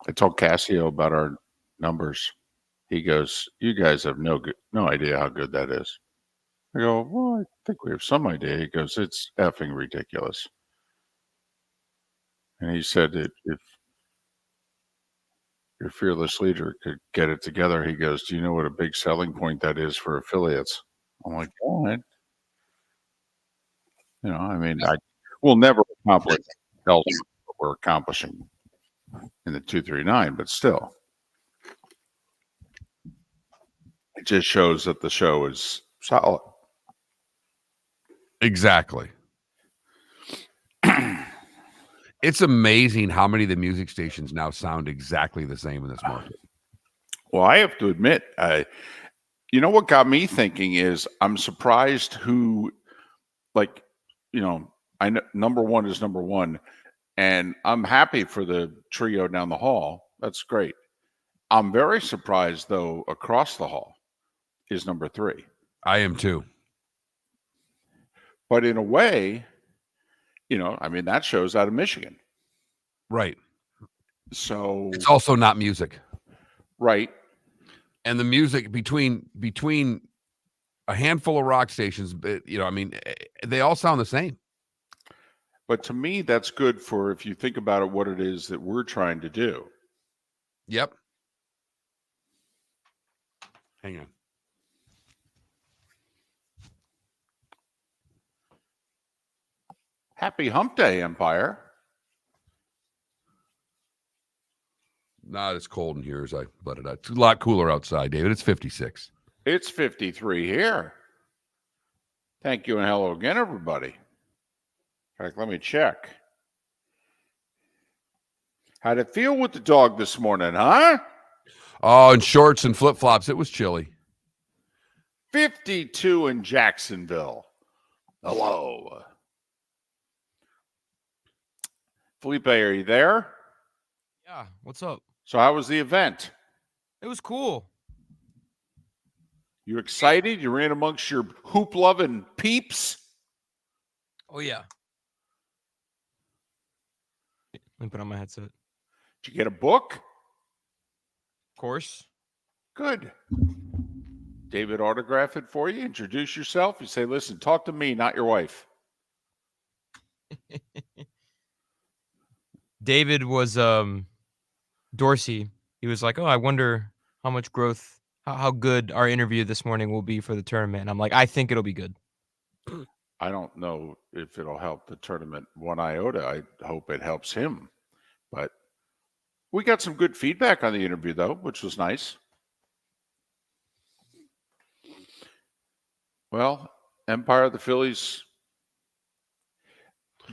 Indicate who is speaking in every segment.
Speaker 1: I told Cassio about our numbers. He goes, "You guys have no idea how good that is." I go, "Well, I think we have some idea." He goes, "It's effing ridiculous." And he said that if your fearless leader could get it together, he goes, "Do you know what a big selling point that is for affiliates?" I'm like, "What?" I mean, we'll never accomplish else what we're accomplishing in the 239, but still, it just shows that the show is solid.
Speaker 2: Exactly. It's amazing how many of the music stations now sound exactly the same in this market.
Speaker 1: Well, I have to admit, you know what got me thinking is I'm surprised who, like, I know number one is number one, and I'm happy for the trio down the hall. That's great. I'm very surprised, though, across the hall is number three.
Speaker 2: I am too.
Speaker 1: But in a way, I mean, that show's out of Michigan.
Speaker 2: Right.
Speaker 1: So
Speaker 2: it's also not music.
Speaker 1: Right.
Speaker 2: And the music between a handful of rock stations, I mean, they all sound the same.
Speaker 1: But to me, that's good for, if you think about it, what it is that we're trying to do.
Speaker 2: Yep. Hang on.
Speaker 1: Happy Hump Day, Empire.
Speaker 2: Not as cold in here as I let it out. It's a lot cooler outside, David. It's 56.
Speaker 1: It's 53 here. Thank you and hello again, everybody. In fact, let me check. How'd it feel with the dog this morning, huh?
Speaker 2: Oh, in shorts and flip-flops. It was chilly.
Speaker 1: 52 in Jacksonville. Hello. Felipe, are you there?
Speaker 3: Yeah, what's up?
Speaker 1: So how was the event?
Speaker 3: It was cool.
Speaker 1: You excited? You ran amongst your hoop-loving peeps?
Speaker 3: Oh, yeah. Let me put on my headset.
Speaker 1: Did you get a book?
Speaker 3: Of course.
Speaker 1: Good. David autograph it for you. Introduce yourself. You say, listen, talk to me, not your wife.
Speaker 3: David was Dorsey. He was like, oh, I wonder how much growth, how good our interview this morning will be for the tournament. And I'm like, I think it'll be good.
Speaker 1: I don't know if it'll help the tournament one iota. I hope it helps him. But we got some good feedback on the interview, though, which was nice. Well, Empire of the Phillies.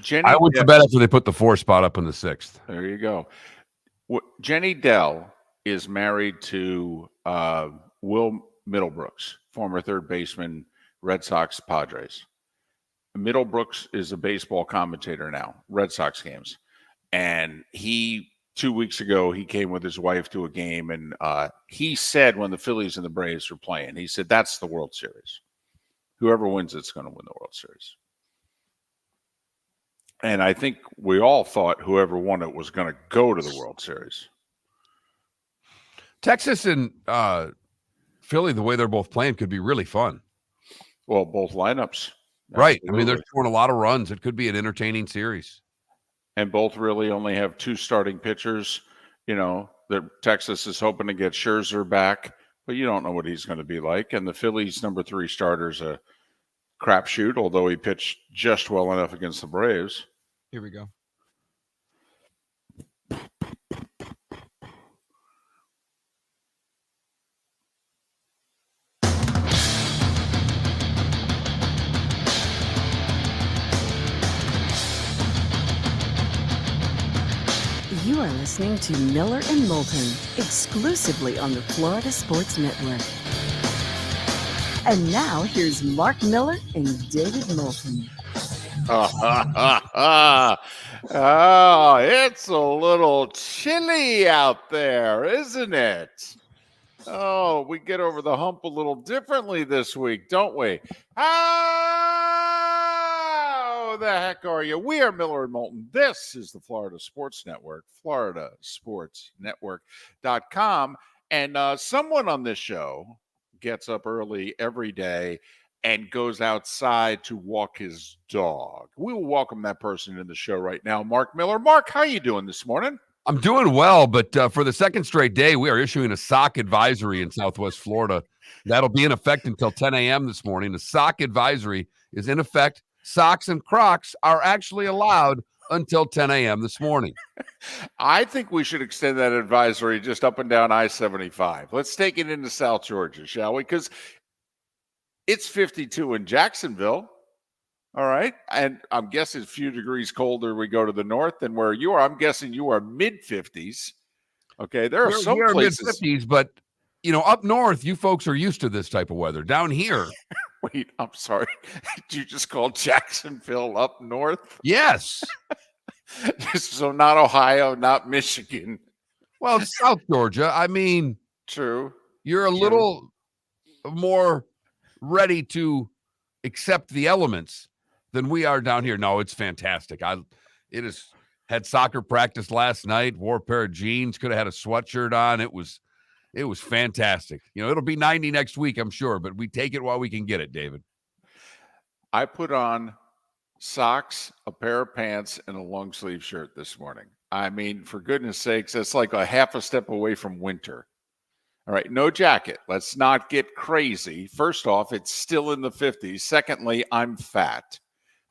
Speaker 2: Jenny I went to bed after they put the 4 spot up in the 6th.
Speaker 1: There you go. Jenny Dell is married to Will Middlebrooks, former third baseman, Red Sox, Padres. Middlebrooks is a baseball commentator now, Red Sox games. And 2 weeks ago, he came with his wife to a game, and he said when the Phillies and the Braves were playing, he said, that's the World Series. Whoever wins it's going to win the World Series. And I think we all thought whoever won it was going to go to the World Series.
Speaker 2: Texas and Philly, the way they're both playing, could be really fun.
Speaker 1: Well, both lineups.
Speaker 2: Right. Absolutely. I mean, they're scoring a lot of runs. It could be an entertaining series.
Speaker 1: And both really only have 2 starting pitchers. Texas is hoping to get Scherzer back, but you don't know what he's going to be like. And the Phillies' number 3 starter's a crapshoot, although he pitched just well enough against the Braves.
Speaker 3: Here we go.
Speaker 4: You are listening to Miller and Moulton, exclusively on the Florida Sports Network. And now, here's Mark Miller and David Moulton.
Speaker 1: Oh, it's a little chilly out there, isn't it? Oh, we get over the hump a little differently this week, don't we? Oh, How the heck are you? We are Miller and Moulton. This is the Florida Sports Network, floridasportsnetwork.com. And someone on this show gets up early every day and goes outside to walk his dog. We will welcome that person in the show right now, Mark Miller. Mark, how you doing this morning?
Speaker 2: I'm doing well, but for the second straight day, we are issuing a sock advisory in Southwest Florida. That'll be in effect until 10 a.m. this morning. The sock advisory is in effect. Socks and Crocs are actually allowed until 10 a.m. this morning.
Speaker 1: I think we should extend that advisory just up and down I-75. Let's take it into South Georgia, shall we? Because it's 52 in Jacksonville. All right. And I'm guessing a few degrees colder we go to the north than where you are. I'm guessing you are mid-50s. Okay. There are some places.
Speaker 2: Mid-50s, but, up north, you folks are used to this type of weather. Down here.
Speaker 1: Wait, I'm sorry. Did you just call Jacksonville up north?
Speaker 2: Yes.
Speaker 1: So not Ohio, not Michigan.
Speaker 2: Well, it's South Georgia. I mean,
Speaker 1: true.
Speaker 2: You're a little more ready to accept the elements than we are down here. No, it's fantastic. It is had soccer practice last night, wore a pair of jeans, could have had a sweatshirt on. It was fantastic. It'll be 90 next week, I'm sure, but we take it while we can get it, David.
Speaker 1: I put on socks, a pair of pants, and a long sleeve shirt this morning. I mean, for goodness sakes, that's like a half a step away from winter. All right, no jacket. Let's not get crazy. First off, it's still in the 50s. Secondly, I'm fat.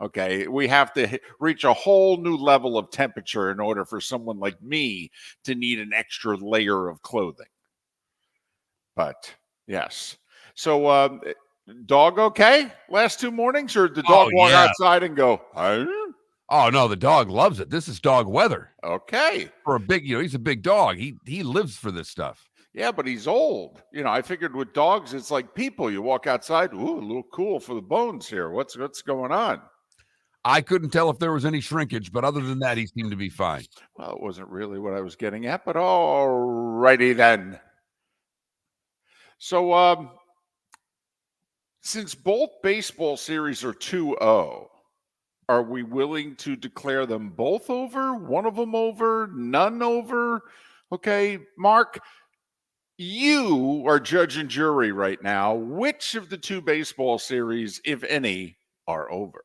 Speaker 1: Okay, we have to reach a whole new level of temperature in order for someone like me to need an extra layer of clothing. But yes. So, dog okay last 2 mornings, or did the dog walk outside and go, huh?
Speaker 2: Oh, no, the dog loves it. This is dog weather.
Speaker 1: Okay.
Speaker 2: For a big, he's a big dog. He lives for this stuff.
Speaker 1: Yeah, but he's old. I figured with dogs, it's like people. You walk outside, ooh, a little cool for the bones here. What's going on?
Speaker 2: I couldn't tell if there was any shrinkage, but other than that, he seemed to be fine.
Speaker 1: Well, it wasn't really what I was getting at, but all righty then. So, since both baseball series are 2-0, are we willing to declare them both over, one of them over, none over? Okay, Mark, you are judge and jury right now. Which of the 2 baseball series, if any, are over?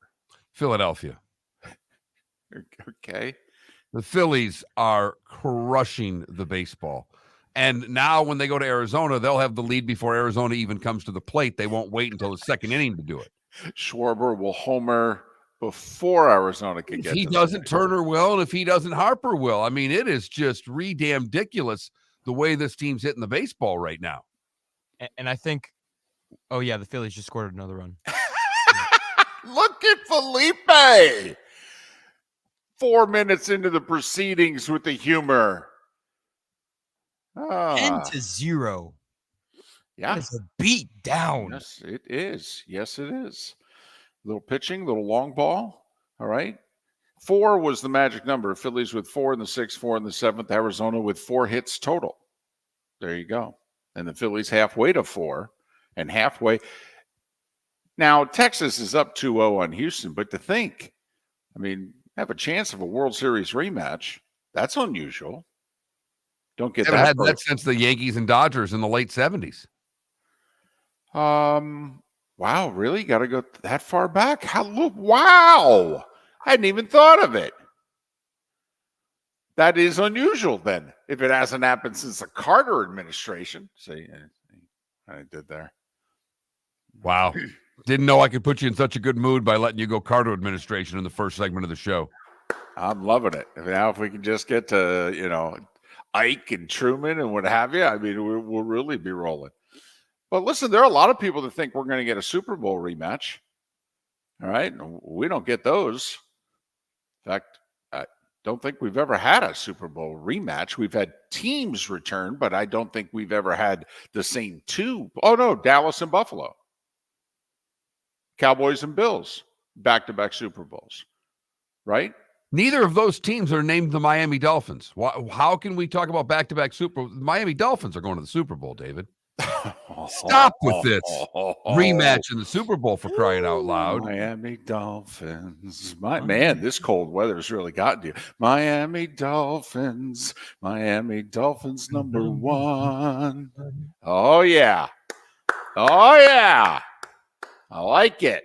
Speaker 2: Philadelphia.
Speaker 1: Okay.
Speaker 2: The Phillies are crushing the baseball. And now when they go to Arizona, they'll have the lead before Arizona even comes to the plate. They won't wait until the second inning to do it.
Speaker 1: Schwarber will homer before Arizona can get.
Speaker 2: If he doesn't, Turner will, and if he doesn't, Harper will. I mean, it is just ridiculous the way this team's hitting the baseball right now.
Speaker 3: And I think, the Phillies just scored another run.
Speaker 1: Look at Felipe. 4 minutes into the proceedings with the humor.
Speaker 3: 10-0.
Speaker 1: Yeah.
Speaker 3: It's a beat down.
Speaker 1: Yes, it is. Yes, it is. Little pitching, little long ball. All right. 4 was the magic number. Phillies with 4 in the 6th, 4 in the 7th. Arizona with 4 hits total. There you go. And the Phillies halfway to 4 and halfway. Now, Texas is up 2-0 on Houston, but to think, have a chance of a World Series rematch, that's unusual. Don't get
Speaker 2: Haven't
Speaker 1: that.
Speaker 2: Had that since the Yankees and Dodgers in the late 70s.
Speaker 1: Wow, really? Got to go that far back? Wow. I hadn't even thought of it. That is unusual then, if it hasn't happened since the Carter administration. See, I did there.
Speaker 2: Wow. Didn't know I could put you in such a good mood by letting you go Carter administration in the first segment of the show.
Speaker 1: I'm loving it. Now, if we can just get to, Ike and Truman and what have you, we'll really be rolling. But listen, there are a lot of people that think we're going to get a Super Bowl rematch. All right. We don't get those. In fact, I don't think we've ever had a Super Bowl rematch. We've had teams return, but I don't think we've ever had the same 2. Oh, no, Dallas and Buffalo. Cowboys and Bills, back-to-back Super Bowls, right?
Speaker 2: Neither of those teams are named the Miami Dolphins. How can we talk about back-to-back Super Bowl? The Miami Dolphins are going to the Super Bowl, David. Stop with this rematch in the Super Bowl, for crying out loud.
Speaker 1: Miami Dolphins. Man, this cold weather's really gotten to you. Miami Dolphins. Miami Dolphins #1. Oh, yeah. Oh, yeah. I like it.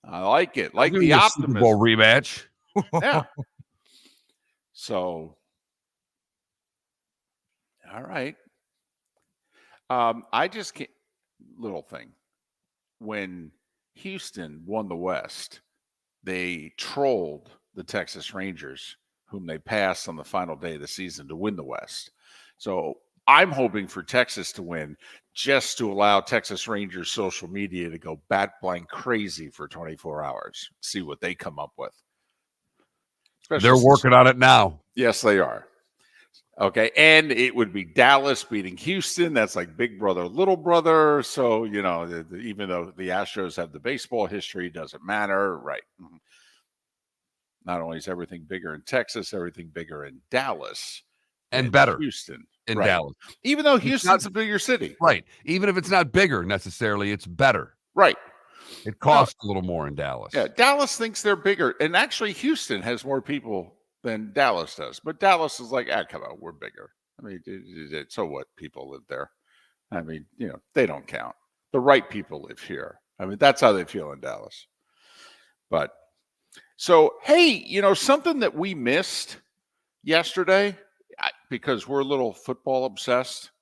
Speaker 1: I like it. Like
Speaker 2: Give
Speaker 1: the
Speaker 2: me a Super Bowl
Speaker 1: optimism.
Speaker 2: rematch.
Speaker 1: Yeah. So, all right. I just can't. Little thing. When Houston won the West, they trolled the Texas Rangers, whom they passed on the final day of the season to win the West. So I'm hoping for Texas to win just to allow Texas Rangers social media to go bat blank crazy for 24 hours, see what they come up with. Especially
Speaker 2: They're
Speaker 1: since-
Speaker 2: working on it now.
Speaker 1: Yes, they are. Okay. And it would be Dallas beating Houston. That's like big brother, little brother. So, even though the Astros have the baseball history, doesn't matter. Right. Not only is everything bigger in Texas, everything bigger in Dallas
Speaker 2: And
Speaker 1: than
Speaker 2: better
Speaker 1: Houston.
Speaker 2: in
Speaker 1: Right.
Speaker 2: Dallas.
Speaker 1: Even though
Speaker 2: It's
Speaker 1: Houston's
Speaker 2: not-
Speaker 1: a bigger city.
Speaker 2: Right. Even if it's not bigger necessarily, it's better.
Speaker 1: Right.
Speaker 2: It costs a little more in Dallas.
Speaker 1: Yeah. Dallas thinks they're bigger. And actually, Houston has more people than Dallas does. But Dallas is like, come on, we're bigger. I mean, so what? People live there. I mean, they don't count. The right people live here. I mean, that's how they feel in Dallas. But so, hey, something that we missed yesterday because we're a little football obsessed,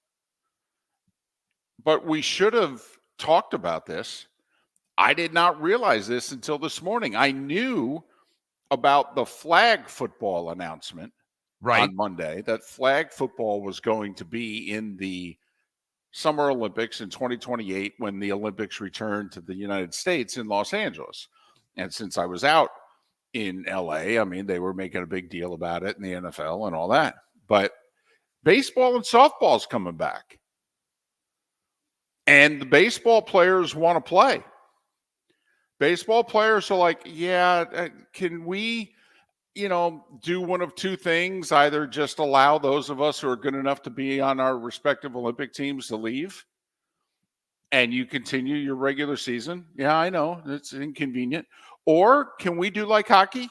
Speaker 1: but we should have talked about this. I did not realize this until this morning. I knew about the flag football announcement
Speaker 2: Right.
Speaker 1: on Monday that flag football was going to be in the Summer Olympics in 2028 when the Olympics return to the United States in Los Angeles. And since I was out in LA, I mean, they were making a big deal about it in the NFL and all that. But baseball and softball's coming back. And the baseball players want to play. Baseball players are like, can we, do one of two things? Either just allow those of us who are good enough to be on our respective Olympic teams to leave and you continue your regular season. Yeah, I know it's inconvenient. Or can we do like hockey?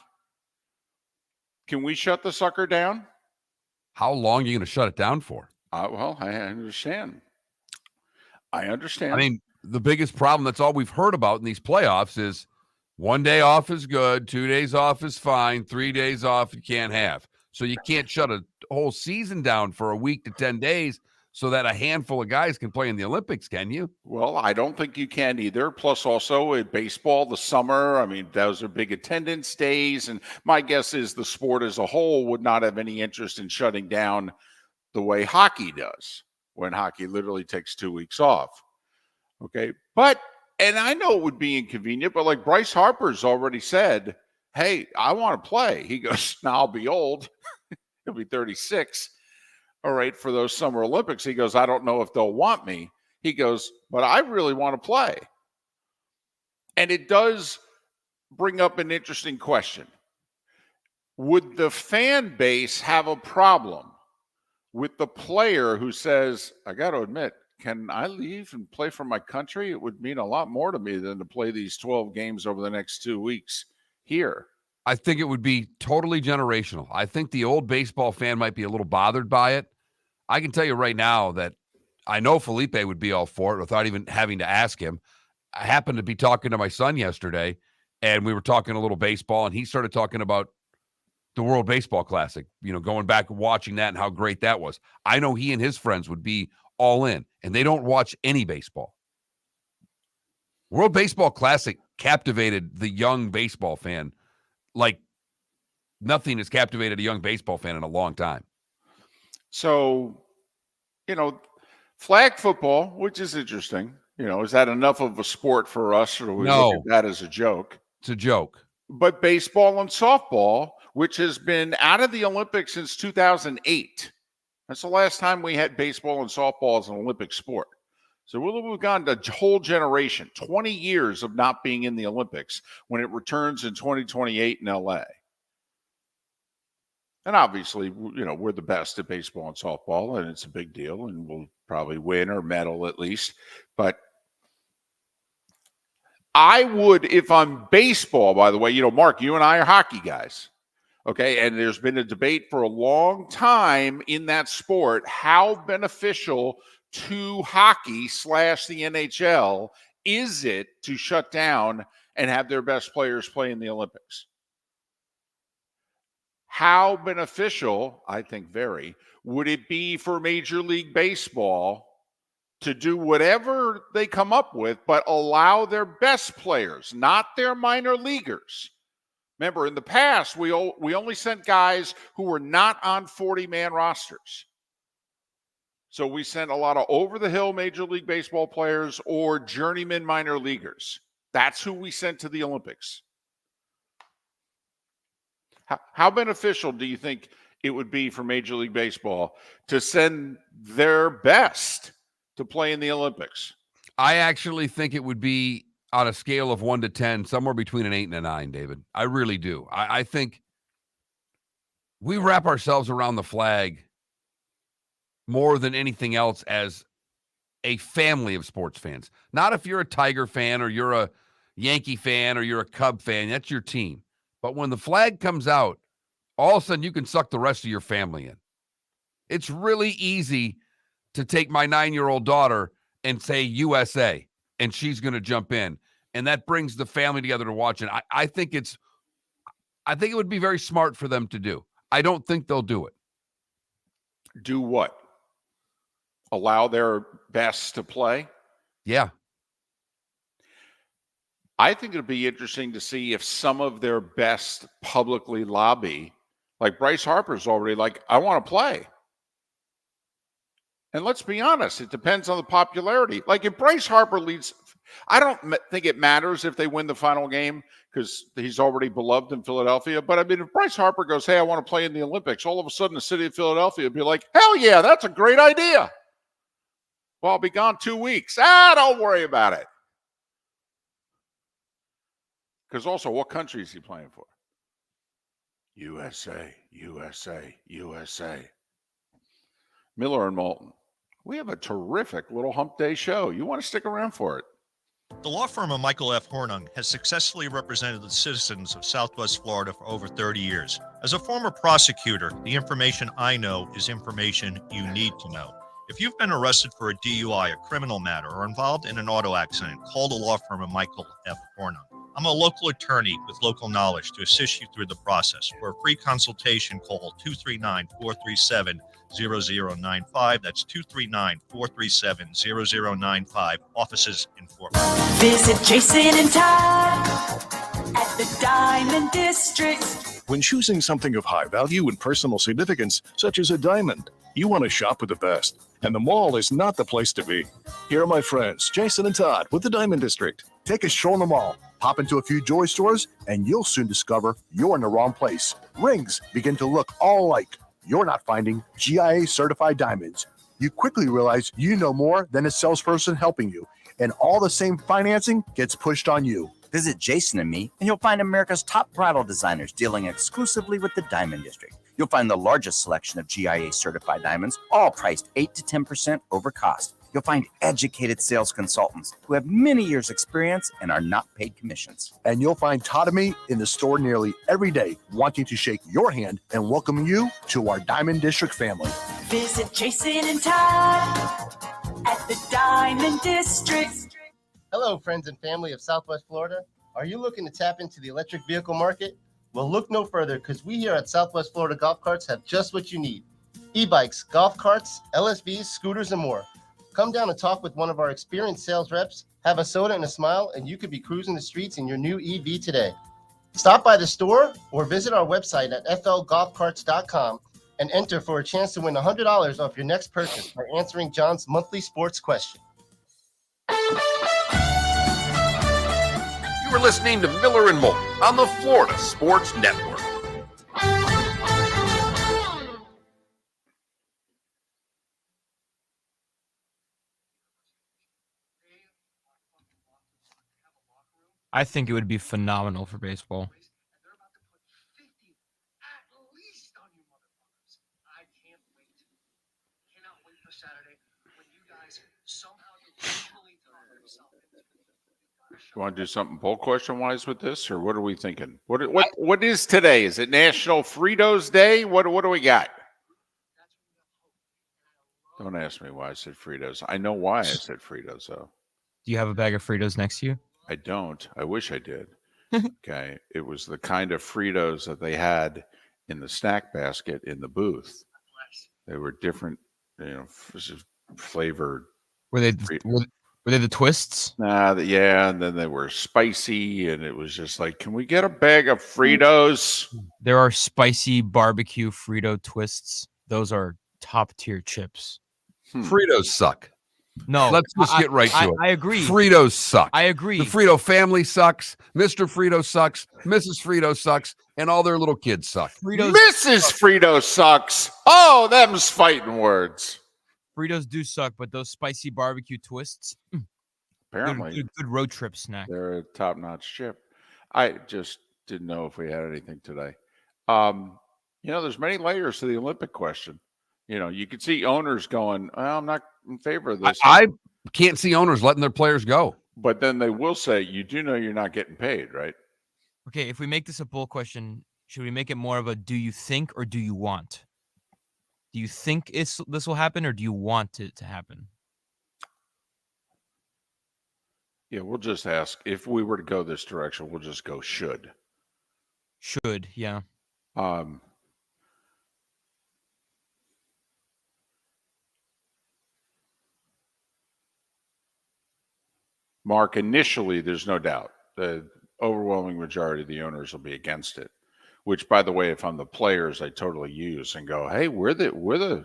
Speaker 1: Can we shut the sucker down?
Speaker 2: How long are you going to shut it down for?
Speaker 1: Well, I understand. I understand.
Speaker 2: I mean, the biggest problem, that's all we've heard about in these playoffs, is 1 day off is good, 2 days off is fine, 3 days off you can't have. So you can't shut a whole season down for a week to 10 days so that a handful of guys can play in the Olympics, can you?
Speaker 1: Well, I don't think you can either. Plus, also in baseball, the summer, I mean, those are big attendance days. And my guess is the sport as a whole would not have any interest in shutting down the way hockey does, when hockey literally takes 2 weeks off. Okay. And I know it would be inconvenient, but like Bryce Harper's already said, hey, I want to play. He goes, now I'll be old. He'll be 36. All right, for those Summer Olympics. He goes, I don't know if they'll want me. He goes, but I really want to play. And it does bring up an interesting question. Would the fan base have a problem with the player who says, I got to admit, can I leave and play for my country? It would mean a lot more to me than to play these 12 games over the next 2 weeks here.
Speaker 2: I think it would be totally generational. I think the old baseball fan might be a little bothered by it. I can tell you right now that I know Felipe would be all for it without even having to ask him. I happened to be talking to my son yesterday, and we were talking a little baseball, and he started talking about the World Baseball Classic, going back and watching that and how great that was. I know he and his friends would be all in, and they don't watch any baseball. World Baseball Classic captivated the young baseball fan like nothing has captivated a young baseball fan in a long time.
Speaker 1: So, flag football, which is interesting, is that enough of a sport for us, or do we look at that as a joke?
Speaker 2: It's a joke.
Speaker 1: But baseball and softball, which has been out of the Olympics since 2008. That's the last time we had baseball and softball as an Olympic sport. So we've gone a whole generation, 20 years of not being in the Olympics when it returns in 2028 in LA. And obviously, we're the best at baseball and softball, and it's a big deal, and we'll probably win or medal at least. But I would, if I'm baseball, by the way, Mark, you and I are hockey guys. Okay. And there's been a debate for a long time in that sport how beneficial to hockey / the NHL is it to shut down and have their best players play in the Olympics? How beneficial, I think very, would it be for Major League Baseball to do whatever they come up with, but allow their best players, not their minor leaguers? Remember, in the past, we only sent guys who were not on 40-man rosters. So we sent a lot of over-the-hill Major League Baseball players or journeyman minor leaguers. That's who we sent to the Olympics. How beneficial do you think it would be for Major League Baseball to send their best to play in the Olympics?
Speaker 2: I actually think it would be on a scale of 1 to 10, somewhere between an 8 and a 9, David. I really do. I think we wrap ourselves around the flag more than anything else as a family of sports fans. Not if you're a Tiger fan or you're a Yankee fan or you're a Cub fan. That's your team. But when the flag comes out, all of a sudden you can suck the rest of your family in. It's really easy to take my 9-year-old daughter and say USA, and she's going to jump in. And that brings the family together to watch it. I think it would be very smart for them to do. I don't think they'll do it.
Speaker 1: Do what? Allow their best to play?
Speaker 2: Yeah.
Speaker 1: I think it'll be interesting to see if some of their best publicly lobby, like Bryce Harper's already like, I want to play. And let's be honest, it depends on the popularity. Like if Bryce Harper leads, I don't think it matters if they win the final game because he's already beloved in Philadelphia. But I mean, if Bryce Harper goes, hey, I want to play in the Olympics, all of a sudden the city of Philadelphia would be like, hell yeah, that's a great idea. Well, I'll be gone 2 weeks. Don't worry about it. Because also, what country is he playing for? USA, USA, USA. Miller and Moulton. We have a terrific little hump day show. You want to stick around for it.
Speaker 5: The law firm of Michael F. Hornung has successfully represented the citizens of Southwest Florida for over 30 years. As a former prosecutor, the information I know is information you need to know. If you've been arrested for a DUI, a criminal matter, or involved in an auto accident, call the law firm of Michael F. Hornung. I'm a local attorney with local knowledge to assist you through the process. For a free consultation, call 239-437-0095. That's 239-437-0095. Offices in Fort Worth.
Speaker 6: Visit Jason and Todd at the Diamond District.
Speaker 7: When choosing something of high value and personal significance, such as a diamond, you want to shop with the best, and the mall is not the place to be. Here are my friends, Jason and Todd with the Diamond District.
Speaker 8: Take a stroll in the mall, pop into a few jewelry stores, and you'll soon discover you're in the wrong place. Rings begin to look all alike. You're not finding GIA certified diamonds. You quickly realize you know more than a salesperson helping you, and all the same financing gets pushed on you.
Speaker 9: Visit Jason and me, and you'll find America's top bridal designers dealing exclusively with the Diamond District. You'll find the largest selection of GIA certified diamonds, all priced 8 to 10% over cost. You'll find educated sales consultants who have many years' experience and are not paid commissions.
Speaker 8: And you'll find Todd and me in the store nearly every day, wanting to shake your hand and welcome you to our Diamond District family.
Speaker 6: Visit Jason and Todd at the Diamond District.
Speaker 10: Hello, friends and family of Southwest Florida. Are you looking to tap into the electric vehicle market? Well, look no further, because we here at Southwest Florida Golf Carts have just what you need. E-bikes, golf carts, LSVs, scooters, and more. Come down and talk with one of our experienced sales reps, have a soda and a smile, and you could be cruising the streets in your new EV today. Stop by the store or visit our website at flgolfcarts.com and enter for a chance to win $100 off your next purchase by answering John's monthly sports question.
Speaker 2: You are listening to Miller and Moulton on the Florida Sports Network.
Speaker 3: I think it would be phenomenal for baseball.
Speaker 1: You want to do something poll question wise with this, or what are we thinking? What is today? Is it National Fritos Day? What do we got? Don't ask me why I said Fritos. I know why I said Fritos though.
Speaker 3: Do you have a bag of Fritos next to you?
Speaker 1: I don't. I wish I did. Okay. It was the kind of Fritos that they had in the snack basket in the booth. They were different, flavored.
Speaker 3: Were they the twists?
Speaker 1: Yeah, and then they were spicy, and it was just like, can we get a bag of Fritos?
Speaker 3: There are spicy barbecue Frito twists. Those are top tier chips.
Speaker 2: Fritos suck.
Speaker 3: No,
Speaker 2: let's just get right to it.
Speaker 3: I agree.
Speaker 2: Fritos suck.
Speaker 3: I agree.
Speaker 2: The Frito family sucks. Mr. Frito sucks. Mrs. Frito sucks, and all their little kids suck.
Speaker 1: Mrs. Frito sucks. Oh, them's fighting words.
Speaker 3: Fritos do suck, but those spicy barbecue twists,
Speaker 1: apparently,
Speaker 3: good road trip snack.
Speaker 1: They're a top-notch chip. I just didn't know if we had anything today. There's many layers to the Olympic question. You could see owners going, well, I'm not in favor of this.
Speaker 2: I can't see owners letting their players go.
Speaker 1: But then they will say, you do know you're not getting paid, right?
Speaker 3: Okay, if we make this a poll question, should we make it more of a do you think or do you want? Do you think this will happen or do you want it to happen?
Speaker 1: Yeah, we'll just ask. If we were to go this direction, we'll just go should.
Speaker 3: Should, yeah.
Speaker 1: Mark, initially, there's no doubt the overwhelming majority of the owners will be against it. Which, by the way, if I'm the players, I totally use and go, hey, we're the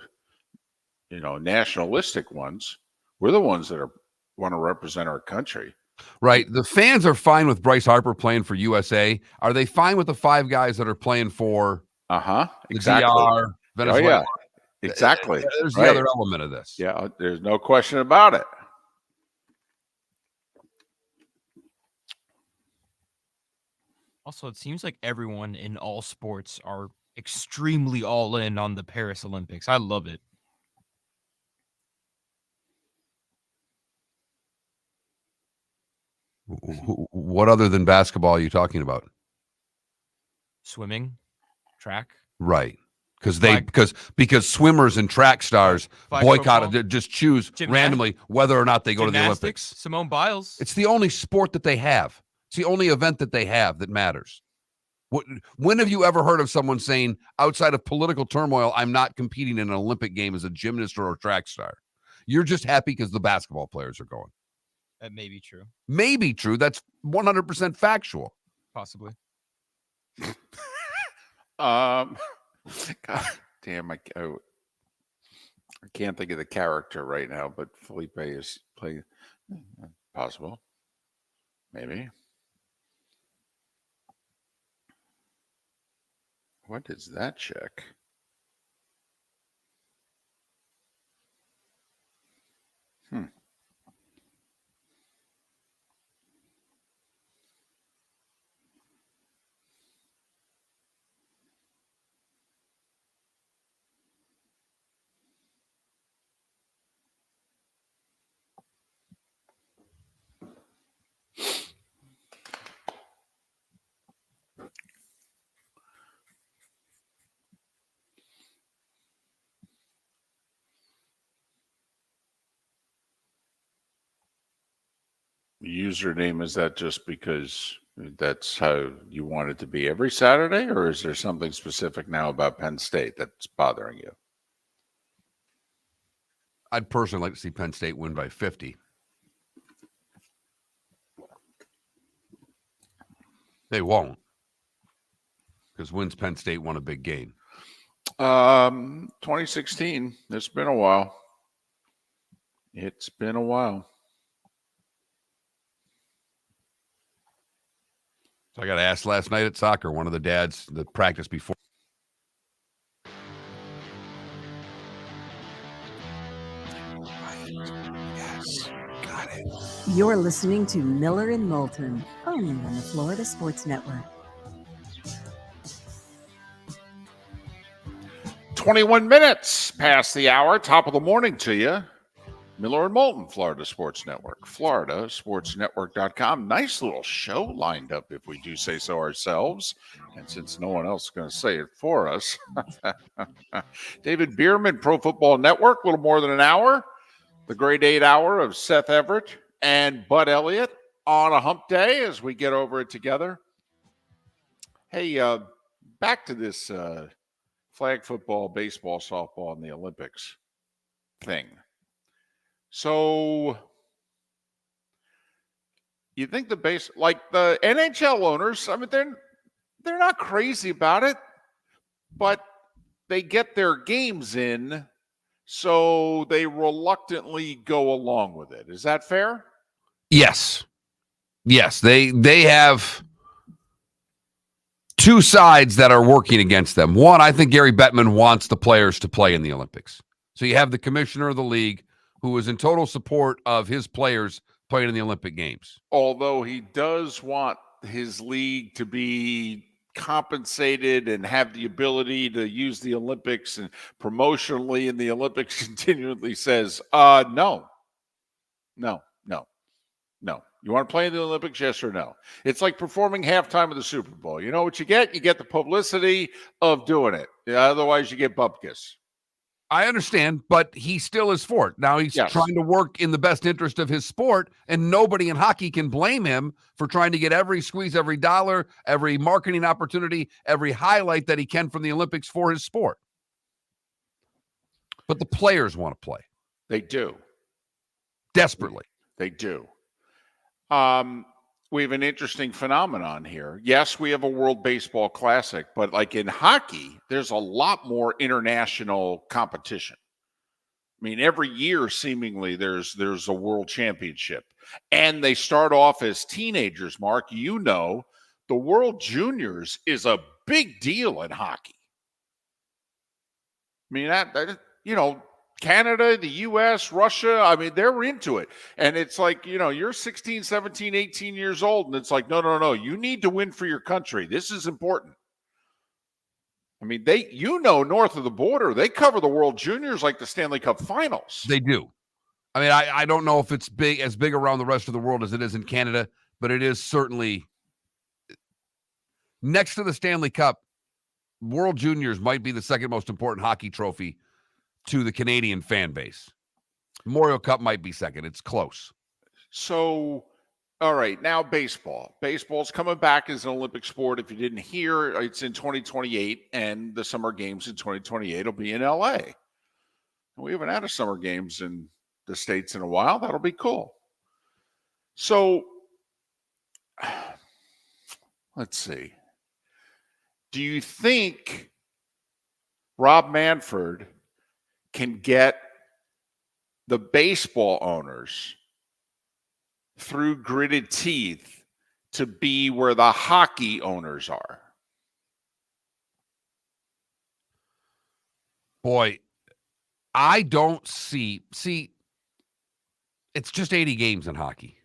Speaker 1: nationalistic ones. We're the ones that want to represent our country.
Speaker 2: Right. The fans are fine with Bryce Harper playing for USA. Are they fine with the 5 guys that are playing for
Speaker 1: exactly.
Speaker 2: DR, Venezuela?
Speaker 1: Oh, yeah. Exactly.
Speaker 2: There's the other element of this.
Speaker 1: Yeah, there's no question about it.
Speaker 3: Also, it seems like everyone in all sports are extremely all in on the Paris Olympics. I love it.
Speaker 2: What other than basketball are you talking about?
Speaker 3: Swimming, track.
Speaker 2: Right. Because swimmers and track stars boycotted, just choose randomly whether or not they go to the Olympics.
Speaker 3: Simone Biles.
Speaker 2: It's the only sport that they have. It's the only event that they have that matters. When have you ever heard of someone saying, outside of political turmoil, I'm not competing in an Olympic game as a gymnast or a track star? You're just happy because the basketball players are going.
Speaker 3: That may be true.
Speaker 2: Maybe true. That's 100% factual.
Speaker 3: Possibly.
Speaker 1: God damn, I can't think of the character right now, but Felipe is playing. Possible. Maybe. What is that check? Username, is that just because that's how you want it to be every Saturday, or is there something specific now about Penn State that's bothering you?
Speaker 2: I'd personally like to see Penn State win by 50. They won't, because when's Penn State won a big game?
Speaker 1: 2016. It's been a while. It's been a while.
Speaker 2: So I got asked last night at soccer, one of the dads, the practice before.
Speaker 1: Yes, got it.
Speaker 4: You're listening to Miller and Moulton, only on the Florida Sports Network.
Speaker 1: 21 minutes past the hour, top of the morning to you. Miller and Moulton, Florida Sports Network, floridasportsnetwork.com. Nice little show lined up, if we do say so ourselves. And since no one else is going to say it for us, David Bierman, Pro Football Network, a little more than an hour. The Grade 8 hour of Seth Everett and Bud Elliott on a hump day as we get over it together. Hey, back to this flag football, baseball, softball, and the Olympics thing. So you think the NHL owners, I mean, they're not crazy about it, but they get their games in, so they reluctantly go along with it. Is that fair?
Speaker 2: Yes. They have two sides that are working against them. One, I think Gary Bettman wants the players to play in the Olympics. So you have the commissioner of the league who is in total support of his players playing in the Olympic Games.
Speaker 1: Although he does want his league to be compensated and have the ability to use the Olympics and promotionally in the Olympics continually says, no. You want to play in the Olympics, yes or no? It's like performing halftime of the Super Bowl. You know what you get? You get the publicity of doing it. Otherwise, you get bupkis.
Speaker 2: I understand, but he still is for it. Now he's trying to work in the best interest of his sport, and nobody in hockey can blame him for trying to get squeeze every dollar, every marketing opportunity, every highlight that he can from the Olympics for his sport. But the players want to play.
Speaker 1: They do.
Speaker 2: Desperately.
Speaker 1: They do. We have an interesting phenomenon here. Yes, we have a World Baseball Classic, but like in hockey, there's a lot more international competition. I mean, every year, seemingly, there's a world championship. And they start off as teenagers, Mark. You know, the World Juniors is a big deal in hockey. I mean, that Canada, the U.S., Russia, I mean, they're into it. And it's like, you're 16, 17, 18 years old, and it's like, no. You need to win for your country. This is important. I mean, north of the border, they cover the World Juniors like the Stanley Cup Finals.
Speaker 2: They do. I mean, I don't know if it's as big around the rest of the world as it is in Canada, but it is certainly next to the Stanley Cup. World Juniors might be the second most important hockey trophy to the Canadian fan base. Memorial Cup might be second. It's close.
Speaker 1: So, all right, now baseball. Baseball's coming back as an Olympic sport. If you didn't hear, it's in 2028, and the Summer Games in 2028 will be in LA. We haven't had a Summer Games in the States in a while. That'll be cool. So, let's see. Do you think Rob Manfred can get the baseball owners through gritted teeth to be where the hockey owners are?
Speaker 2: Boy, I don't see, it's just 80 games in hockey.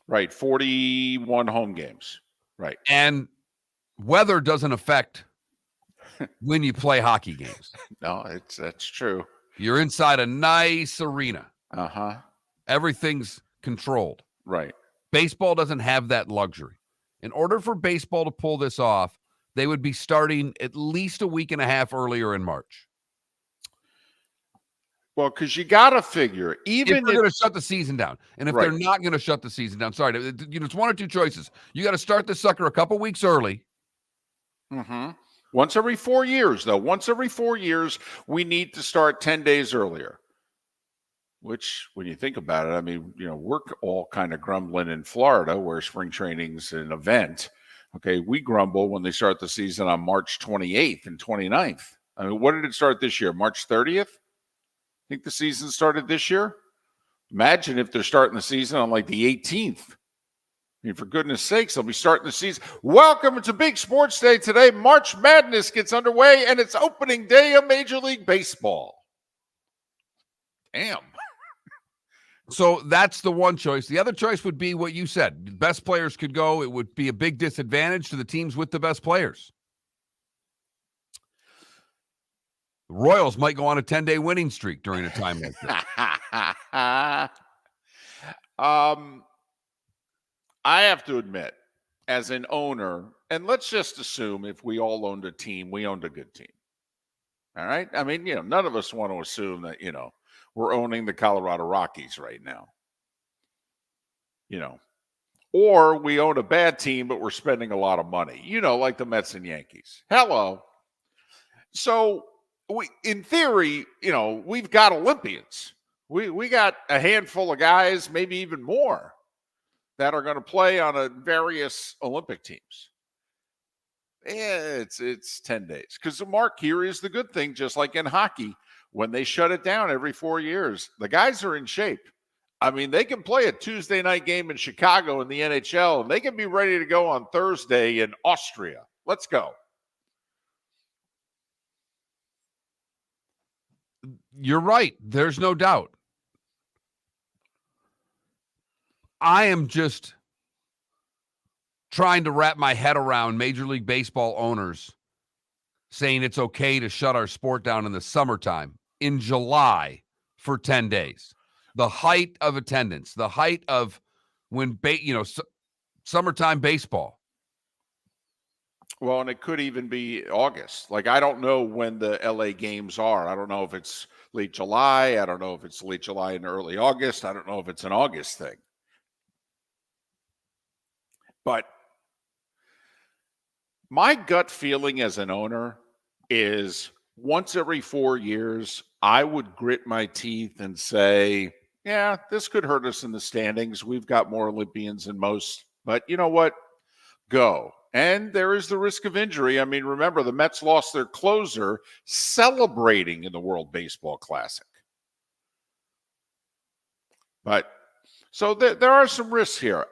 Speaker 1: Right, 41 home games. Right.
Speaker 2: And weather doesn't affect when you play hockey games.
Speaker 1: No, that's true.
Speaker 2: You're inside a nice arena.
Speaker 1: Uh-huh.
Speaker 2: Everything's controlled.
Speaker 1: Right.
Speaker 2: Baseball doesn't have that luxury. In order for baseball to pull this off, they would be starting at least a week and a half earlier in March.
Speaker 1: Well, because you got to figure, even
Speaker 2: if they're going to shut the season down. And if
Speaker 1: Right.
Speaker 2: they're not going to shut the season down, it's one or two choices. You got to start this sucker a couple weeks early.
Speaker 1: Mm-hmm. Once every 4 years, though. Once every 4 years, we need to start 10 days earlier. Which, when you think about it, I mean, we're all kind of grumbling in Florida where spring training's an event. Okay, we grumble when they start the season on March 28th and 29th. I mean, what did it start this year? March 30th? Think the season started this year? Imagine if they're starting the season on like the 18th. I mean, for goodness sakes, they'll be starting the season. Welcome to Big Sports Day today. March Madness gets underway, and it's opening day of Major League Baseball. Damn.
Speaker 2: So that's the one choice. The other choice would be what you said. The best players could go. It would be a big disadvantage to the teams with the best players. The Royals might go on a 10-day winning streak during a time like that.
Speaker 1: I have to admit, as an owner, and let's just assume if we all owned a team, we owned a good team. All right. I mean, none of us want to assume that, we're owning the Colorado Rockies right now. Or we own a bad team, but we're spending a lot of money, like the Mets and Yankees. Hello. So in theory, we've got Olympians. We got a handful of guys, maybe even more, that are going to play on various Olympic teams. Yeah, it's 10 days. Because Mark, here is the good thing, just like in hockey, when they shut it down every 4 years, the guys are in shape. I mean, they can play a Tuesday night game in Chicago in the NHL, and they can be ready to go on Thursday in Austria. Let's go.
Speaker 2: You're right. There's no doubt. I am just trying to wrap my head around Major League Baseball owners saying it's okay to shut our sport down in the summertime in July for 10 days. The height of attendance, the height of when, summertime baseball.
Speaker 1: Well, and it could even be August. Like, I don't know when the LA games are. I don't know if it's late July. I don't know if it's late July and early August. I don't know if it's an August thing. But my gut feeling as an owner is once every 4 years, I would grit my teeth and say, yeah, this could hurt us in the standings. We've got more Olympians than most. But you know what? Go. And there is the risk of injury. I mean, remember, the Mets lost their closer celebrating in the World Baseball Classic. But so there are some risks here.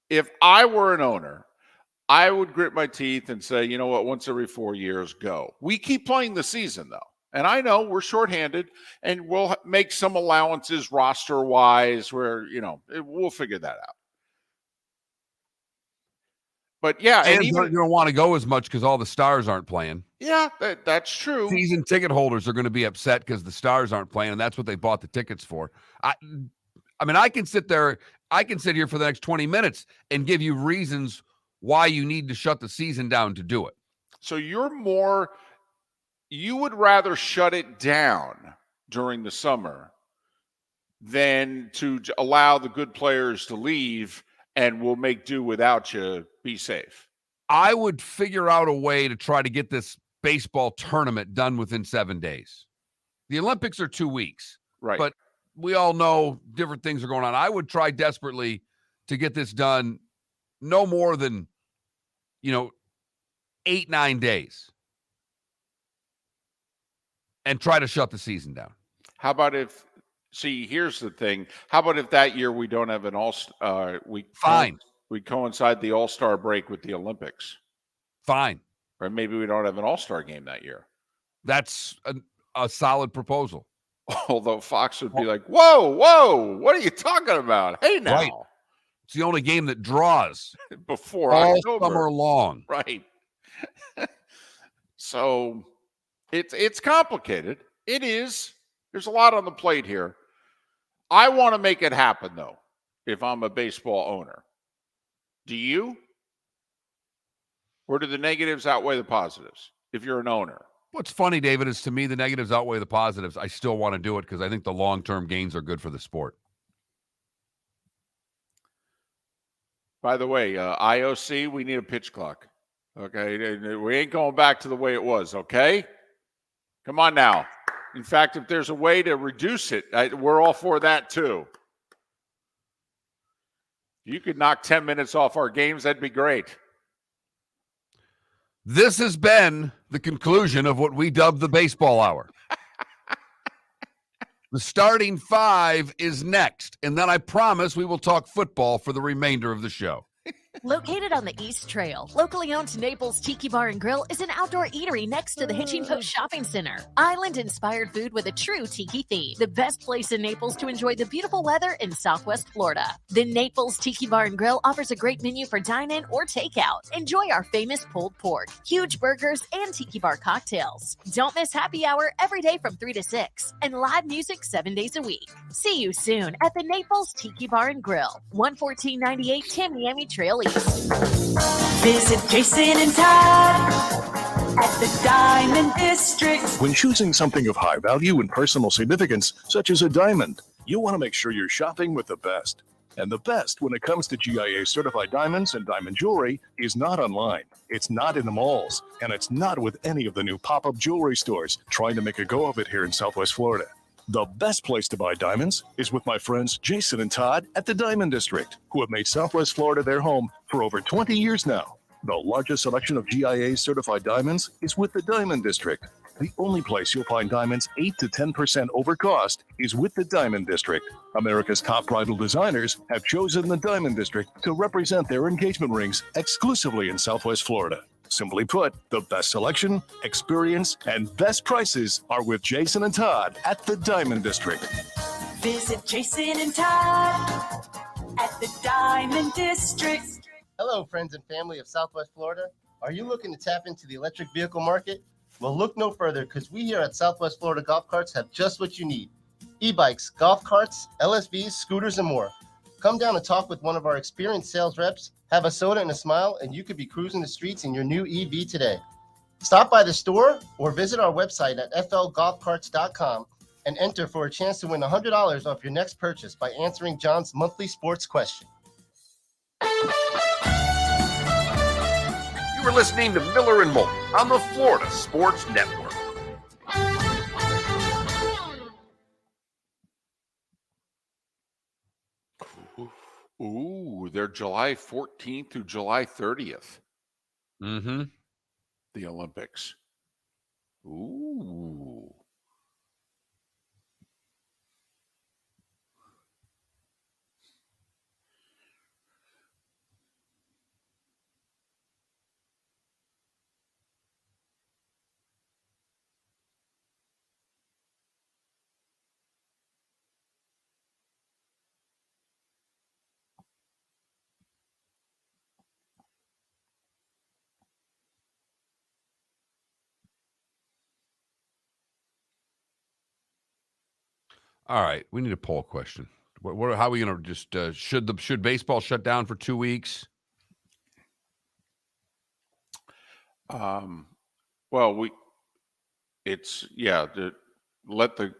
Speaker 1: If I were an owner, I would grit my teeth and say, you know what, once every 4 years, go. We keep playing the season, though. And I know we're shorthanded, and we'll make some allowances roster-wise where, we'll figure that out. But, yeah.
Speaker 2: And you don't want to go as much because all the stars aren't playing.
Speaker 1: Yeah, that's true.
Speaker 2: Season ticket holders are going to be upset because the stars aren't playing, and that's what they bought the tickets for. I mean, I can sit here for the next 20 minutes and give you reasons why you need to shut the season down to do it.
Speaker 1: So you would rather shut it down during the summer than to allow the good players to leave and we'll make do without you. Be safe.
Speaker 2: I would figure out a way to try to get this baseball tournament done within 7 days. The Olympics are 2 weeks.
Speaker 1: Right.
Speaker 2: But we all know different things are going on. I would try desperately to get this done no more than, 8-9 days. And try to shut the season down.
Speaker 1: How about here's the thing. How about if that year we don't have an
Speaker 2: Fine.
Speaker 1: We coincide the All-Star break with the Olympics.
Speaker 2: Fine.
Speaker 1: Or maybe we don't have an All-Star game that year.
Speaker 2: That's a solid proposal.
Speaker 1: Although Fox would be like, whoa, what are you talking about? Hey, now.
Speaker 2: Right. It's the only game that draws.
Speaker 1: Before
Speaker 2: all
Speaker 1: October.
Speaker 2: Summer long.
Speaker 1: Right. So it's complicated. It is. There's a lot on the plate here. I want to make it happen, though, if I'm a baseball owner. Do you? Or do the negatives outweigh the positives if you're an owner?
Speaker 2: What's funny, David, is to me the negatives outweigh the positives. I still want to do it because I think the long-term gains are good for the sport.
Speaker 1: By the way, IOC, we need a pitch clock. Okay? We ain't going back to the way it was, okay? Come on now. In fact, if there's a way to reduce it, we're all for that too. You could knock 10 minutes off our games, that'd be great.
Speaker 2: This has been the conclusion of what we dubbed the baseball hour. The starting five is next, and then I promise we will talk football for the remainder of the show.
Speaker 11: Located on the East Trail, locally owned Naples Tiki Bar and Grill is an outdoor eatery next to the Hitching Post Shopping Center. Island-inspired food with a true tiki theme. The best place in Naples to enjoy the beautiful weather in Southwest Florida. The Naples Tiki Bar and Grill offers a great menu for dine-in or takeout. Enjoy our famous pulled pork, huge burgers, and tiki bar cocktails. Don't miss happy hour every day from 3 to 6 and live music 7 days a week. See you soon at the Naples Tiki Bar and Grill, 11498 Tamiami Trail East.
Speaker 6: Visit Jason and Todd at the Diamond District.
Speaker 7: When choosing something of high value and personal significance, such as a diamond, you want to make sure you're shopping with the best. And the best when it comes to GIA certified diamonds and diamond jewelry is not online. It's not in the malls. And it's not with any of the new pop-up jewelry stores trying to make a go of it here in Southwest Florida. The best place to buy diamonds is with my friends Jason and Todd at the Diamond District, who have made Southwest Florida their home for over 20 years now. The largest selection of GIA certified diamonds is with the Diamond District. The only place you'll find diamonds 8 to 10% over cost is with the Diamond District. America's top bridal designers have chosen the Diamond District to represent their engagement rings exclusively in Southwest Florida. Simply put, the best selection, experience, and best prices are with Jason and Todd at the Diamond District.
Speaker 6: Visit Jason and Todd at the Diamond District.
Speaker 10: Hello, friends and family of Southwest Florida. Are you looking to tap into the electric vehicle market? Well, look no further, because we here at Southwest Florida Golf Carts have just what you need. E-bikes, golf carts, LSVs, scooters, and more. Come down and talk with one of our experienced sales reps, have a soda and a smile, and you could be cruising the streets in your new EV today. Stop by the store or visit our website at flgolfcarts.com and enter for a chance to win $100 off your next purchase by answering John's monthly sports question.
Speaker 2: You were listening to Miller and Moulton on the Florida Sports Network.
Speaker 1: Ooh, they're July 14th through July 30th.
Speaker 2: Mm-hmm.
Speaker 1: The Olympics. Ooh.
Speaker 2: All right, we need a poll question. How are we going to just should baseball shut down for 2 weeks?
Speaker 1: Well, let the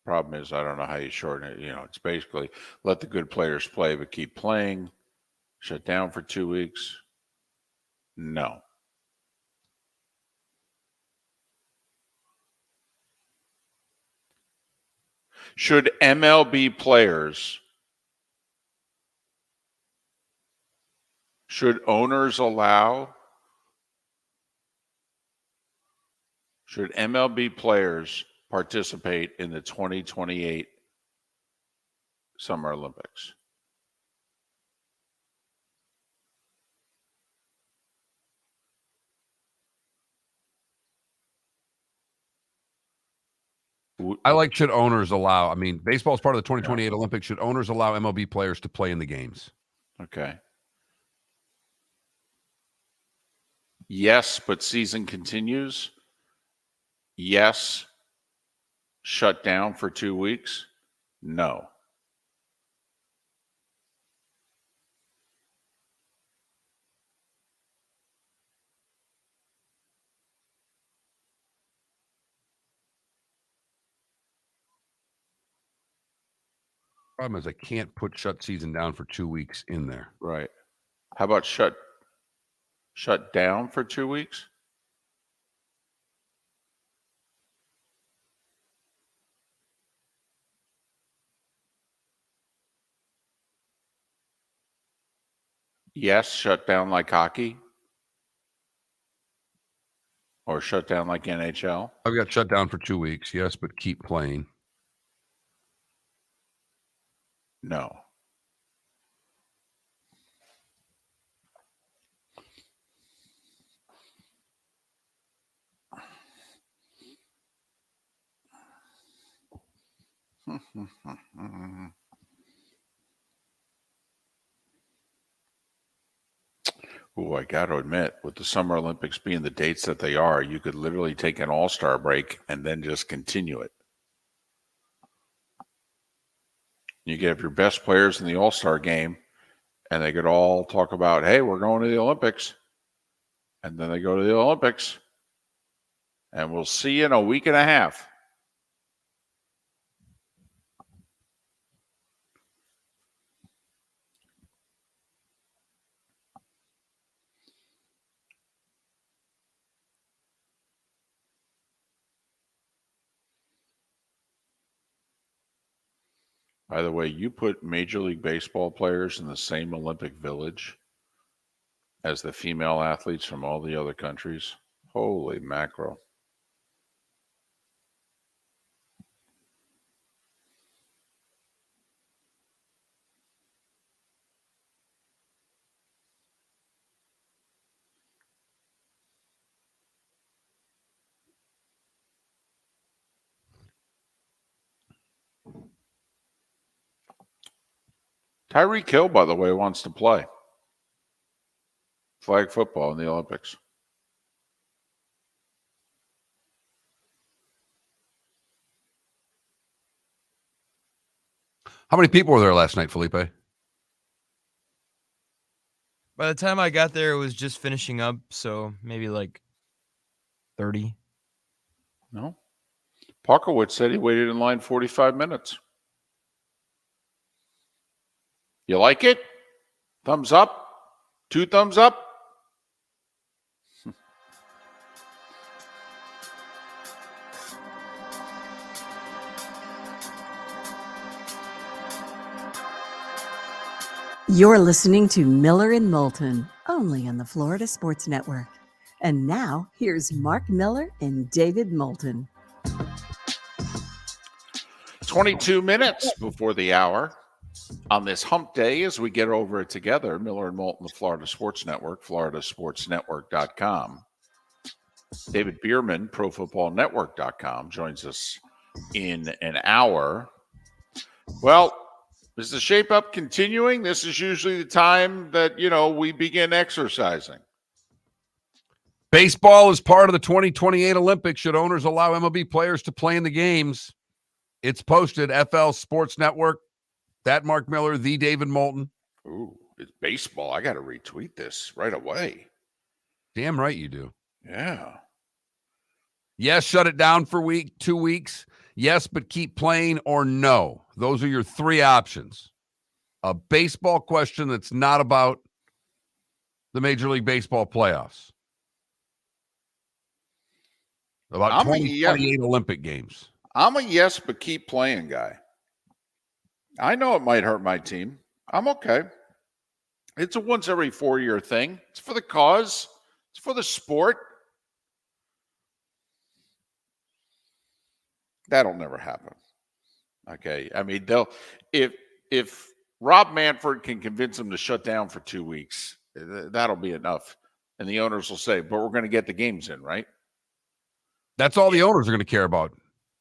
Speaker 1: problem is, I don't know how you shorten it. It's basically let the good players play, but keep playing. Shut down for 2 weeks. No. Should MLB players, should MLB players participate in the 2028 Summer Olympics?
Speaker 2: I like should owners allow. I mean, baseball is part of the 2028 Olympics. Should owners allow MLB players to play in the games?
Speaker 1: Okay. Yes, but season continues. Yes, shut down for 2 weeks. No.
Speaker 2: Problem is, I can't put shut season down for 2 weeks in there.
Speaker 1: Right. How about shut down for 2 weeks? Yes, shut down like hockey? Or shut down like NHL?
Speaker 2: I've got shut down for 2 weeks, yes, but keep playing.
Speaker 1: No. Oh, I got to admit, with the Summer Olympics being the dates that they are, you could literally take an all-star break and then just continue it. You get your best players in the all-star game, and they could all talk about, hey, we're going to the Olympics. And then they go to the Olympics, and we'll see you in a week and a half. By the way, you put Major League Baseball players in the same Olympic Village as the female athletes from all the other countries. Holy mackerel. Tyreek Hill, by the way, wants to play flag football in the Olympics.
Speaker 2: How many people were there last night, Felipe?
Speaker 3: By the time I got there, it was just finishing up, so maybe like 30.
Speaker 1: No. Parkowitz said he waited in line 45 minutes. You like it? Thumbs up? 2 thumbs up?
Speaker 4: You're listening to Miller and Moulton, only on the Florida Sports Network. And now, here's Mark Miller and David Moulton.
Speaker 1: 22 minutes before the hour on this hump day as we get over it together. Miller and Moulton, the Florida Sports Network, floridasportsnetwork.com. David Bierman, profootballnetwork.com, joins us in an hour. Well, is the shape up continuing? This is usually the time that, we begin exercising.
Speaker 2: Baseball is part of the 2028 Olympics. Should owners allow MLB players to play in the games? It's posted, FL Sports Network. That Mark Miller, the David Moulton.
Speaker 1: Ooh, it's baseball. I got to retweet this right away.
Speaker 2: Damn right you do.
Speaker 1: Yeah.
Speaker 2: Yes, shut it down for 2 weeks. Yes, but keep playing, or no. Those are your 3 options. A baseball question that's not about the Major League Baseball playoffs. About 2028 Olympic Games.
Speaker 1: I'm a yes, but keep playing guy. I know it might hurt my team. I'm okay. It's a once every 4-year thing. It's for the cause. It's for the sport. That'll never happen. Okay. I mean, if Rob Manfred can convince them to shut down for 2 weeks, that'll be enough. And the owners will say, but we're going to get the games in, right?
Speaker 2: That's all the owners are going to care about.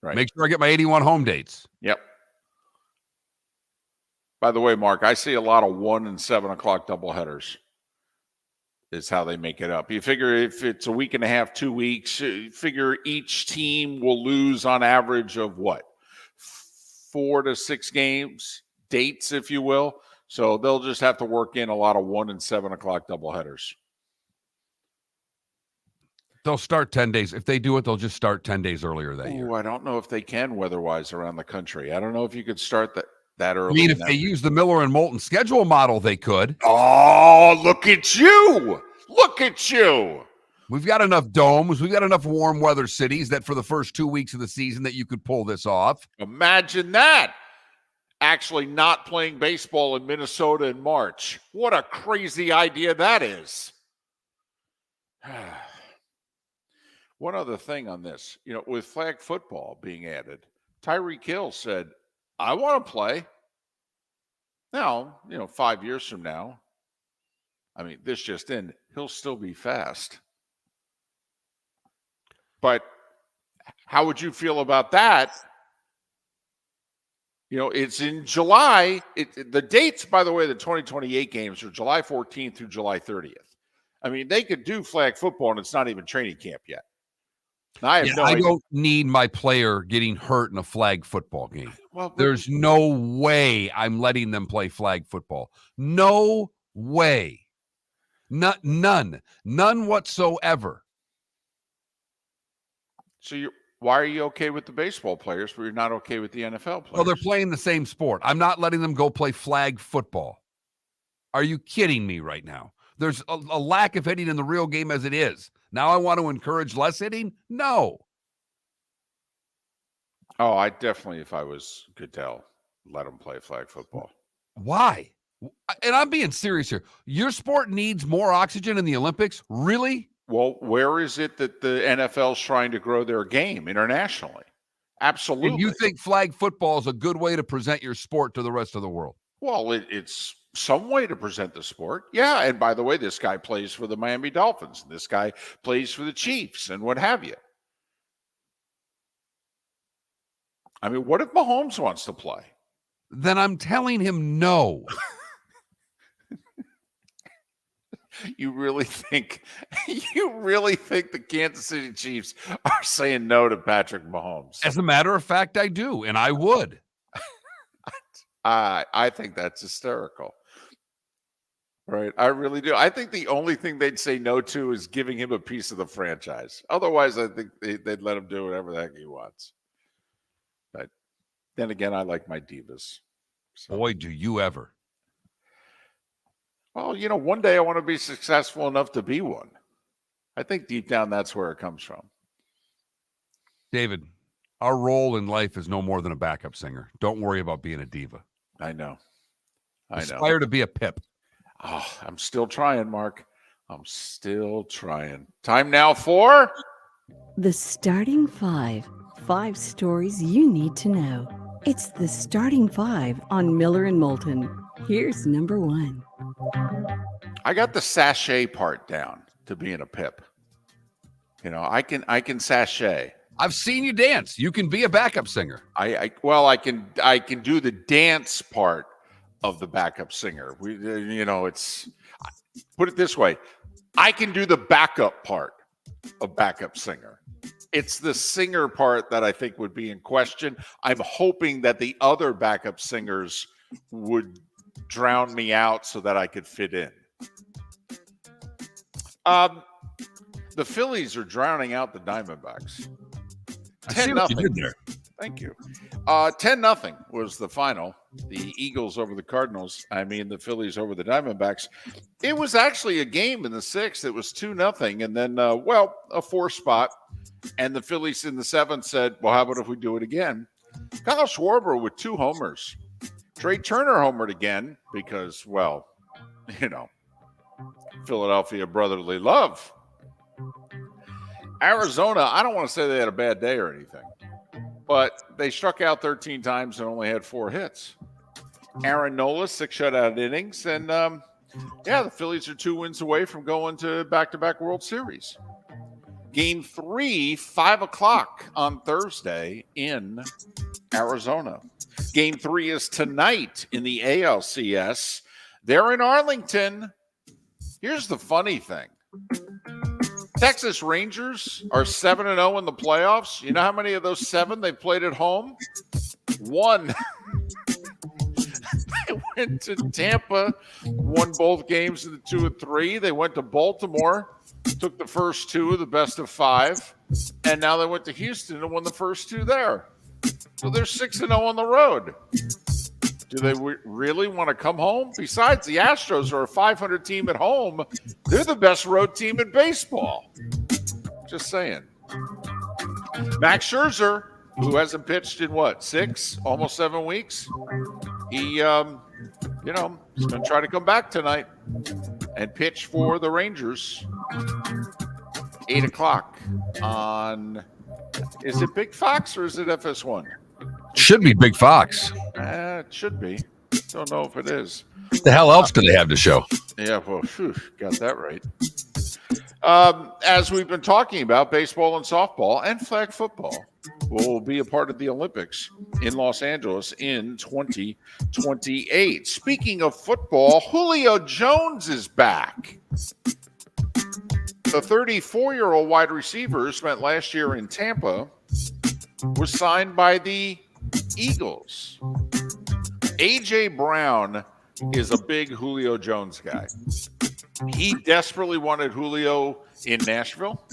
Speaker 1: Right.
Speaker 2: Make sure I get my 81 home dates.
Speaker 1: Yep. By the way, Mark, I see a lot of 1 and 7 o'clock doubleheaders. Is how they make it up. You figure if it's a week and a half, 2 weeks, figure each team will lose on average of what? 4 to 6 games, dates, if you will. So they'll just have to work in a lot of 1 and 7 o'clock doubleheaders.
Speaker 2: They'll start 10 days. If they do it, they'll just start 10 days earlier that year.
Speaker 1: I don't know if they can weather-wise around the country. I don't know if you could start that early.
Speaker 2: I mean, if they use the Miller and Moulton schedule model, they could.
Speaker 1: Oh, look at you. Look at you.
Speaker 2: We've got enough domes. We've got enough warm weather cities that for the first 2 weeks of the season that you could pull this off.
Speaker 1: Imagine that. Actually not playing baseball in Minnesota in March. What a crazy idea that is. One other thing on this, with flag football being added, Tyreek Hill said, I want to play. Now, 5 years from now, I mean, this just in, he'll still be fast. But how would you feel about that? It's in July. The dates, by the way, the 2028 games are July 14th through July 30th. I mean, they could do flag football, and it's not even training camp yet. Now, I
Speaker 2: don't need my player getting hurt in a flag football game.
Speaker 1: Well,
Speaker 2: there's no way I'm letting them play flag football. No way. None whatsoever.
Speaker 1: So why are you okay with the baseball players, but you're not okay with the NFL players?
Speaker 2: Well, they're playing the same sport. I'm not letting them go play flag football. Are you kidding me right now? There's a lack of hitting in the real game as it is. Now I want to encourage less hitting? No.
Speaker 1: Oh, I definitely, if I was Goodell, let them play flag football.
Speaker 2: Why? And I'm being serious here. Your sport needs more oxygen in the Olympics? Really?
Speaker 1: Well, where is it that the NFL's trying to grow their game internationally? Absolutely.
Speaker 2: And you think flag football is a good way to present your sport to the rest of the world?
Speaker 1: Well, it's some way to present the sport. Yeah, and by the way, this guy plays for the Miami Dolphins. This guy plays for the Chiefs and what have you. I mean, what if Mahomes wants to play?
Speaker 2: Then I'm telling him no.
Speaker 1: You really think the Kansas City Chiefs are saying no to Patrick Mahomes?
Speaker 2: As a matter of fact, I do, and I would.
Speaker 1: I think that's hysterical. Right. I really do. I think the only thing they'd say no to is giving him a piece of the franchise. Otherwise, I think they'd let him do whatever the heck he wants. But then again, I like my divas. So.
Speaker 2: Boy, do you ever.
Speaker 1: Well, one day I want to be successful enough to be one. I think deep down that's where it comes from.
Speaker 2: David, our role in life is no more than a backup singer. Don't worry about being a diva.
Speaker 1: I know.
Speaker 2: Aspire to be a pip.
Speaker 1: Oh, I'm still trying, Mark. I'm still trying. Time now for
Speaker 4: The Starting Five. 5 stories you need to know. It's the Starting Five on Miller and Moulton. Here's number 1.
Speaker 1: I got the sachet part down to being a pip. I can sachet.
Speaker 2: I've seen you dance. You can be a backup singer.
Speaker 1: I can do the dance part of the backup singer. It's put it this way. I can do the backup part of backup singer. It's the singer part that I think would be in question. I'm hoping that the other backup singers would drown me out so that I could fit in. The Phillies are drowning out the Diamondbacks. 10-0. Thank you. 10-0 was the final. The Eagles over the Cardinals. The Phillies over the Diamondbacks. It was actually a game in the 6th. It was 2-0. And then, a 4 spot. And the Phillies in the 7th said, well, how about if we do it again? Kyle Schwarber with 2 homers. Trey Turner homered again because, Philadelphia brotherly love. Arizona, I don't want to say they had a bad day or anything, but they struck out 13 times and only had 4 hits. Aaron Nola, 6 shutout innings. And, the Phillies are 2 wins away from going to back-to-back World Series. Game 3, 5 o'clock on Thursday in Arizona. Game 3 is tonight in the ALCS. They're in Arlington. Here's the funny thing. Texas Rangers are 7-0 in the playoffs. You know how many of those 7 they played at home? 1. They went to Tampa, won both games in the 2 and 3. They went to Baltimore, took the first 2 of the best of 5, and now they went to Houston and won the first 2 there. So they're 6-0 on the road. Do they really want to come home? Besides, the Astros are a 500 team at home. They're the best road team in baseball. Just saying. Max Scherzer, who hasn't pitched in 6, almost 7 weeks, he, he's going to try to come back tonight and pitch for the Rangers. 8 o'clock on, is it Big Fox or is it FS1?
Speaker 2: Should be Big Fox.
Speaker 1: It should be. Don't know if it is.
Speaker 2: The hell else do they have to show?
Speaker 1: Yeah, well, phew, got that right. As we've been talking about, baseball and softball and flag football will be a part of the Olympics in Los Angeles in 2028. Speaking of football, Julio Jones is back. The 34-year-old wide receiver who spent last year in Tampa was signed by the Eagles. A.J. Brown is a big Julio Jones guy. He desperately wanted Julio in Nashville,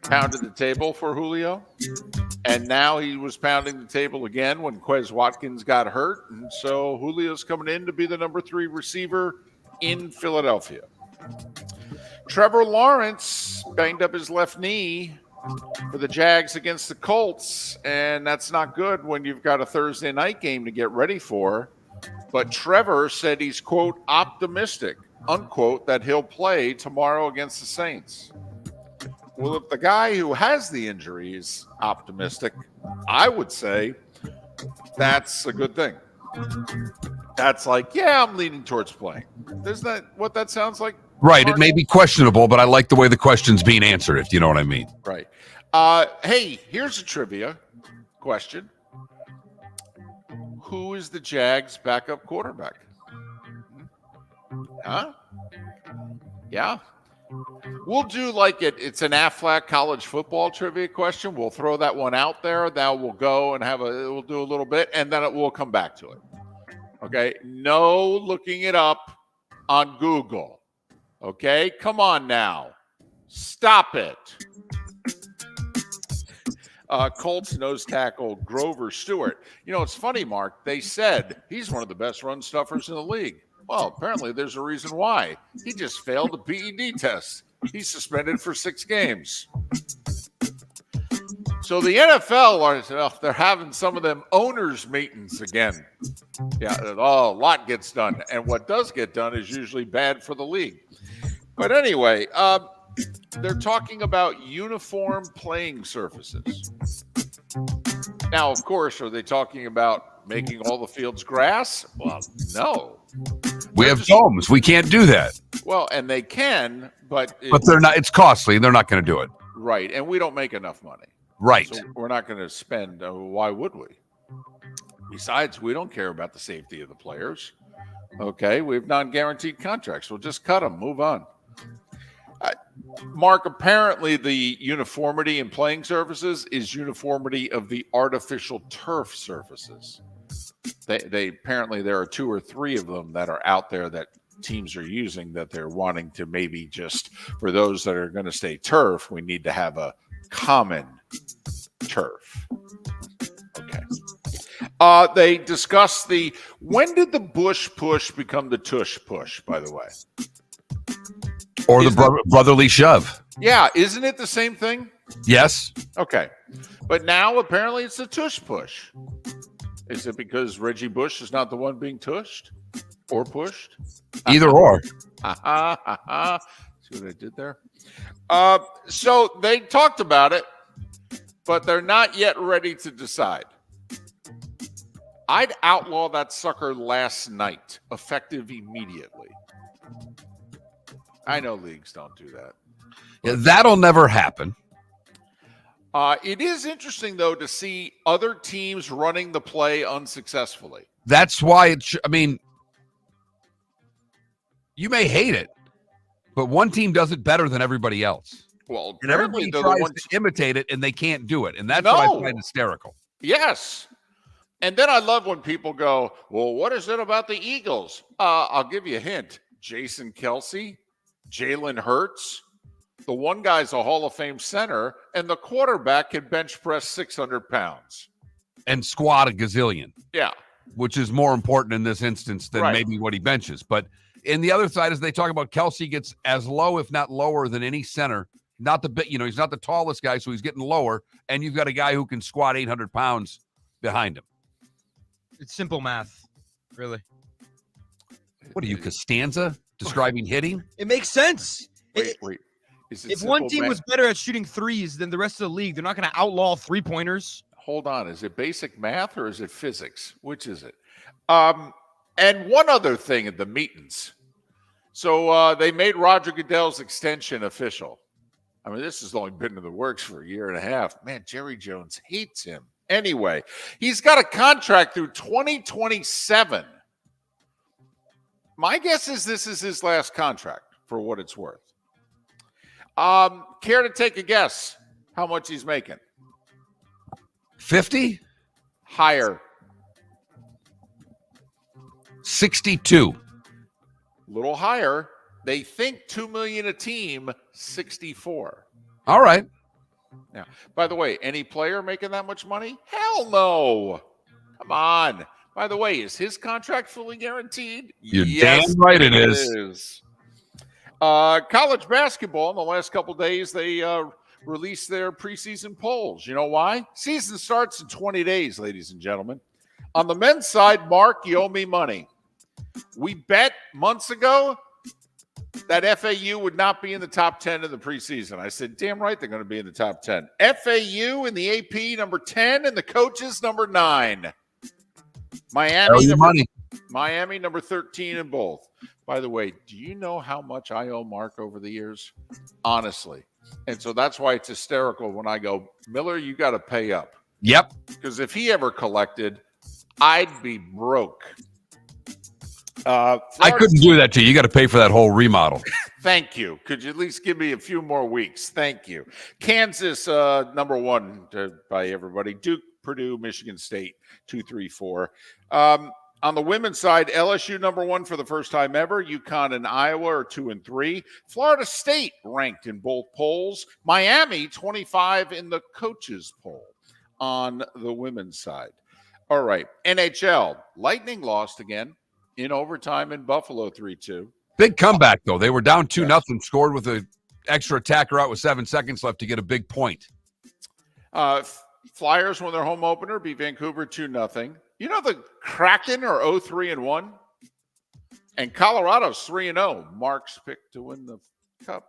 Speaker 1: pounded the table for Julio, and now he was pounding the table again when Quez Watkins got hurt, and so Julio's coming in to be the number 3 receiver in Philadelphia. Trevor Lawrence banged up his left knee for the Jags against the Colts, and that's not good when you've got a Thursday night game to get ready for. But Trevor said he's, quote, optimistic, unquote, that he'll play tomorrow against the Saints. Well, if the guy who has the injury is optimistic, I would say that's a good thing. That's like, yeah, I'm leaning towards playing. Isn't that what that sounds like?
Speaker 2: Right. It may be questionable, but I like the way the question's being answered, if you know what I mean.
Speaker 1: Right. Hey, here's a trivia question. Who is the Jags' backup quarterback? Huh? Yeah. We'll do like it's an Aflac college football trivia question. We'll throw that one out there. Now we'll go and we'll do a little bit, and then we'll come back to it. Okay? No looking it up on Google. Okay? Come on now. Stop it. Colts nose tackle Grover Stewart. You know, it's funny, Mark. They said he's one of the best run stuffers in the league. Well, apparently there's a reason why. He just failed the PED test. He's suspended for 6 games. So the NFL, they're having some of them owners' meetings again. Yeah, a lot gets done. And what does get done is usually bad for the league. But anyway, they're talking about uniform playing surfaces. Now, of course, are they talking about making all the fields grass? Well, no.
Speaker 2: We have domes. We can't do that.
Speaker 1: Well, and they can, but
Speaker 2: they're not. It's costly. They're not going to do it.
Speaker 1: Right, and we don't make enough money.
Speaker 2: Right.
Speaker 1: So we're not going to spend. Why would we? Besides, we don't care about the safety of the players. Okay, we have non-guaranteed contracts. We'll just cut them. Move on. Mark, apparently the uniformity in playing surfaces is uniformity of the artificial turf surfaces. They apparently there are 2 or 3 of them that are out there that teams are using that they're wanting to maybe just for those that are going to stay turf, we need to have a common turf. Okay. They discussed when did the Bush push become the tush push, by the way?
Speaker 2: Or the brotherly shove.
Speaker 1: Yeah, isn't it the same thing?
Speaker 2: Yes.
Speaker 1: Okay. But now apparently it's a tush push. Is it because Reggie Bush is not the one being tushed or pushed?
Speaker 2: Either or.
Speaker 1: See what I did there? So they talked about it, but they're not yet ready to decide. I'd outlaw that sucker last night, effective immediately. I know leagues don't do that.
Speaker 2: Yeah, that'll never happen.
Speaker 1: It is interesting, though, to see other teams running the play unsuccessfully.
Speaker 2: That's why you may hate it, but one team does it better than everybody else.
Speaker 1: Well,
Speaker 2: and everybody tries to imitate it, and they can't do it. And that's what I find hysterical.
Speaker 1: Yes. And then I love when people go, well, what is it about the Eagles? I'll give you a hint. Jason Kelce, Jalen Hurts. The one guy's a Hall of Fame center, and the quarterback can bench press 600 pounds.
Speaker 2: And squat a gazillion.
Speaker 1: Yeah.
Speaker 2: Which is more important in this instance than maybe what he benches. But in the other side, as they talk about, Kelce gets as low, if not lower, than any center. Not the bit, he's not the tallest guy, so he's getting lower. And you've got a guy who can squat 800 pounds behind him.
Speaker 3: It's simple math, really.
Speaker 2: What are you, Costanza, describing hitting?
Speaker 3: It makes sense.
Speaker 1: Wait.
Speaker 3: If one team was better at shooting threes than the rest of the league, they're not going to outlaw 3-pointers.
Speaker 1: Hold on. Is it basic math or is it physics? Which is it? And one other thing at the meetings. So they made Roger Goodell's extension official. I mean, this has only been in the works for a year and a half. Man, Jerry Jones hates him. Anyway, he's got a contract through 2027. My guess is this is his last contract, for what it's worth. Care to take a guess how much he's making?
Speaker 2: 50?
Speaker 1: Higher.
Speaker 2: 62.
Speaker 1: Little higher. They think $2 million a team, 64.
Speaker 2: All right.
Speaker 1: Now, by the way, any player making that much money? Hell no. Come on. By the way, is his contract fully guaranteed?
Speaker 2: You're damn right it is.
Speaker 1: is. College basketball, in the last couple days, they released their preseason polls. You know why? Season starts in 20 days, ladies and gentlemen. On the men's side, Mark, you owe me money. We bet months ago that FAU would not be in the top 10 in the preseason. I said, damn right they're going to be in the top 10. FAU in the AP number 10 and the coaches number 9. Miami number 13 in both. By the way, do you know how much I owe Mark over the years? Honestly. And so that's why it's hysterical when I go, Miller, you got to pay up.
Speaker 2: Yep.
Speaker 1: Because if he ever collected, I'd be broke.
Speaker 2: I couldn't do that to you. You got to pay for that whole remodel.
Speaker 1: Thank you. Could you at least give me a few more weeks? Thank you. Kansas, number 1 by everybody. Duke, Purdue, Michigan State, 2, 3, 4. On the women's side, LSU number 1 for the first time ever. UConn and Iowa are 2 and 3. Florida State ranked in both polls. Miami 25 in the coaches poll on the women's side. All right. NHL. Lightning lost again in overtime in Buffalo 3-2.
Speaker 2: Big comeback, though. They were down 2-0, scored with an extra attacker out with 7 seconds left to get a big point.
Speaker 1: Flyers won their home opener, beat Vancouver 2-0. You know the Kraken are 0-3-1, and Colorado's 3-0. Mark's picked to win the cup.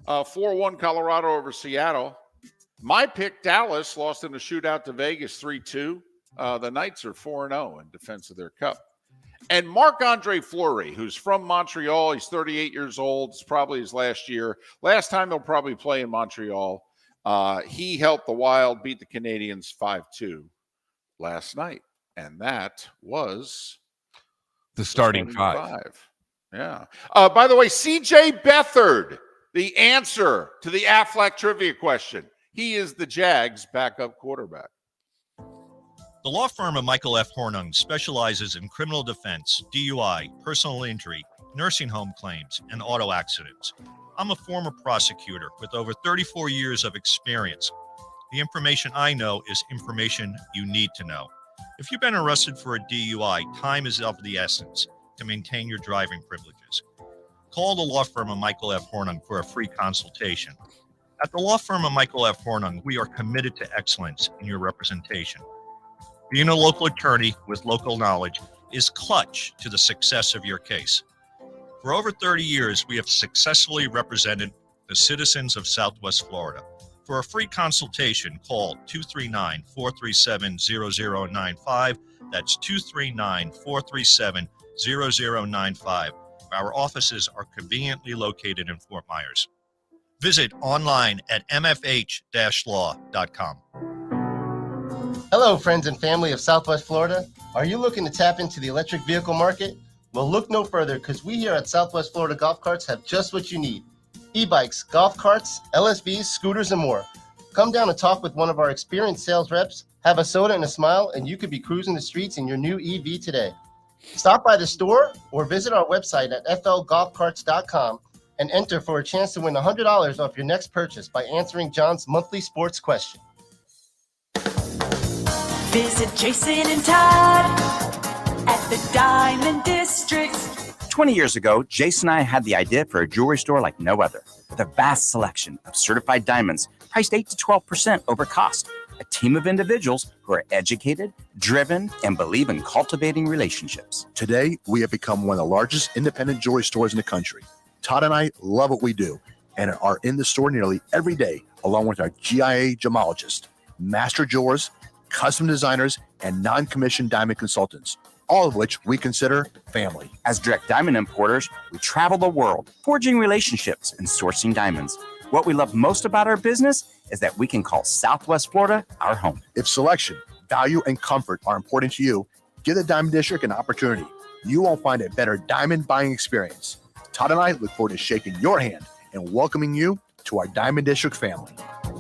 Speaker 1: 4-1 Colorado over Seattle. My pick, Dallas, lost in a shootout to Vegas 3-2. The Knights are 4-0 in defense of their cup. And Marc-Andre Fleury, who's from Montreal, he's 38 years old. It's probably his last year. Last time they'll probably play in Montreal. He helped the Wild beat the Canadiens 5-2 last night. And that was
Speaker 2: the starting five.
Speaker 1: Yeah. By the way, CJ Beathard, the answer to the Aflac trivia question. He is the Jags' backup quarterback.
Speaker 5: The law firm of Michael F. Hornung specializes in criminal defense, DUI, personal injury, nursing home claims, and auto accidents. I'm a former prosecutor with over 34 years of experience. The information I know is information you need to know. If you've been arrested for a DUI, time is of the essence to maintain your driving privileges. Call the law firm of Michael F. Hornung for a free consultation. At the law firm of Michael F. Hornung, we are committed to excellence in your representation. Being a local attorney with local knowledge is clutch to the success of your case. For over 30 years, we have successfully represented the citizens of Southwest Florida. For a free consultation, call 239-437-0095. That's 239-437-0095. Our offices are conveniently located in Fort Myers. Visit online at mfh-law.com.
Speaker 10: Hello, friends and family of Southwest Florida. Are you looking to tap into the electric vehicle market? Well, look no further, because we here at Southwest Florida Golf Carts have just what you need. E-bikes, golf carts, LSVs, scooters, and more. Come down and talk with one of our experienced sales reps, have a soda and a smile, and you could be cruising the streets in your new EV today. Stop by the store or visit our website at flgolfcarts.com and enter for a chance to win $100 off your next purchase by answering John's monthly sports question.
Speaker 6: Visit Jason and Todd at the Diamond District.
Speaker 9: 20 years ago, Jason and I had the idea for a jewelry store like no other, with a vast selection of certified diamonds priced 8 to 12% over cost. A team of individuals who are educated, driven, and believe in cultivating relationships.
Speaker 8: Today, we have become one of the largest independent jewelry stores in the country. Todd and I love what we do and are in the store nearly every day, along with our GIA gemologists, master jewelers, custom designers, and non-commissioned diamond consultants. all of which we consider family.
Speaker 9: As direct diamond importers, we travel the world, forging relationships and sourcing diamonds. What we love most about our business is that we can call Southwest Florida our home.
Speaker 8: If selection, value, and comfort are important to you, give the Diamond District an opportunity. You won't find a better diamond buying experience. Todd and I look forward to shaking your hand and welcoming you to our Diamond District family.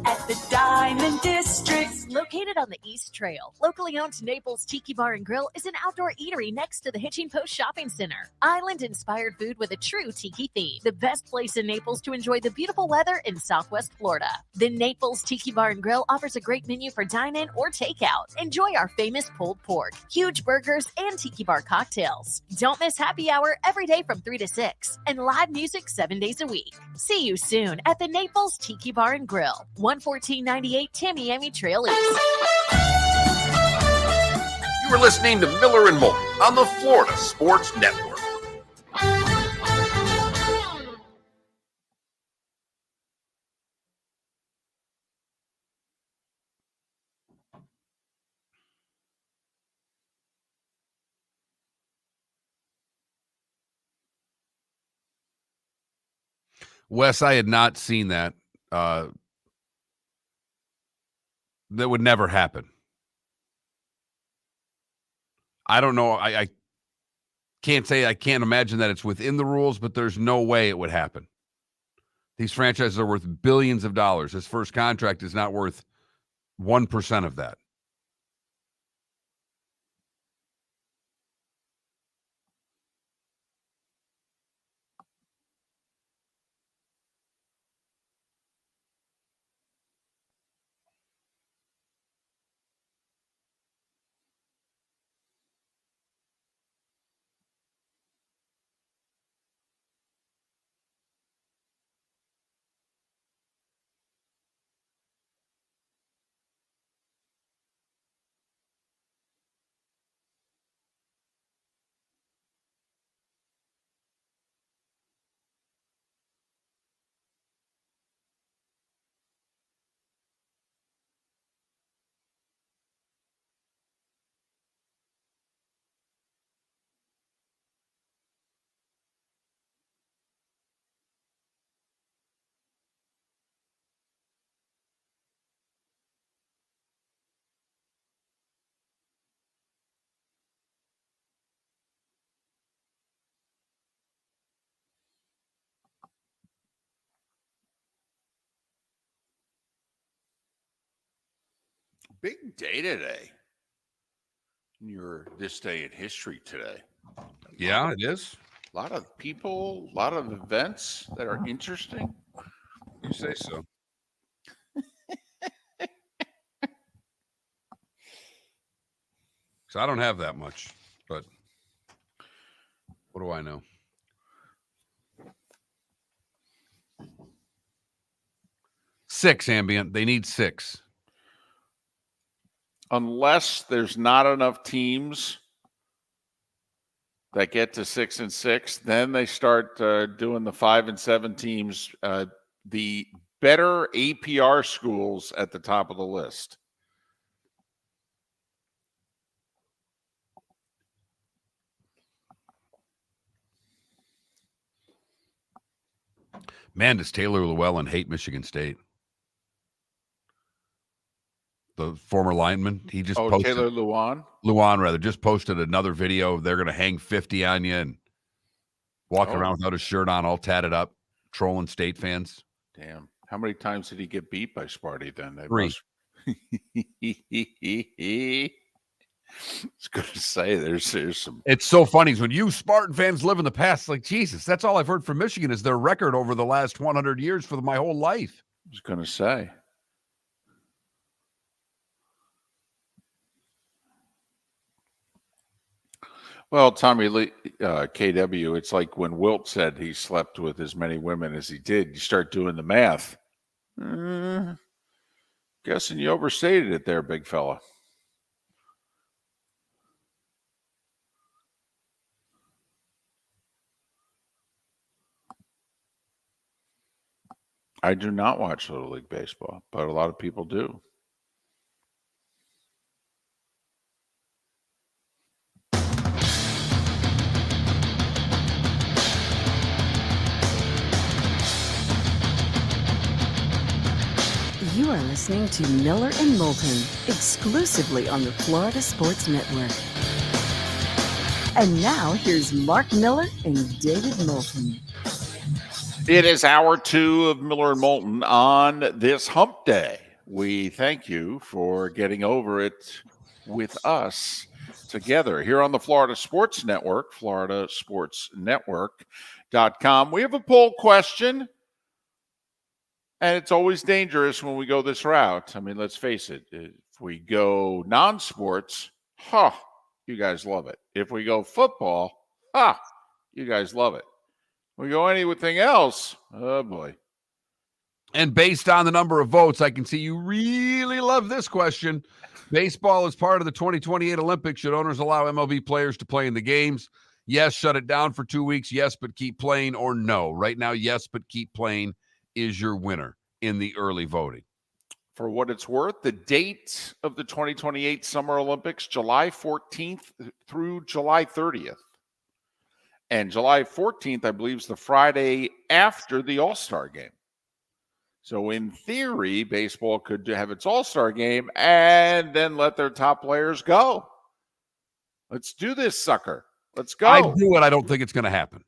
Speaker 6: At the Diamond District.
Speaker 11: Located on the East Trail, locally owned Naples Tiki Bar and Grill is an outdoor eatery next to the Hitching Post Shopping Center. Island-inspired food with a true tiki theme. The best place in Naples to enjoy the beautiful weather in Southwest Florida. The Naples Tiki Bar and Grill offers a great menu for dine-in or takeout. Enjoy our famous pulled pork, huge burgers, and tiki bar cocktails. Don't miss happy hour every day from 3 to 6 and live music 7 days a week. See you soon at the Naples Tiki Bar and Grill, 11498 Tamiami Trail East.
Speaker 12: You were listening to Miller and Moulton on the Florida Sports Network.
Speaker 2: Wes, I had not seen that. That would never happen. I don't know. I can't say, I can't imagine that it's within the rules, but there's no way it would happen. These franchises are worth billions of dollars. His first contract is not worth 1% of that.
Speaker 1: Big day today. This day in history today.
Speaker 2: Yeah, it is.
Speaker 1: A lot of people, a lot of events that are interesting.
Speaker 2: You say so. So I don't have that much, but what do I know? Six ambient. They need 6.
Speaker 1: Unless there's not enough teams that get to 6 and 6, then they start doing the 5 and 7 teams. The better APR schools at the top of the list.
Speaker 2: Man, does Taylor Llewellyn hate Michigan State? The former lineman, he just posted.
Speaker 1: Taylor Lewan?
Speaker 2: Luan, rather, just posted another video. They're going to hang 50 on you and walking around without a shirt on, all tatted up, trolling State fans.
Speaker 1: Damn. How many times did he get beat by Sparty then?
Speaker 2: 3.
Speaker 1: I was going to say, there's some.
Speaker 2: It's so funny when you Spartan fans live in the past, like, Jesus, that's all I've heard from Michigan is their record over the last 100 years for my whole life.
Speaker 1: I was going to say. Well, Tommy Lee, KW, it's like when Wilt said he slept with as many women as he did. You start doing the math. Guessing you overstated it there, big fella. I do not watch Little League Baseball, but a lot of people do.
Speaker 4: You're listening to Miller and Moulton, exclusively on the Florida Sports Network. And now, here's Mark Miller and David Moulton.
Speaker 1: It is hour 2 of Miller and Moulton on this hump day. We thank you for getting over it with us together here on the Florida Sports Network, floridasportsnetwork.com. We have a poll question, and it's always dangerous when we go this route. I mean, let's face it. If we go non-sports, you guys love it. If we go football, you guys love it. We go anything else, oh boy.
Speaker 2: And based on the number of votes, I can see you really love this question. Baseball is part of the 2028 Olympics. Should owners allow MLB players to play in the games? Yes, shut it down for 2 weeks. Yes, but keep playing, or no. Right now, yes, but keep playing is your winner in the early voting.
Speaker 1: For what it's worth, the date of the 2028 Summer Olympics, July 14th through July 30th. And July 14th, I believe, is the Friday after the All-Star game. So in theory, baseball could have its All-Star game and then let their top players go. Let's do this, sucker. Let's go.
Speaker 2: I do it. I don't think it's going to happen,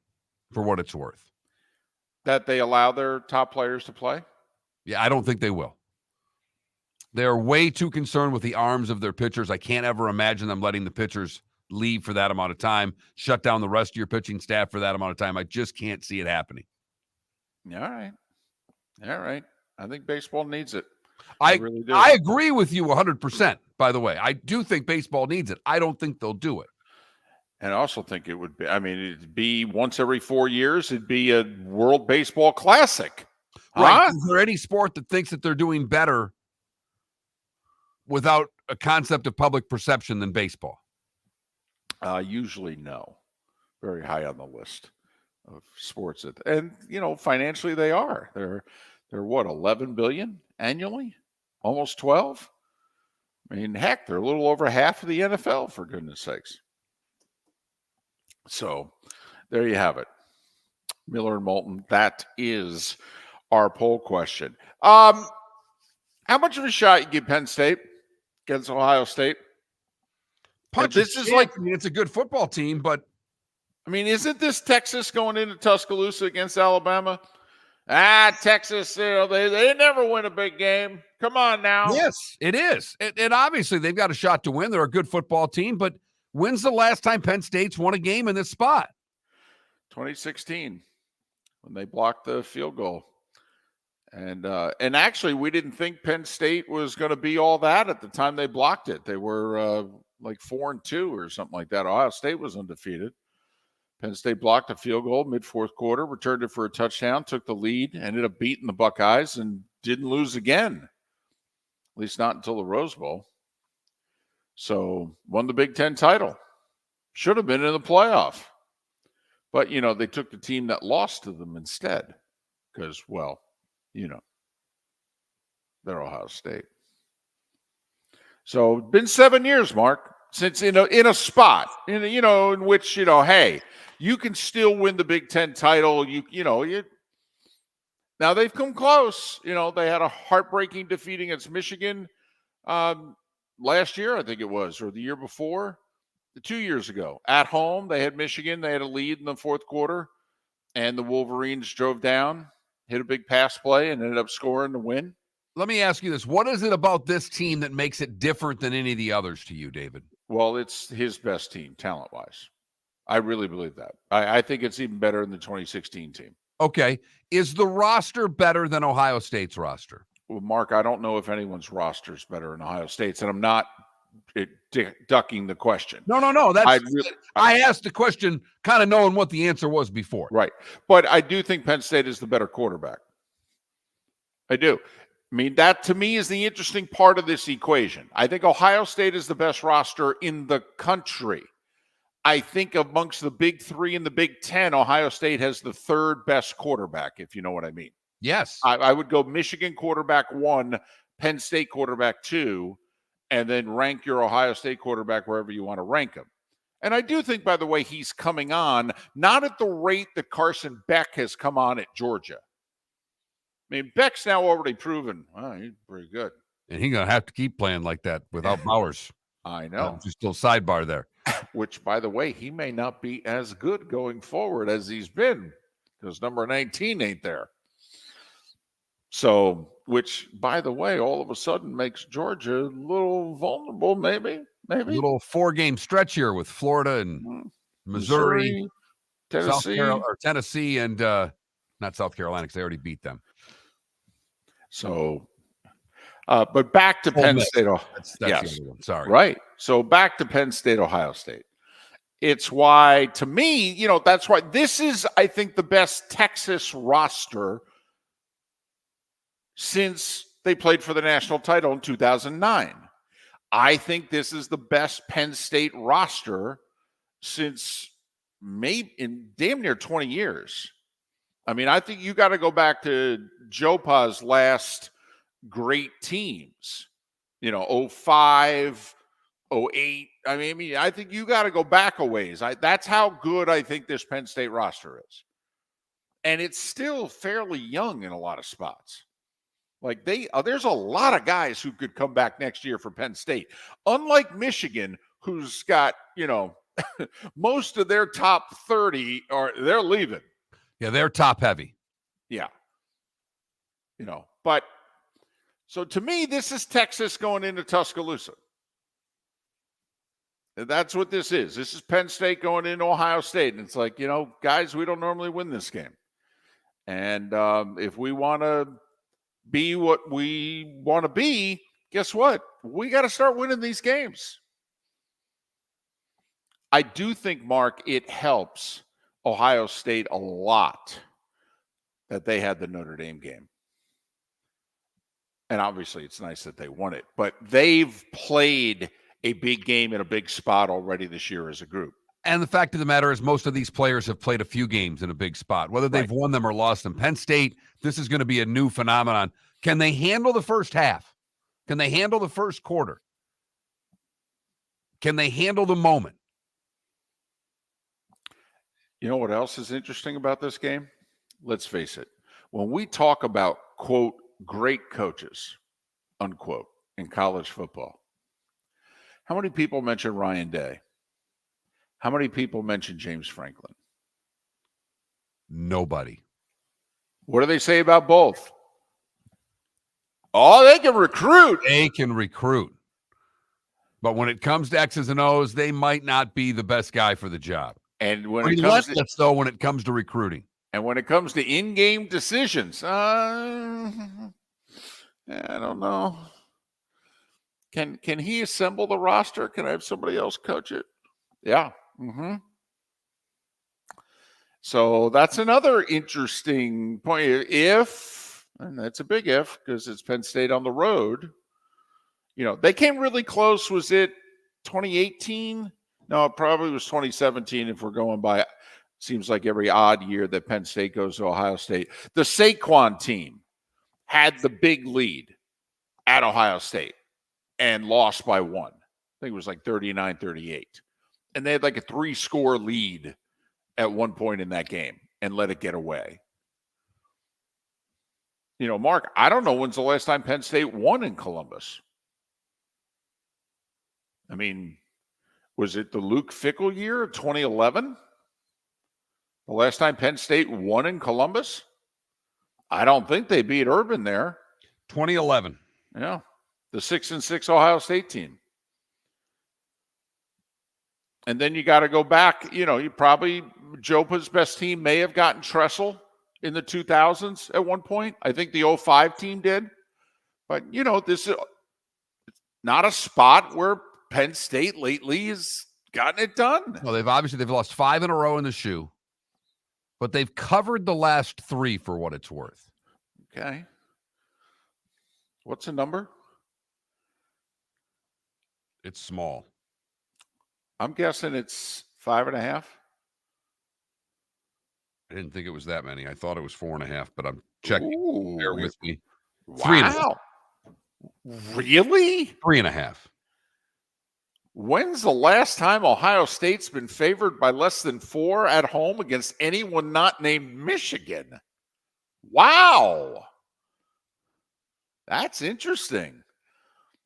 Speaker 2: for what it's worth.
Speaker 1: That they allow their top players to play?
Speaker 2: Yeah, I don't think they will. They're way too concerned with the arms of their pitchers. I can't ever imagine them letting the pitchers leave for that amount of time, shut down the rest of your pitching staff for that amount of time. I just can't see it happening.
Speaker 1: All right. I think baseball needs it.
Speaker 2: I
Speaker 1: really do.
Speaker 2: I agree with you 100%, by the way. I do think baseball needs it. I don't think they'll do it.
Speaker 1: And I also think it would be, it'd be once every 4 years, it'd be a World Baseball Classic.
Speaker 2: Right.
Speaker 1: Huh?
Speaker 2: Is there any sport that thinks that they're doing better without a concept of public perception than baseball?
Speaker 1: Usually no. Very high on the list of sports. And, financially they are. They're what, 11 billion annually? Almost 12? I mean, heck, they're a little over half of the NFL, for goodness sakes. So there you have it. Miller and Moulton, that is our poll question. How much of a shot you give Penn State against Ohio State?
Speaker 2: This is like, it's a good football team, but
Speaker 1: isn't this Texas going into Tuscaloosa against Alabama? Texas, they never win a big game. Come on now.
Speaker 2: Yes, it is. And obviously they've got a shot to win. They're a good football team, but when's the last time Penn State's won a game in this spot?
Speaker 1: 2016, when they blocked the field goal. And actually, we didn't think Penn State was going to be all that at the time they blocked it. They were like 4-2 or something like that. Ohio State was undefeated. Penn State blocked a field goal mid-fourth quarter, returned it for a touchdown, took the lead, ended up beating the Buckeyes, and didn't lose again, at least not until the Rose Bowl. So won the Big Ten title. Should have been in the playoff. But, they took the team that lost to them instead because, they're Ohio State. So it's been 7 years, Mark, since in a spot, in which, hey, you can still win the Big Ten title. Now they've come close. They had a heartbreaking defeat against Michigan last year, I think it was, or the year before, 2 years ago. At home, they had Michigan. They had a lead in the fourth quarter, and the Wolverines drove down, hit a big pass play, and ended up scoring to win.
Speaker 2: Let me ask you this. What is it about this team that makes it different than any of the others to you, David?
Speaker 1: Well, it's his best team, talent-wise. I really believe that. I think it's even better than the 2016 team.
Speaker 2: Okay. Is the roster better than Ohio State's roster?
Speaker 1: Well, Mark, I don't know if anyone's roster is better than Ohio State's, and I'm not ducking the question.
Speaker 2: No. I asked the question kind of knowing what the answer was before.
Speaker 1: Right. But I do think Penn State is the better quarterback. I do. That to me is the interesting part of this equation. I think Ohio State is the best roster in the country. I think amongst the big three in the Big Ten, Ohio State has the third best quarterback, if you know what I mean.
Speaker 2: Yes.
Speaker 1: I would go Michigan quarterback 1, Penn State quarterback 2, and then rank your Ohio State quarterback wherever you want to rank him. And I do think, by the way, he's coming on, not at the rate that Carson Beck has come on at Georgia. mean, Beck's now already proven, well, he's pretty good.
Speaker 2: And he's going to have to keep playing like that without Bowers.
Speaker 1: I know.
Speaker 2: Just a little sidebar there.
Speaker 1: Which, by the way, he may not be as good going forward as he's been because number 19 ain't there. So, which, by the way, all of a sudden makes Georgia a little vulnerable, maybe.
Speaker 2: A little 4-game stretch here with Florida and Missouri, Tennessee, and not South Carolina because they already beat them.
Speaker 1: So, but back to Penn State.
Speaker 2: That's the other one. Sorry.
Speaker 1: Right. So back to Penn State, Ohio State. It's why, to me, that's why this is, I think, the best Texas roster since they played for the national title in 2009. I think this is the best Penn State roster since maybe in damn near 20 years. I mean, I think you got to go back to Jopa's last great teams, 05, 08. I mean, I think you got to go back a ways. That's how good I think this Penn State roster is. And it's still fairly young in a lot of spots. Like there's a lot of guys who could come back next year for Penn State. Unlike Michigan, who's got, most of their top 30 they're leaving.
Speaker 2: Yeah, they're top heavy.
Speaker 1: Yeah. But so to me, this is Texas going into Tuscaloosa. That's what this is. This is Penn State going into Ohio State. And it's like, guys, we don't normally win this game. And if we want to be what we want to be, guess what? We got to start winning these games. I do think, Mark, it helps Ohio State a lot that they had the Notre Dame game. And obviously it's nice that they won it, but they've played a big game in a big spot already this year as a group.
Speaker 2: And the fact of the matter is most of these players have played a few games in a big spot, whether they've won them or lost them. Penn State, this is going to be a new phenomenon. Can they handle the first half? Can they handle the first quarter? Can they handle the moment?
Speaker 1: You know what else is interesting about this game? Let's face it. When we talk about, quote, great coaches, unquote, in college football, how many people mention Ryan Day? How many people mention James Franklin?
Speaker 2: Nobody.
Speaker 1: What do they say about both? Oh, they can recruit.
Speaker 2: They can recruit. But when it comes to X's and O's, they might not be the best guy for the job.
Speaker 1: And when it comes
Speaker 2: to recruiting.
Speaker 1: And when it comes to in-game decisions, I don't know. Can he assemble the roster? Can I have somebody else coach it? Yeah. Mm-hmm. So that's another interesting point. And that's a big if, because it's Penn State on the road. They came really close. Was it 2018? No, it probably was 2017 if we're going by, seems like every odd year that Penn State goes to Ohio State. The Saquon team had the big lead at Ohio State and lost by 1. I think it was like 39-38. And they had like a 3-score lead at one point in that game and let it get away. Mark, I don't know when's the last time Penn State won in Columbus. I mean, was it the Luke Fickell year of 2011? The last time Penn State won in Columbus? I don't think they beat Urban there.
Speaker 2: 2011.
Speaker 1: Yeah. The 6-6 Ohio State team. And then you got to go back. You probably, Jopa's best team may have gotten Tressel in the 2000s at one point. I think the 05 team did. But, this is not a spot where Penn State lately has gotten it done.
Speaker 2: Well, they've lost 5 in a row in the shoe, but they've covered the last 3 for what it's worth.
Speaker 1: Okay. What's the number?
Speaker 2: It's small.
Speaker 1: I'm guessing it's 5.5.
Speaker 2: I didn't think it was that many. I thought it was 4.5, but I'm checking.
Speaker 1: Ooh.
Speaker 2: Bear with me.
Speaker 1: Wow.
Speaker 2: 3.5.
Speaker 1: Really?
Speaker 2: 3.5.
Speaker 1: When's the last time Ohio State's been favored by less than 4 at home against anyone not named Michigan? Wow. That's interesting.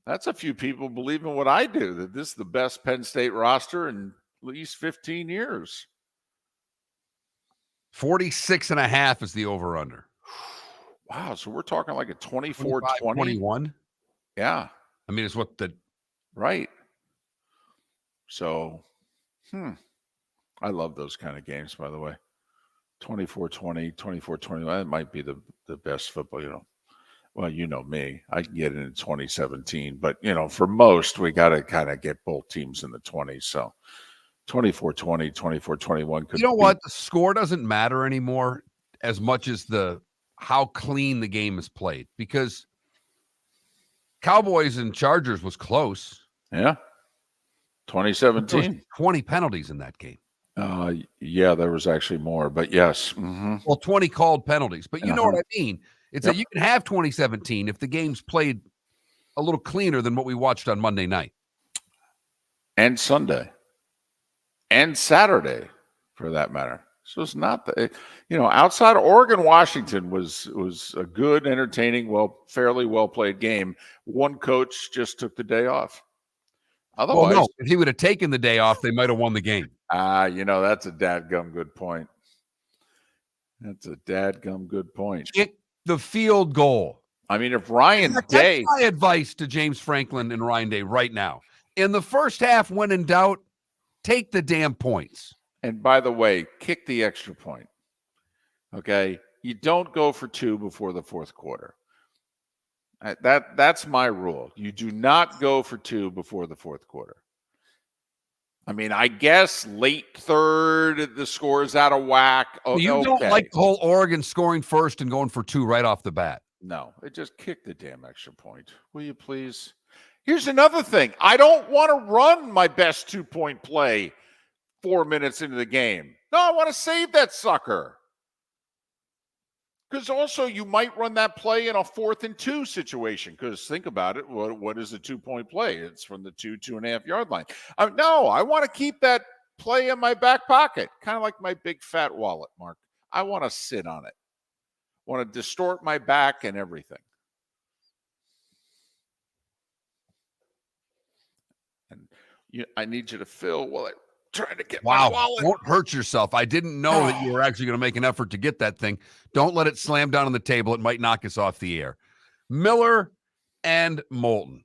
Speaker 1: That's a few people believe in what I do, that this is the best Penn State roster in at least 15 years.
Speaker 2: 46.5 is the over-under.
Speaker 1: Wow. So we're talking like a 24-20.
Speaker 2: 21.
Speaker 1: Yeah.
Speaker 2: I mean, it's what the
Speaker 1: right. So, I love those kind of games, by the way. 24-20, 24-21. That might be the best football, Well, you know me. I can get it in 2017. But, for most, we got to kind of get both teams in the 20s. So 24-20, 24-21 could
Speaker 2: You know what? The score doesn't matter anymore as much as how clean the game is played, because Cowboys and Chargers was close.
Speaker 1: Yeah. 2017.
Speaker 2: 20 penalties in that game.
Speaker 1: Yeah, there was actually more, but yes. Mm-hmm.
Speaker 2: Well, 20 called penalties, but you know what I mean? It's that you can have 2017 if the game's played a little cleaner than what we watched on Monday night.
Speaker 1: And Sunday. And Saturday, for that matter. So it's not outside of Oregon, Washington was a good, entertaining, fairly well played game. One coach just took the day off. Otherwise,
Speaker 2: no, if he would have taken the day off, they might have won the game.
Speaker 1: That's a dadgum good point. That's a dadgum good point.
Speaker 2: Kick the field goal.
Speaker 1: I mean, if Ryan Day,
Speaker 2: that's my advice to James Franklin and Ryan Day right now. In the first half, when in doubt, take the damn points.
Speaker 1: And by the way, kick the extra point. Okay? You don't go for 2 before the fourth quarter. That's my rule. You do not go for 2 before the fourth quarter. I mean, I guess late third, the score is out of whack.
Speaker 2: You don't like the whole Oregon scoring first and going for 2 right off the bat.
Speaker 1: No, it just kicked the damn extra point. Will you please? Here's another thing. I don't want to run my best 2-point play 4 minutes into the game. No, I want to save that sucker. Because also you might run that play in a 4th and 2 situation. Because think about it. What is a 2-point play? It's from the 2.5 yard line. No, I want to keep that play in my back pocket. Kind of like my big fat wallet, Mark. I want to sit on it. I want to distort my back and everything. And I need you to fill while I try to get my wallet.
Speaker 2: Don't hurt yourself. I didn't know that you were actually going to make an effort to get that thing. Don't let it slam down on the table. It might knock us off the air. Miller and Moulton.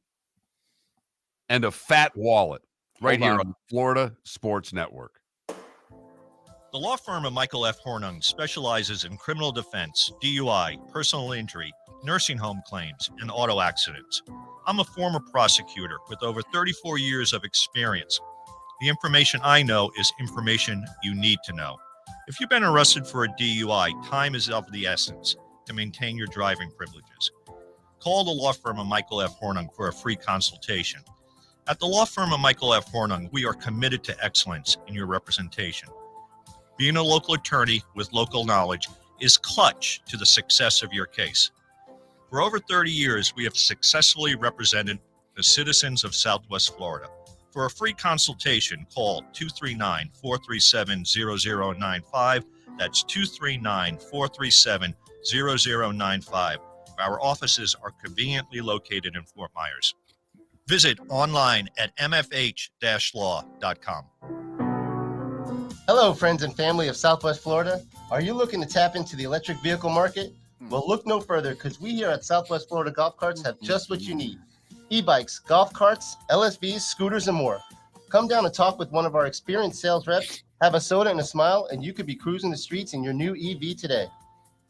Speaker 2: And a fat wallet right here on Florida Sports Network.
Speaker 5: The law firm of Michael F. Hornung specializes in criminal defense, DUI, personal injury, nursing home claims, and auto accidents. I'm a former prosecutor with over 34 years of experience. The information I know is information you need to know. If you've been arrested for a DUI, time is of the essence to maintain your driving privileges. Call the law firm of Michael F. Hornung for a free consultation. At the law firm of Michael F. Hornung, we are committed to excellence in your representation. Being a local attorney with local knowledge is clutch to the success of your case. For over 30 years, we have successfully represented the citizens of Southwest Florida. For a free consultation, call 239-437-0095. That's 239-437-0095. Our offices are conveniently located in Fort Myers. Visit online at mfh-law.com.
Speaker 10: Hello, friends and family of Southwest Florida. Are you looking to tap into the electric vehicle market? Well, look no further, because we here at Southwest Florida Golf Carts have just what you need. E-bikes, golf carts, LSVs, scooters, and more. Come down and talk with one of our experienced sales reps, have a soda and a smile, and you could be cruising the streets in your new EV today.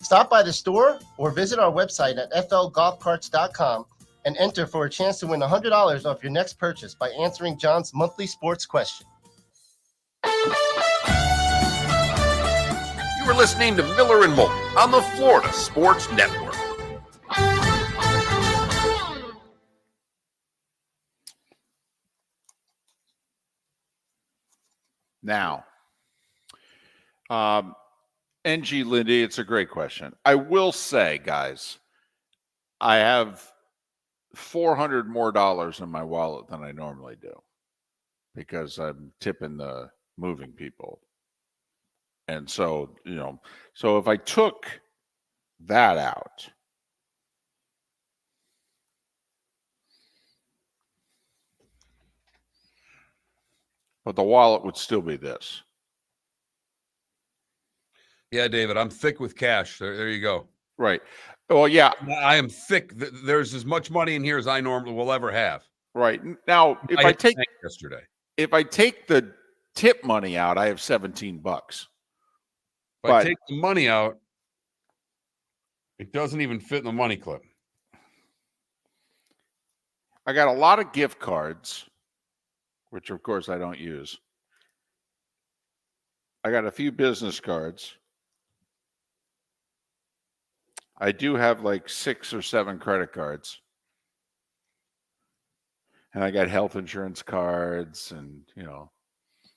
Speaker 10: Stop by the store or visit our website at flgolfcarts.com and enter for a chance to win $100 off your next purchase by answering John's monthly sports question.
Speaker 12: You were listening to Miller and Moulton on the Florida Sports Network.
Speaker 1: Now, NG Lindy, it's a great question. I will say, guys, I have $400 more in my wallet than I normally do because I'm tipping the moving people. And so, so if I took that out, but the wallet would still be this.
Speaker 2: Yeah, David, I'm thick with cash. There you go.
Speaker 1: Right. Well, yeah.
Speaker 2: I am thick. There's as much money in here as I normally will ever have.
Speaker 1: Right. Now, if I take
Speaker 2: yesterday,
Speaker 1: if I take the tip money out, I have $17.
Speaker 2: If I take the money out, it doesn't even fit in the money clip.
Speaker 1: I got a lot of gift cards, which of course I don't use. I got a few business cards. I do have like 6 or 7 credit cards. And I got health insurance cards and,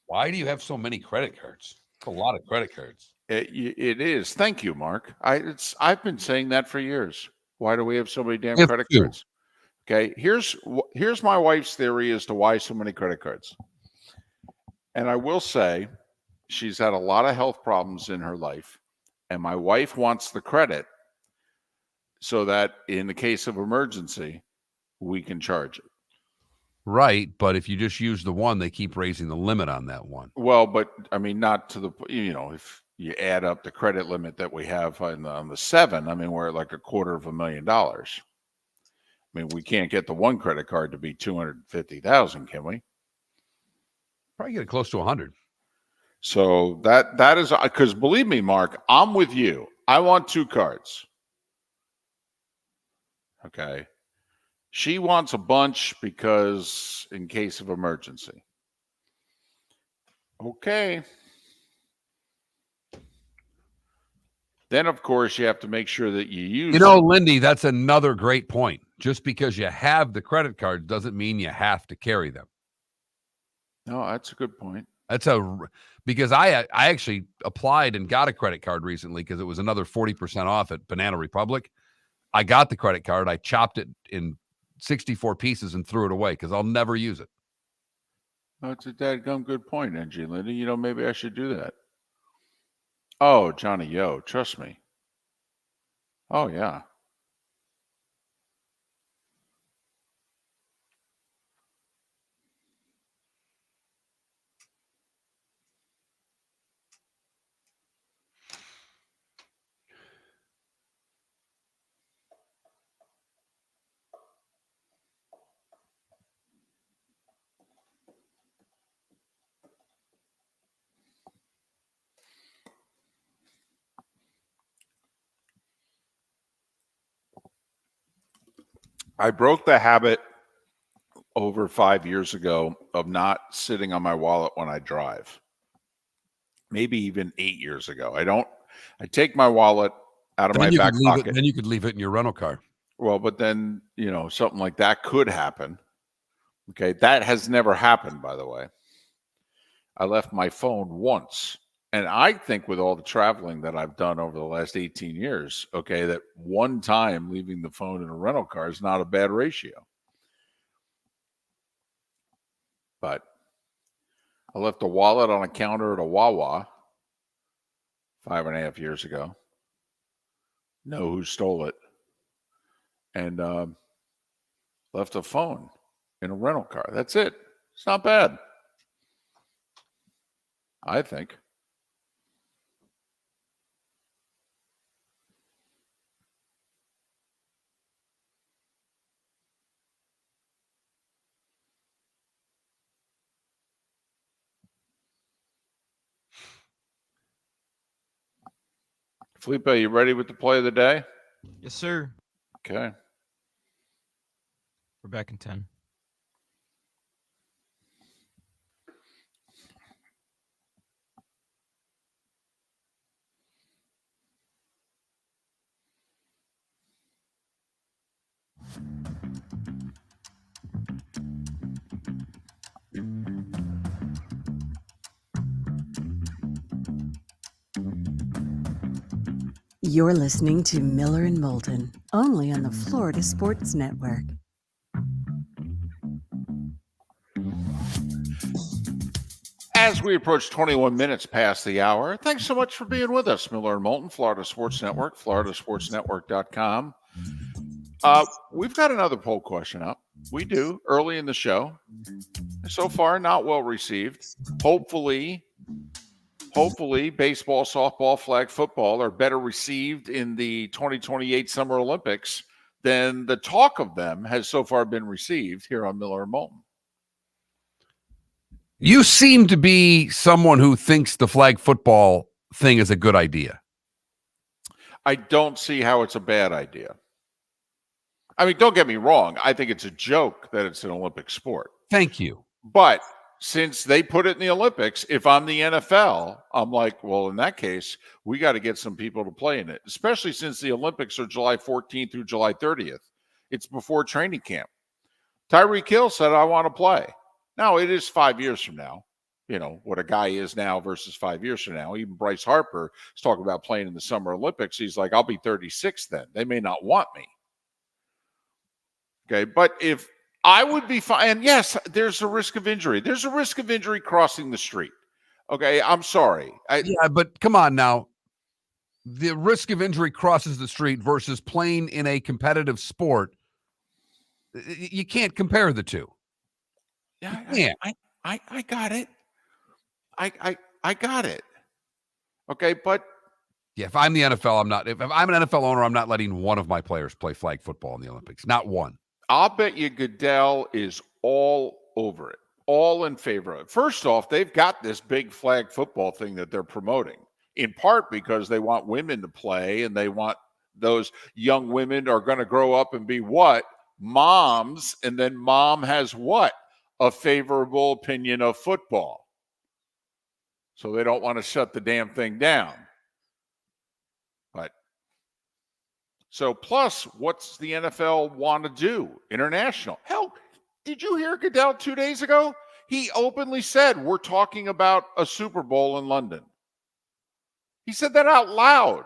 Speaker 2: Why do you have so many credit cards? It's a lot of credit cards.
Speaker 1: It is. Thank you, Mark. I've been saying that for years. Why do we have so many damn
Speaker 2: If
Speaker 1: credit
Speaker 2: you-
Speaker 1: cards? Okay, here's my wife's theory as to why so many credit cards. And I will say she's had a lot of health problems in her life, and my wife wants the credit so that in the case of emergency, we can charge it.
Speaker 2: Right, but if you just use the one, they keep raising the limit on that one.
Speaker 1: Well, but I mean, not to the, if you add up the credit limit that we have on the 7, I mean, we're at like $250,000. I mean, we can't get the one credit card to be 250,000, can we?
Speaker 2: Probably get it close to 100.
Speaker 1: So that is because believe me, Mark, I'm with you. I want 2 cards. Okay. She wants a bunch because in case of emergency. Okay. Then, of course, you have to make sure that you use.
Speaker 2: Lindy, that's another great point. Just because you have the credit card doesn't mean you have to carry them.
Speaker 1: No, that's a good point.
Speaker 2: Because I actually applied and got a credit card recently because it was another 40% off at Banana Republic. I got the credit card. I chopped it in 64 pieces and threw it away because I'll never use it.
Speaker 1: That's a dadgum good point, NG Lindy. Maybe I should do that. Oh, Johnny Yo, trust me. Oh, yeah. I broke the habit over 5 years ago of not sitting on my wallet when I drive. Maybe even 8 years ago. I take my wallet out of my back pocket.
Speaker 2: Then you could leave it in your rental car.
Speaker 1: Well, but then, something like that could happen. Okay. That has never happened, by the way. I left my phone once. And I think with all the traveling that I've done over the last 18 years, okay, that one time leaving the phone in a rental car is not a bad ratio. But I left a wallet on a counter at a Wawa 5.5 years ago. Know who stole it. And left a phone in a rental car. That's it. It's not bad, I think. Felipe, you ready with the play of the day?
Speaker 3: Yes, sir.
Speaker 1: Okay.
Speaker 3: We're back in 10.
Speaker 4: You're listening to Miller and Moulton, only on the Florida Sports Network.
Speaker 1: As we approach 21 minutes past the hour, thanks so much for being with us, Miller and Moulton, Florida Sports Network, floridasportsnetwork.com. We've got another poll question up. We do early in the show. So far, not well received. Hopefully, baseball, softball, flag football are better received in the 2028 Summer Olympics than the talk of them has so far been received here on Miller and Moulton.
Speaker 2: You seem to be someone who thinks the flag football thing is a good idea.
Speaker 1: I don't see how it's a bad idea. I mean, don't get me wrong. I think it's a joke that it's an Olympic sport.
Speaker 2: Thank you.
Speaker 1: But since they put it in the Olympics, if I'm the NFL, I'm like, well, in that case, we got to get some people to play in it, especially since the Olympics are July 14th through July 30th. It's before training camp. Tyreek Hill said, I want to play. Now, it is 5 years from now, what a guy is now versus 5 years from now. Even Bryce Harper is talking about playing in the Summer Olympics. He's like, I'll be 36 then. They may not want me. Okay, but if I would be fine, and yes, there's a risk of injury. There's a risk of injury crossing the street. Okay, I'm sorry.
Speaker 2: Yeah, but come on now. The risk of injury crosses the street versus playing in a competitive sport. You can't compare the two.
Speaker 1: Yeah, I got it. I got it. Okay, but
Speaker 2: yeah, if I'm the NFL, I'm not. If I'm an NFL owner, I'm not letting one of my players play flag football in the Olympics. Not one.
Speaker 1: I'll bet you Goodell is all over it, all in favor of it. First off, they've got this big flag football thing that they're promoting, in part because they want women to play and they want those young women are going to grow up and be what? Moms. And then mom has what? A favorable opinion of football. So they don't want to shut the damn thing down. But so plus, what's the NFL want to do? International. Hell, did you hear Goodell 2 days ago? He openly said, we're talking about a Super Bowl in London. He said that out loud.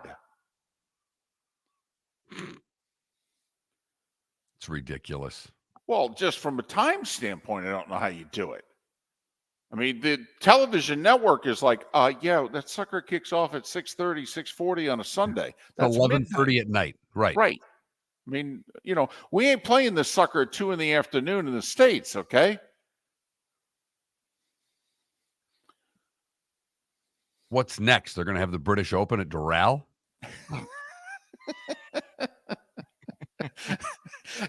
Speaker 2: It's ridiculous.
Speaker 1: Well, just from a time standpoint, I don't know how you do it. I mean, the television network is like, yeah, that sucker kicks off at 6:30, 6:40 on a Sunday. That's
Speaker 2: 11:30 at night. Right.
Speaker 1: Right. I mean, we ain't playing this sucker at 2 p.m. in the States, okay?
Speaker 2: What's next? They're going to have the British Open at Doral?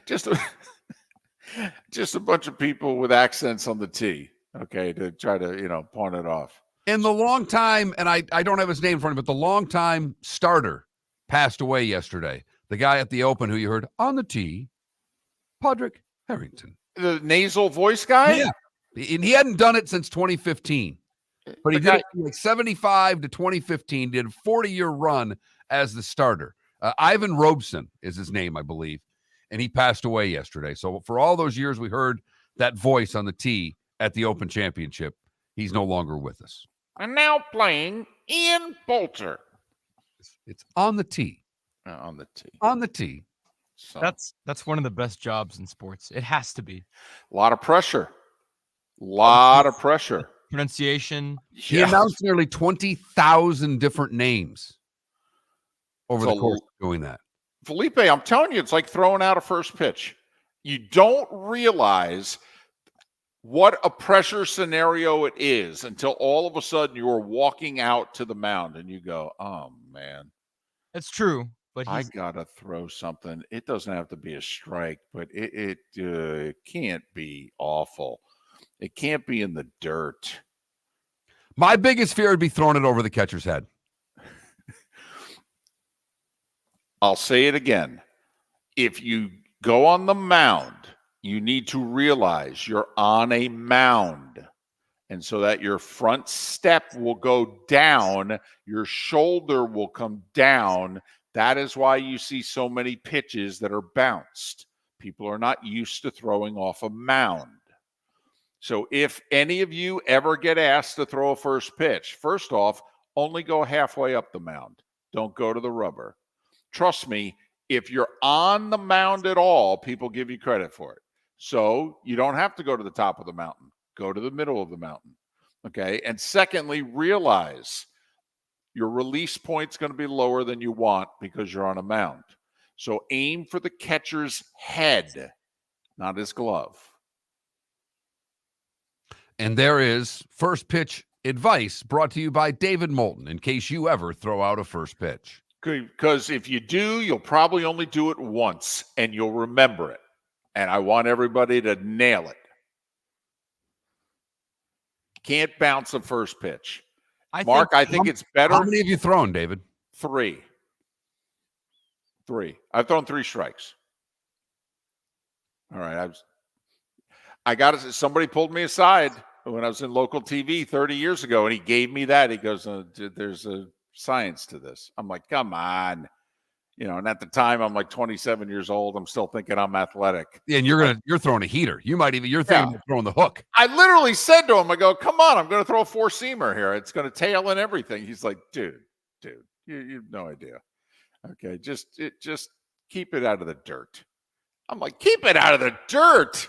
Speaker 1: Just a bunch of people with accents on the T, okay, to try to, pawn it off.
Speaker 2: And the long time, and I don't have his name in front of me, but the long-time starter passed away yesterday. The guy at the Open who you heard on the tee, Padraig Harrington.
Speaker 1: The nasal voice guy?
Speaker 2: Yeah. And he hadn't done it since 2015. But he did it from like 75 to 2015, did a 40-year run as the starter. Ivan Robeson is his name, I believe. And he passed away yesterday. So for all those years we heard that voice on the tee at the Open Championship, he's no longer with us.
Speaker 1: And now playing Ian Poulter.
Speaker 2: It's on the tee.
Speaker 1: On the tee.
Speaker 2: On the tee.
Speaker 1: So,
Speaker 3: That's one of the best jobs in sports. It has to be.
Speaker 1: a lot of pressure. Lot of pressure.
Speaker 3: Pronunciation.
Speaker 2: He announced nearly 20,000 different names over the course of doing that.
Speaker 1: Felipe, I'm telling you, it's like throwing out a first pitch. You don't realize what a pressure scenario it is until all of a sudden you're walking out to the mound and you go, oh, man.
Speaker 3: It's true. But
Speaker 1: I got to throw something. It doesn't have to be a strike, but it can't be awful. It can't be in the dirt.
Speaker 2: My biggest fear would be throwing it over the catcher's head.
Speaker 1: I'll say it again. If you go on the mound, you need to realize you're on a mound. And so that your front step will go down, your shoulder will come down. That is why you see so many pitches that are bounced. People are not used to throwing off a mound. So if any of you ever get asked to throw a first pitch, first off, only go halfway up the mound. Don't go to the rubber. Trust me, if you're on the mound at all, people give you credit for it. So you don't have to go to the top of the mountain. Go to the middle of the mountain. Okay. And secondly, realize your release point's going to be lower than you want because you're on a mound. So aim for the catcher's head. not his glove.
Speaker 2: And there is first pitch advice brought to you by David Moulton in case you ever throw out a first pitch.
Speaker 1: Because if you do, you'll probably only do it once and you'll remember it. And I want everybody to nail it. Can't bounce a first pitch. Mark, I think it's better.
Speaker 2: How many have you thrown, David?
Speaker 1: 3. I've thrown 3 strikes. All right. Somebody pulled me aside when I was in local TV 30 years ago, and he gave me that. He goes, there's a science to this. I'm like, come on. And at the time I'm like 27 years old. I'm still thinking I'm athletic.
Speaker 2: Yeah, and you're throwing a heater. You're thinking of throwing the hook.
Speaker 1: I literally said to him, I go, come on, I'm going to throw a 4-seamer here. It's going to tail and everything. He's like, dude, you have no idea. Okay, just keep it out of the dirt. I'm like, keep it out of the dirt.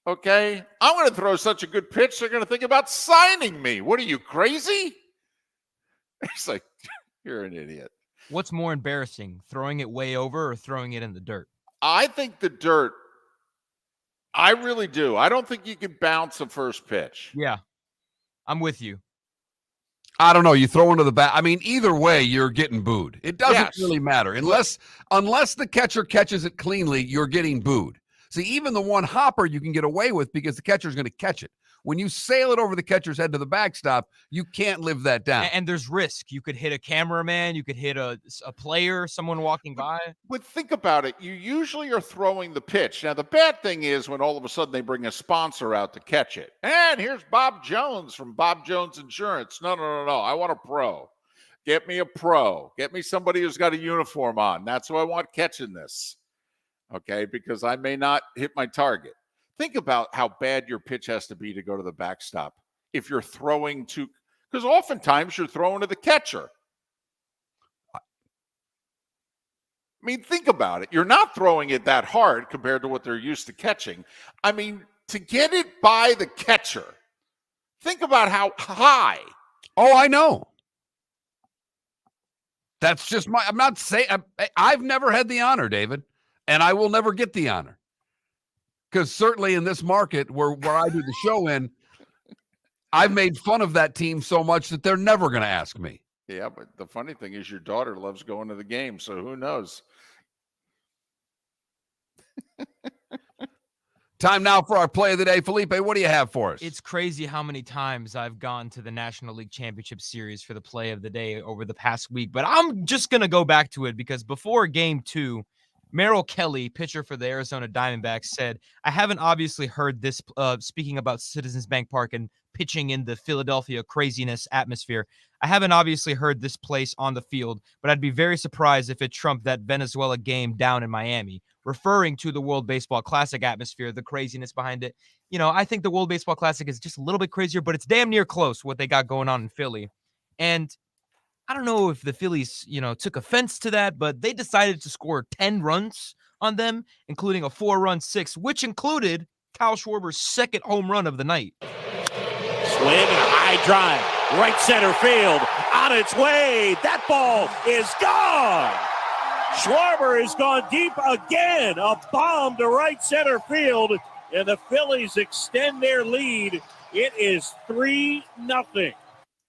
Speaker 1: Okay, I'm going to throw such a good pitch, they're going to think about signing me. What are you, crazy? It's like, you're an idiot.
Speaker 3: What's more embarrassing, throwing it way over or throwing it in the dirt?
Speaker 1: I think the dirt. I really do. I don't think you can bounce a first pitch.
Speaker 3: Yeah, I'm with you.
Speaker 2: I don't know. You throw into the bat. I mean, either way, you're getting booed. It doesn't really matter. Unless the catcher catches it cleanly, you're getting booed. See, even the one hopper you can get away with because the catcher's going to catch it. When you sail it over the catcher's head to the backstop, you can't live that down.
Speaker 3: And there's risk. You could hit a cameraman. You could hit a player, someone walking by.
Speaker 1: But think about it. You usually are throwing the pitch. Now, the bad thing is when all of a sudden they bring a sponsor out to catch it. And here's Bob Jones from Bob Jones Insurance. No. I want a pro. Get me a pro. Get me somebody who's got a uniform on. That's who I want catching this. Okay, because I may not hit my target. Think about how bad your pitch has to be to go to the backstop if you're throwing to, because oftentimes you're throwing to the catcher. I mean, think about it. You're not throwing it that hard compared to what they're used to catching. I mean, to get it by the catcher, think about how high.
Speaker 2: Oh, I know. That's just I'm not saying, I've never had the honor, David, and I will never get the honor. Because certainly in this market where I do the show in, I've made fun of that team so much that they're never going to ask me.
Speaker 1: Yeah, but the funny thing is your daughter loves going to the game, so who knows?
Speaker 2: Time now for our play of the day. Felipe, what do you have for us?
Speaker 3: It's crazy how many times I've gone to the National League Championship Series for the play of the day over the past week, but I'm just going to go back to it because before Game 2, Merrill Kelly, pitcher for the Arizona Diamondbacks, said, I haven't obviously heard this, speaking about Citizens Bank Park and pitching in the Philadelphia craziness atmosphere. I haven't obviously heard this place on the field, but I'd be very surprised if it trumped that Venezuela game down in Miami, referring to the World Baseball Classic atmosphere, the craziness behind it. I think the World Baseball Classic is just a little bit crazier, but it's damn near close what they got going on in Philly. And I don't know if the Phillies, took offense to that, but they decided to score 10 runs on them, including a 4-run six, which included Kyle Schwarber's second home run of the night.
Speaker 13: Swing and a high drive, right center field, on its way. That ball is gone. Schwarber has gone deep again. A bomb to right center field, and the Phillies extend their lead. It is 3-0.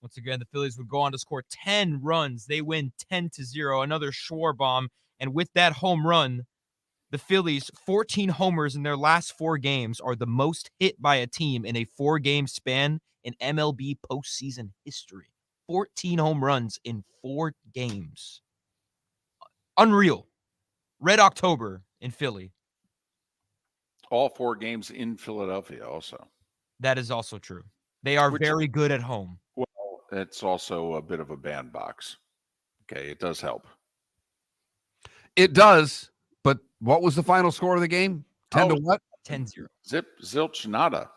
Speaker 3: Once again, the Phillies would go on to score 10 runs. They win 10-0, another Schwarber bomb. And with that home run, the Phillies, 14 homers in their last 4 games, are the most hit by a team in a 4-game span in MLB postseason history. 14 home runs in 4 games. Unreal. Red October in Philly.
Speaker 1: All 4 games in Philadelphia also.
Speaker 3: That is also true. They are very good at home.
Speaker 1: Well, it's also a bit of a bandbox. Okay, it does help.
Speaker 2: It does, but what was the final score of the game? 10 to what?
Speaker 3: 10-0.
Speaker 1: Zip, zilch, nada.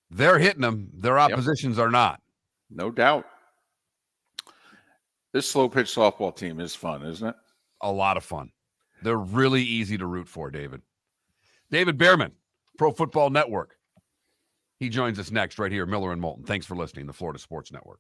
Speaker 2: They're hitting them. Their oppositions are not.
Speaker 1: No doubt. This slow pitch softball team is fun, isn't it?
Speaker 2: A lot of fun. They're really easy to root for, David. David Behrman, Pro Football Network. He joins us next right here, Miller and Moulton. Thanks for listening to the Florida Sports Network.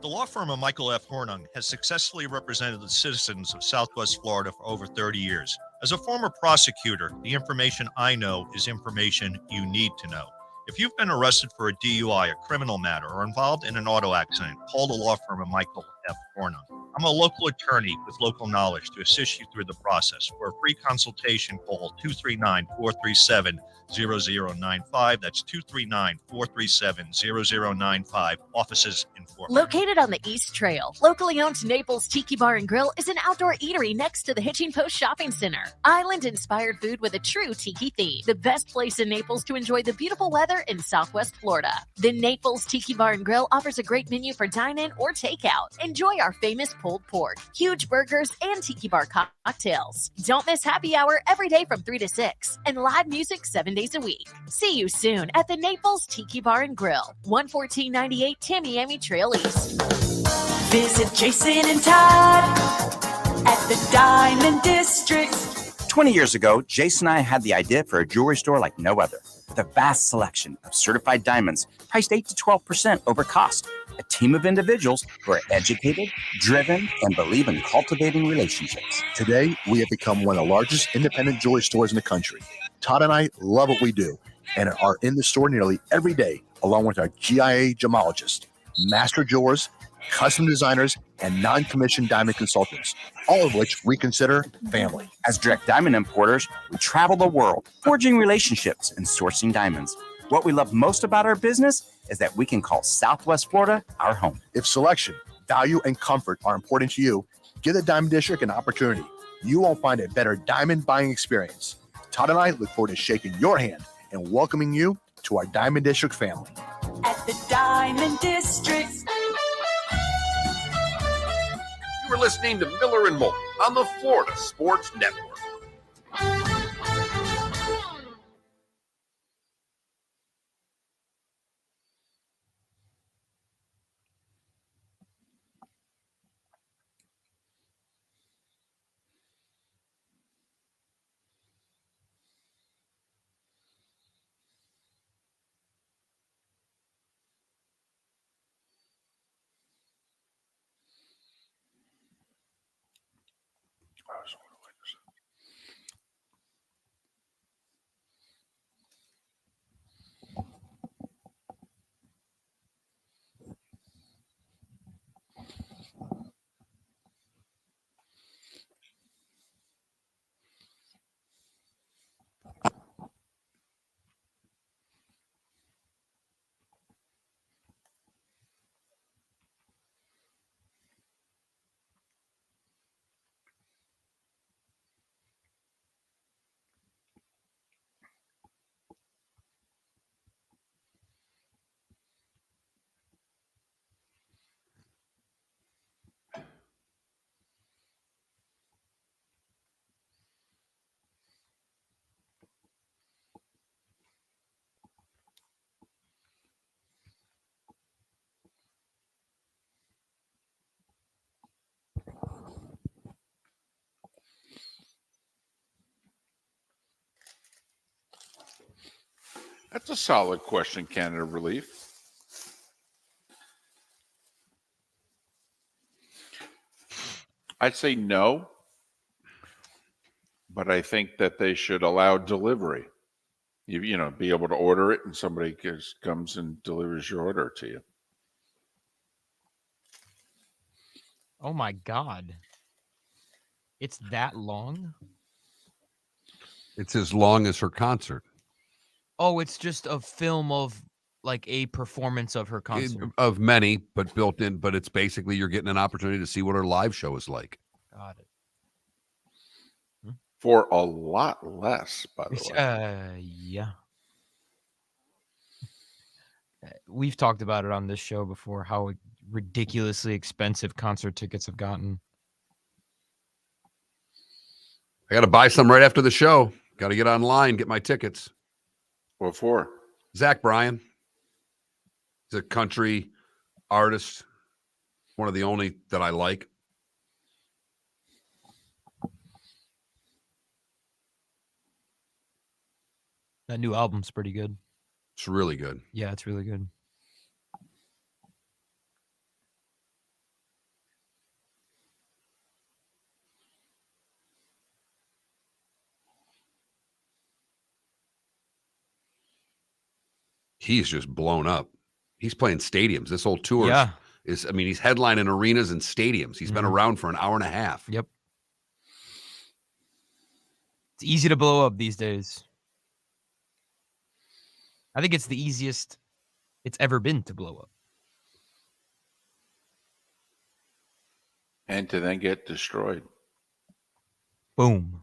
Speaker 5: The law firm of Michael F. Hornung has successfully represented the citizens of Southwest Florida for over 30 years. As a former prosecutor, the information I know is information you need to know. If you've been arrested for a DUI, a criminal matter, or involved in an auto accident, call the law firm of Michael F. Hornung. I'm a local attorney with local knowledge to assist you through the process. For a free consultation, call 239-437-0095. That's 239-437-0095. Offices in Fort Myers.
Speaker 11: Located on the East Trail, locally owned Naples Tiki Bar and Grill is an outdoor eatery next to the Hitching Post Shopping Center. Island-inspired food with a true tiki theme. The best place in Naples to enjoy the beautiful weather in Southwest Florida. The Naples Tiki Bar and Grill offers a great menu for dine-in or takeout. Enjoy our famous pulled pork, huge burgers, and tiki bar cocktails. Don't miss happy hour every day from 3 to 6 and live music 7 days a week. See you soon at the Naples Tiki Bar and Grill, 11498 Tamiami Trail East.
Speaker 6: Visit Jason and Todd at the Diamond District.
Speaker 9: 20 years ago, Jason and I had the idea for a jewelry store like no other, with a vast selection of certified diamonds priced 8 to 12% over cost. A team of individuals who are educated, driven, and believe in cultivating relationships.
Speaker 8: Today, we have become one of the largest independent jewelry stores in the country. Todd and I love what we do and are in the store nearly every day, along with our GIA gemologists, master jewelers, custom designers, and non-commissioned diamond consultants, all of which we consider family.
Speaker 9: As direct diamond importers, we travel the world, forging relationships and sourcing diamonds. What we love most about our business is that we can call Southwest Florida our home.
Speaker 8: If selection, value, and comfort are important to you, give the Diamond District an opportunity. You won't find a better diamond buying experience. Todd and I look forward to shaking your hand and welcoming you to our Diamond District family.
Speaker 6: At the Diamond District.
Speaker 12: You are listening to Miller and Moulton on the Florida Sports Network.
Speaker 1: That's a solid question, Canada Relief. I'd say no, but I think that they should allow delivery. You know, be able to order it and somebody comes and delivers your order to you.
Speaker 3: Oh my God. It's that long?
Speaker 2: It's as long as her concert.
Speaker 3: Oh, it's just a film of like a performance of her concert.
Speaker 2: Of many, but built in. But it's basically you're getting an opportunity to see what her live show is like.
Speaker 3: Got it.
Speaker 1: For a lot less, by the way.
Speaker 3: Yeah. We've talked about it on this show before, how ridiculously expensive concert tickets have gotten.
Speaker 2: I got to buy some right after the show. Got to get online, get my tickets.
Speaker 1: What for?
Speaker 2: Zach Bryan. He's a country artist. One of the only that I like.
Speaker 3: That new album's pretty good.
Speaker 2: It's really good.
Speaker 3: Yeah, it's really good.
Speaker 2: he's just blown up. He's playing stadiums. This whole tour is, he's headlining arenas and stadiums. He's been around for an hour and a half.
Speaker 3: Yep. It's easy to blow up these days. I think it's the easiest it's ever been to blow up.
Speaker 1: And to then get destroyed.
Speaker 3: Boom.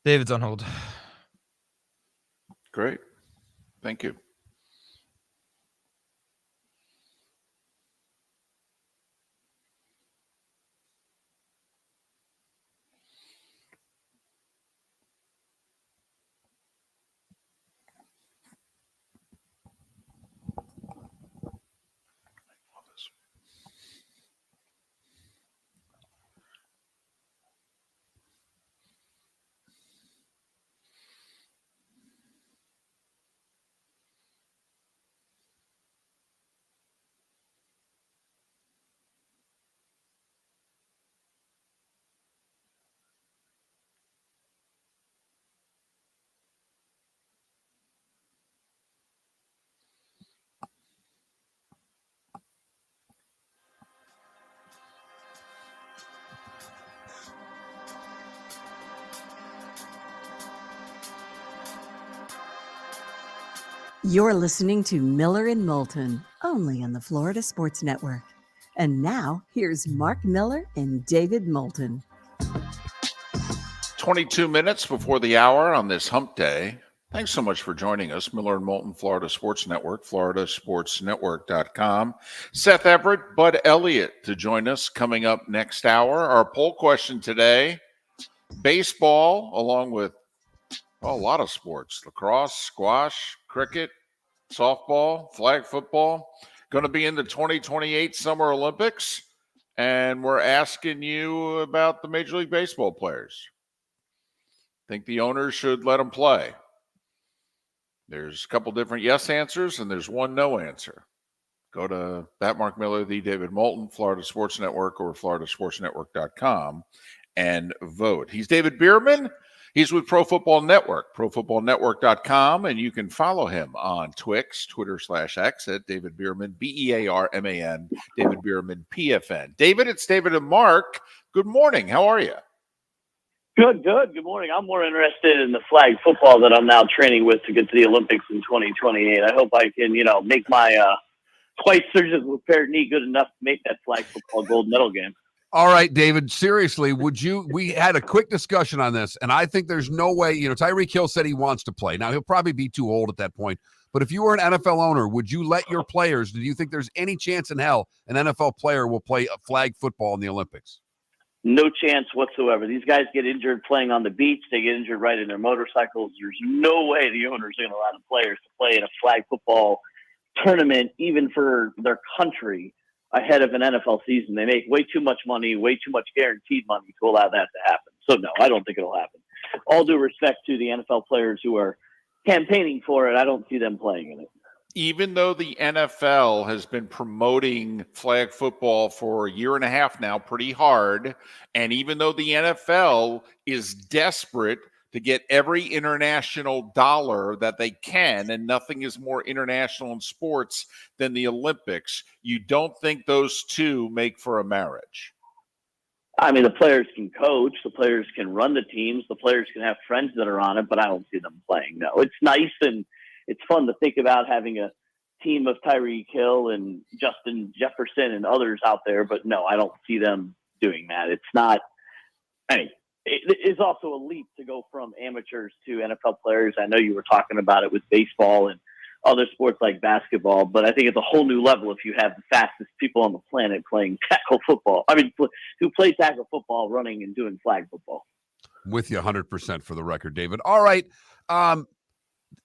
Speaker 3: David's on hold.
Speaker 1: Great. Thank you.
Speaker 4: You're listening to Miller and Moulton, only on the Florida Sports Network. And now, here's Mark Miller and David Moulton.
Speaker 1: 22 minutes before the hour on this hump day. Thanks so much for joining us. Miller and Moulton, Florida Sports Network, floridasportsnetwork.com. Seth Everett, Bud Elliott to join us coming up next hour. Our poll question today, baseball, along with a lot of sports, lacrosse, squash, cricket, softball, flag football, going to be in the 2028 Summer Olympics. And we're asking you about the Major League Baseball players. Think the owners should let them play? There's a couple different yes answers, and there's one no answer. Go to that Mark Miller, the David Moulton, Florida Sports Network, or floridasportsnetwork.com and vote. He's David Bierman. He's with Pro Football Network, profootballnetwork.com, and you can follow him on Twix, Twitter/X at David Bierman, Bearman, David Bierman, PFN. David, it's David and Mark. Good morning. How are you?
Speaker 14: Good. Good morning. I'm more interested in the flag football that I'm now training with to get to the Olympics in 2028. I hope I can, make my twice surgically repaired knee good enough to make that flag football gold medal game.
Speaker 2: All right, David, seriously, we had a quick discussion on this, and I think there's no way, Tyreek Hill said he wants to play. Now, he'll probably be too old at that point, but if you were an NFL owner, would you let your players, do you think there's any chance in hell an NFL player will play a flag football in the Olympics?
Speaker 14: No chance whatsoever. These guys get injured playing on the beach. They get injured riding their motorcycles. There's no way the owners are going to allow the players to play in a flag football tournament, even for their country, ahead of an NFL season. They make way too much money, way too much guaranteed money to allow that to happen. So, no, I don't think it'll happen. All due respect to the NFL players who are campaigning for it, I don't see them playing in it.
Speaker 1: Even though the NFL has been promoting flag football for a year and a half now pretty hard, and even though the NFL is desperate to get every international dollar that they can, and nothing is more international in sports than the Olympics, you don't think those two make for a marriage?
Speaker 14: I mean, the players can coach, the players can run the teams, the players can have friends that are on it, but I don't see them playing. No, it's nice and it's fun to think about having a team of Tyreek Hill and Justin Jefferson and others out there, but no, I don't see them doing that. It's not, it is also a leap to go from amateurs to NFL players. I know you were talking about it with baseball and other sports like basketball. But I think it's a whole new level if you have the fastest people on the planet playing tackle football. I mean, who play tackle football, running and doing flag football.
Speaker 2: With you 100% for the record, David. All right.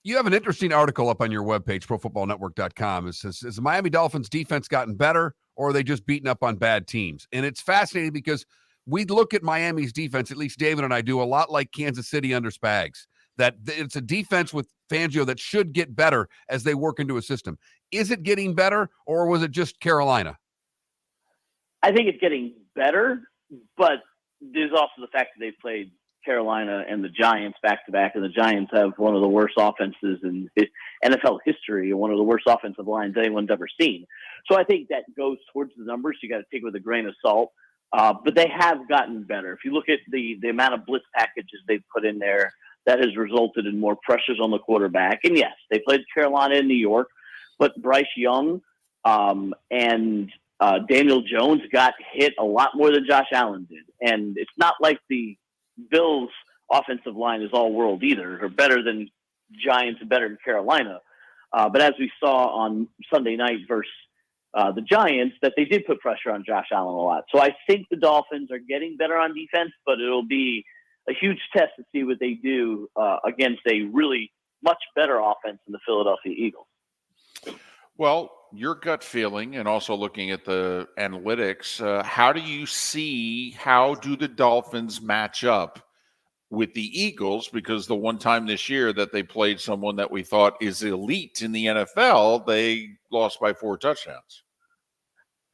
Speaker 2: You have an interesting article up on your webpage, profootballnetwork.com. It says, has the Miami Dolphins defense gotten better, or are they just beating up on bad teams? And it's fascinating because we look at Miami's defense, at least David and I do, a lot like Kansas City under Spags, that it's a defense with Fangio that should get better as they work into a system. Is it getting better, or was it just Carolina?
Speaker 14: I think it's getting better, but there's also the fact that they've played Carolina and the Giants back-to-back, and the Giants have one of the worst offenses in NFL history and one of the worst offensive lines anyone's ever seen. So I think that goes towards the numbers. You got to take it with a grain of salt. But they have gotten better. If you look at the amount of blitz packages they've put in there, that has resulted in more pressures on the quarterback. And yes, they played Carolina and New York, but Bryce Young and Daniel Jones got hit a lot more than Josh Allen did. And it's not like the Bills' offensive line is all world either, or better than Giants and better than Carolina. But as we saw on Sunday night versus the Giants, that they did put pressure on Josh Allen a lot. So I think the Dolphins are getting better on defense, but it'll be a huge test to see what they do against a really much better offense in the Philadelphia Eagles.
Speaker 1: Well, your gut feeling and also looking at the analytics, how do you see, how do the Dolphins match up with the Eagles? Because the one time this year that they played someone that we thought is elite in the NFL, they lost by 4 touchdowns.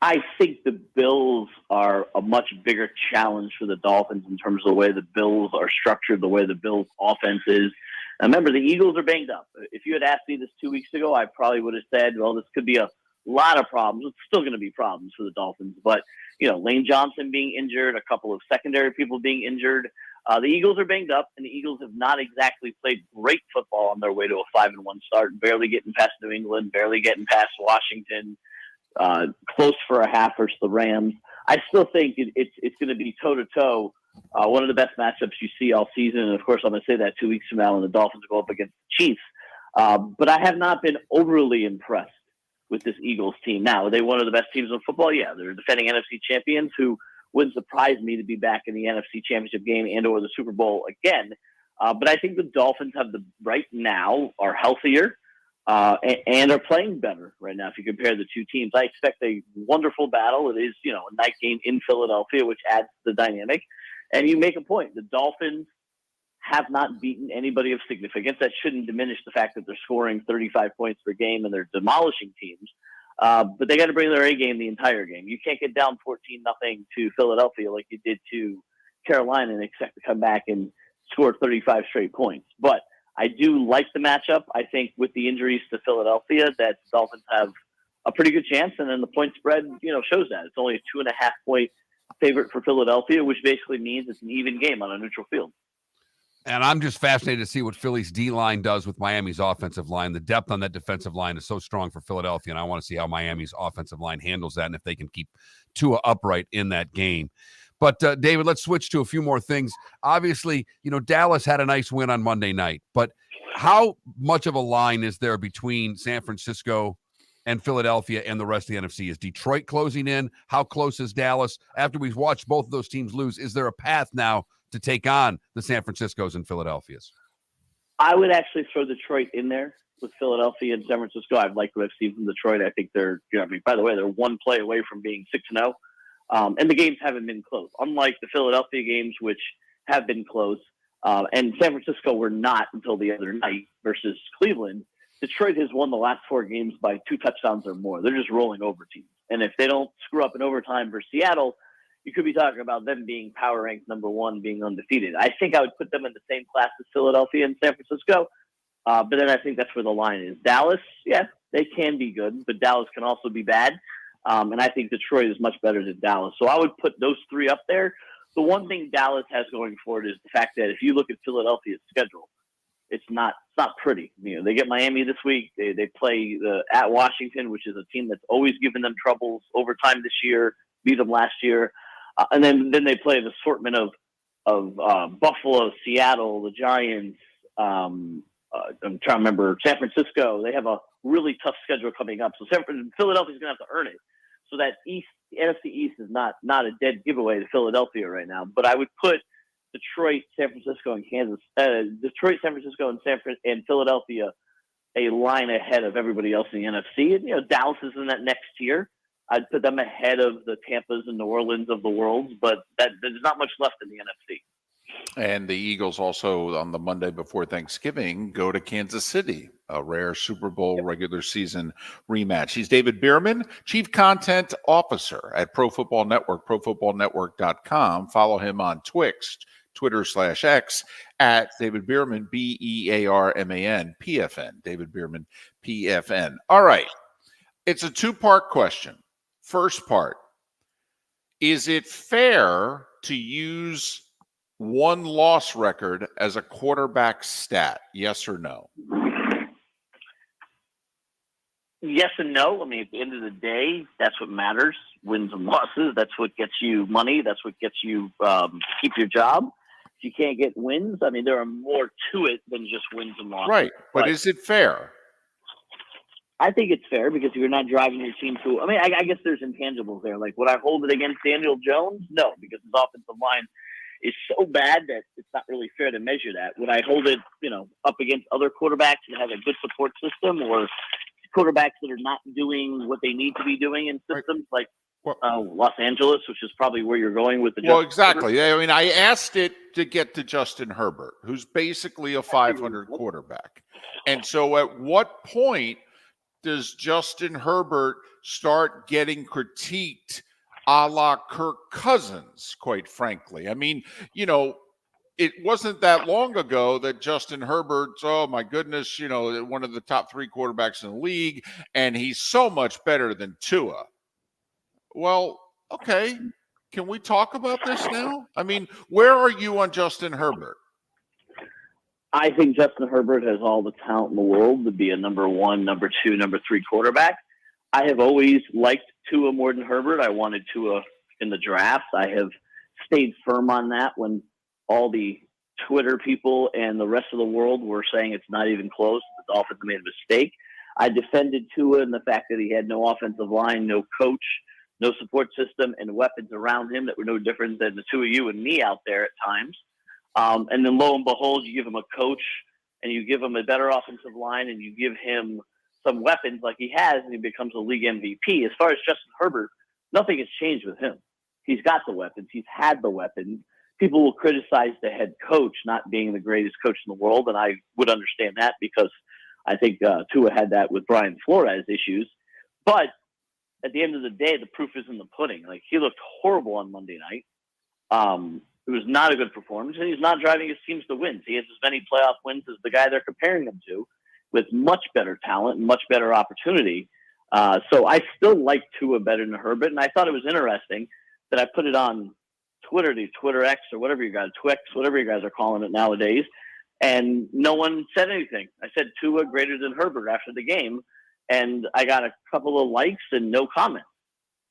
Speaker 14: I think the Bills are a much bigger challenge for the Dolphins in terms of the way the Bills are structured, the way the Bills offense is. And remember, the Eagles are banged up. If you had asked me this 2 weeks ago, I probably would have said, well, this could be a lot of problems. It's still going to be problems for the Dolphins. But, Lane Johnson being injured, a couple of secondary people being injured. The Eagles are banged up, and the Eagles have not exactly played great football on their way to a 5-1 start, barely getting past New England, barely getting past Washington, close for a half versus the Rams. I still think it's going to be toe-to-toe. One of the best matchups you see all season. And, of course, I'm going to say that 2 weeks from now when the Dolphins go up against the Chiefs. But I have not been overly impressed with this Eagles team. Now, are they one of the best teams in football? Yeah, they're defending NFC champions who wouldn't surprise me to be back in the NFC Championship game and or the Super Bowl again. But I think the Dolphins have right now are healthier and are playing better right now if you compare the two teams. I expect a wonderful battle. It is, a night game in Philadelphia, which adds to the dynamic. And you make a point. The Dolphins have not beaten anybody of significance. That shouldn't diminish the fact that they're scoring 35 points per game and they're demolishing teams. But they got to bring their A game the entire game. You can't get down 14-0 to Philadelphia like you did to Carolina and expect to come back and score 35 straight points. But I do like the matchup. I think with the injuries to Philadelphia, that the Dolphins have a pretty good chance. And then the point spread, shows that. It's only a 2.5-point favorite for Philadelphia, which basically means it's an even game on a neutral field.
Speaker 2: And I'm just fascinated to see what Philly's D-line does with Miami's offensive line. The depth on that defensive line is so strong for Philadelphia, and I want to see how Miami's offensive line handles that and if they can keep Tua upright in that game. But, David, let's switch to a few more things. Obviously, Dallas had a nice win on Monday night, but how much of a line is there between San Francisco and Philadelphia and the rest of the NFC? Is Detroit closing in? How close is Dallas? After we've watched both of those teams lose, is there a path now to take on the San Franciscos and Philadelphias?
Speaker 14: I would actually throw Detroit in there with Philadelphia and San Francisco. I've liked what I've seen from Detroit. I think they're, by the way, they're one play away from being 6-0. And the games haven't been close, unlike the Philadelphia games, which have been close. And San Francisco were not until the other night versus Cleveland. Detroit has won the last 4 games by 2 touchdowns or more. They're just rolling over teams. And if they don't screw up in overtime versus Seattle, you could be talking about them being power ranked number 1, being undefeated. I think I would put them in the same class as Philadelphia and San Francisco. But then I think that's where the line is. Dallas, yeah, they can be good, but Dallas can also be bad. And I think Detroit is much better than Dallas. So I would put those 3 up there. The one thing Dallas has going for it is the fact that if you look at Philadelphia's schedule, it's not pretty. They get Miami this week. They play at Washington, which is a team that's always given them troubles overtime this year, beat them last year. And then they play an assortment of Buffalo, Seattle, the Giants, I'm trying to remember, San Francisco. They have a really tough schedule coming up. So Philadelphia's going to have to earn it. So that the NFC East is not a dead giveaway to Philadelphia right now. But I would put Detroit, San Francisco, and and Philadelphia a line ahead of everybody else in the NFC. And, Dallas is in that next tier. I'd put them ahead of the Tampas and New Orleans of the world, but there's not much left in the NFC.
Speaker 1: And the Eagles also on the Monday before Thanksgiving go to Kansas City, a rare Super Bowl regular season rematch. He's David Bierman, Chief Content Officer at Pro Football Network, profootballnetwork.com. Follow him on Twitter/X at David Bierman, BEARMAN, PFN, David Bierman, PFN. All right. It's a two-part question. First part, is it fair to use one loss record as a quarterback stat? Yes or no?
Speaker 14: Yes and no. I mean, at the end of the day, that's what matters. Wins and losses. That's what gets you money. That's what gets you keep your job. If you can't get wins, I mean, there are more to it than just wins and losses.
Speaker 1: Right. But is it fair?
Speaker 14: I think it's fair because if you're not driving your team to, I mean, I guess there's intangibles there. Like, would I hold it against Daniel Jones? No, because his offensive line is so bad that it's not really fair to measure that. Would I hold it, up against other quarterbacks that have a good support system or quarterbacks that are not doing what they need to be doing in systems like Los Angeles, which is probably where you're going with the
Speaker 1: Well, exactly. I mean, I asked it to get to Justin Herbert, who's basically a 500 quarterback. And so at what point does Justin Herbert start getting critiqued a la Kirk Cousins, quite frankly? I mean, it wasn't that long ago that Justin Herbert's, oh my goodness, one of the top 3 quarterbacks in the league, and he's so much better than Tua. Well, okay. Can we talk about this now? I mean, where are you on Justin Herbert?
Speaker 14: I think Justin Herbert has all the talent in the world to be a number 1, number 2, number 3 quarterback. I have always liked Tua more than Herbert. I wanted Tua in the draft. I have stayed firm on that when all the Twitter people and the rest of the world were saying it's not even close. The Dolphins made a mistake. I defended Tua in the fact that he had no offensive line, no coach, no support system, and weapons around him that were no different than the two of you and me out there at times. And then lo and behold, you give him a coach and you give him a better offensive line and you give him some weapons like he has, and he becomes a league MVP. As far as Justin Herbert, nothing has changed with him. He's got the weapons. He's had the weapons. People will criticize the head coach not being the greatest coach in the world, and I would understand that because I think Tua had that with Brian Flores issues. But at the end of the day, the proof is in the pudding. Like, he looked horrible on Monday night. It was not a good performance, and he's not driving his teams to wins. He has as many playoff wins as the guy they're comparing him to, with much better talent and much better opportunity. So I still like Tua better than Herbert, and I thought it was interesting that I put it on Twitter, the Twitter X or whatever you guys, Twix, whatever you guys are calling it nowadays, and no one said anything. I said Tua greater than Herbert after the game, and I got a couple of likes and no comments.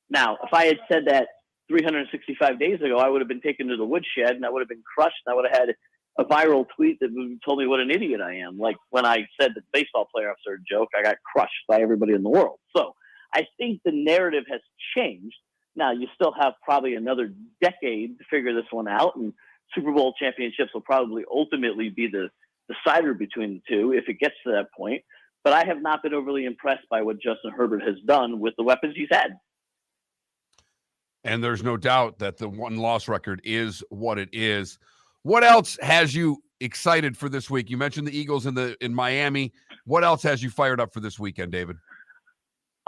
Speaker 14: Now, if I had said that 365 days ago, I would have been taken to the woodshed and I would have been crushed and I would have had a viral tweet that told me what an idiot I am. Like when I said that baseball playoffs are a joke, I got crushed by everybody in the world. So I think the narrative has changed. Now, you still have probably another decade to figure this one out, and Super Bowl championships will probably ultimately be the decider between the two if it gets to that point. But I have not been overly impressed by what Justin Herbert has done with the weapons he's had.
Speaker 2: And there's no doubt that the one-loss record is what it is. What else has you excited for this week? You mentioned the Eagles in Miami. What else has you fired up for this weekend, David?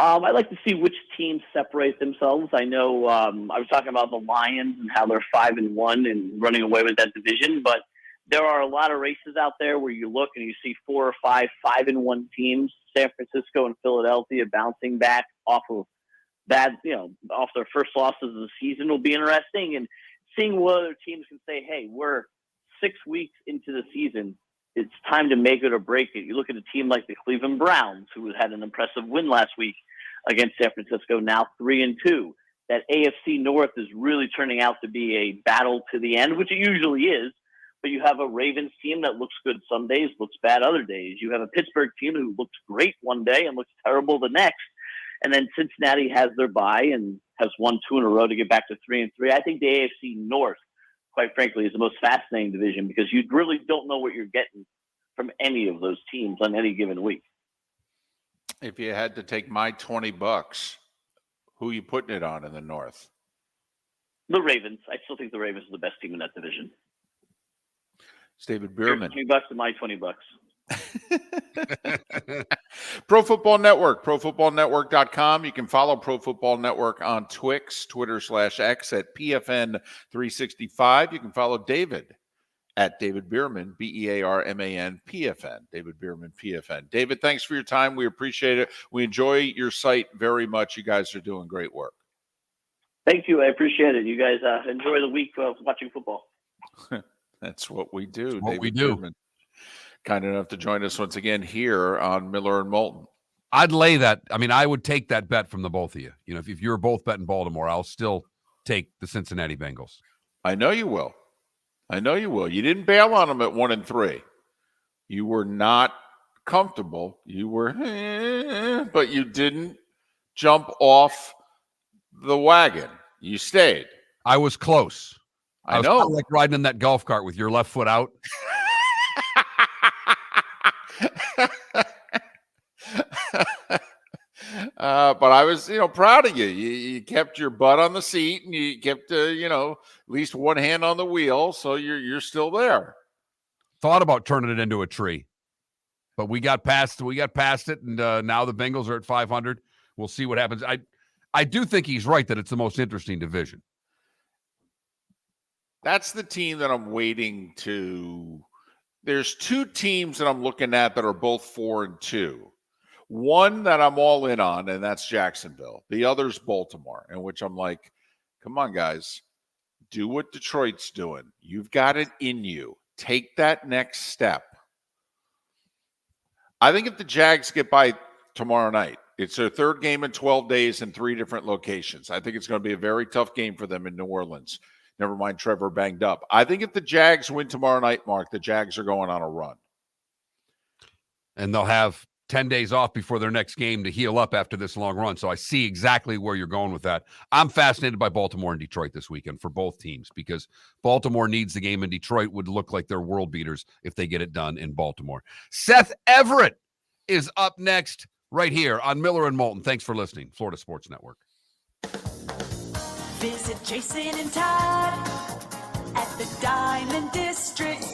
Speaker 14: I'd like to see which teams separate themselves. I know I was talking about the Lions and how they're 5-1 and running away with that division, but there are a lot of races out there where you look and you see 4 or 5 5-1 teams, San Francisco and Philadelphia bouncing back off of that, off their first losses of the season will be interesting. And seeing what other teams can say, hey, we're 6 weeks into the season. It's time to make it or break it. You look at a team like the Cleveland Browns, who had an impressive win last week against San Francisco, now 3-2. That AFC North is really turning out to be a battle to the end, which it usually is, but you have a Ravens team that looks good some days, looks bad other days. You have a Pittsburgh team who looks great one day and looks terrible the next. And then Cincinnati has their bye and has won 2 in a row to get back to 3-3. I think the AFC North, quite frankly, is the most fascinating division because you really don't know what you're getting from any of those teams on any given week.
Speaker 1: If you had to take my $20, who are you putting it on in the North?
Speaker 14: The Ravens. I still think the Ravens are the best team in that division.
Speaker 1: It's David Bierman.
Speaker 14: $20 to my $20.
Speaker 1: Pro Football Network, profootballnetwork.com. You can follow Pro Football Network on Twix, Twitter/X at PFN365. You can follow David at David Bierman, Bearman PFN, David Bierman PFN. David, thanks for your time. We appreciate it. We enjoy your site very much. You guys are doing great work.
Speaker 14: Thank you. I appreciate it. You guys enjoy the week of watching football.
Speaker 1: That's what we do.
Speaker 2: That's what
Speaker 1: David
Speaker 2: we do.
Speaker 1: Bierman, kind enough to join us once again here on Miller and Moulton.
Speaker 2: I'd lay that. I mean, I would take that bet from the both of you. You know, if you're both betting Baltimore, I'll still take the Cincinnati Bengals.
Speaker 1: I know you will. I know you will. You didn't bail on them at 1-3. You were not comfortable. You were, but you didn't jump off the wagon. You stayed.
Speaker 2: I was close.
Speaker 1: I
Speaker 2: was
Speaker 1: know.
Speaker 2: kinda like riding in that golf cart with your left foot out.
Speaker 1: But I was, proud of you. You kept your butt on the seat and you kept, at least one hand on the wheel. So you're still there.
Speaker 2: Thought about turning it into a tree, but we got past it, and now the Bengals are at 500. We'll see what happens. I do think he's right that it's the most interesting division.
Speaker 1: That's the team that I'm waiting to. There's 2 teams that I'm looking at that are both 4-2. One that I'm all in on, and that's Jacksonville. The other's Baltimore, in which I'm like, come on, guys, do what Detroit's doing. You've got it in you. Take that next step. I think if the Jags get by tomorrow night, it's their 3rd game in 12 days in 3 different locations. I think it's going to be a very tough game for them in New Orleans. Never mind Trevor banged up. I think if the Jags win tomorrow night, Mark, the Jags are going on a run.
Speaker 2: And they'll have 10 days off before their next game to heal up after this long run. So I see exactly where you're going with that. I'm fascinated by Baltimore and Detroit this weekend for both teams because Baltimore needs the game and Detroit would look like they're world beaters if they get it done in Baltimore. Seth Everett is up next right here on Miller and Moulton. Thanks for listening. Florida Sports Network.
Speaker 6: Visit Jason and Todd at the Diamond District.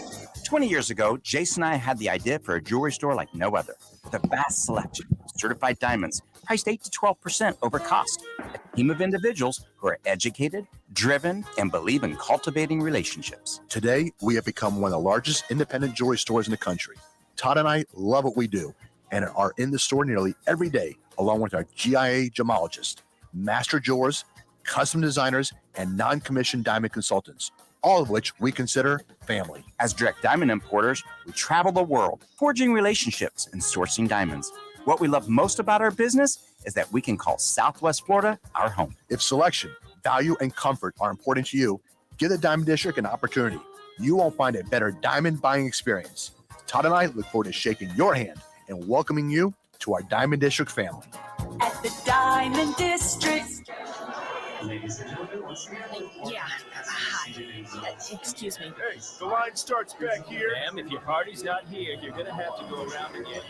Speaker 9: 20 years ago, Jason and I had the idea for a jewelry store like no other. With a vast selection of certified diamonds priced 8 to 12% over cost. A team of individuals who are educated, driven, and believe in cultivating relationships.
Speaker 8: Today, we have become one of the largest independent jewelry stores in the country. Todd and I love what we do and are in the store nearly every day, along with our GIA gemologists, master jewelers, custom designers, and non-commissioned diamond consultants, all of which we consider family.
Speaker 9: As direct diamond importers, we travel the world, forging relationships and sourcing diamonds. What we love most about our business is that we can call Southwest Florida our home.
Speaker 8: If selection, value, and comfort are important to you, give the Diamond District an opportunity. You won't find a better diamond buying experience. Todd and I look forward to shaking your hand and welcoming you to our Diamond District family.
Speaker 6: At the Diamond District.
Speaker 11: Yeah. Hi. Excuse me.
Speaker 15: Hey, the line starts back here. Ma'am, if your party's not here, you're going to have to go around again.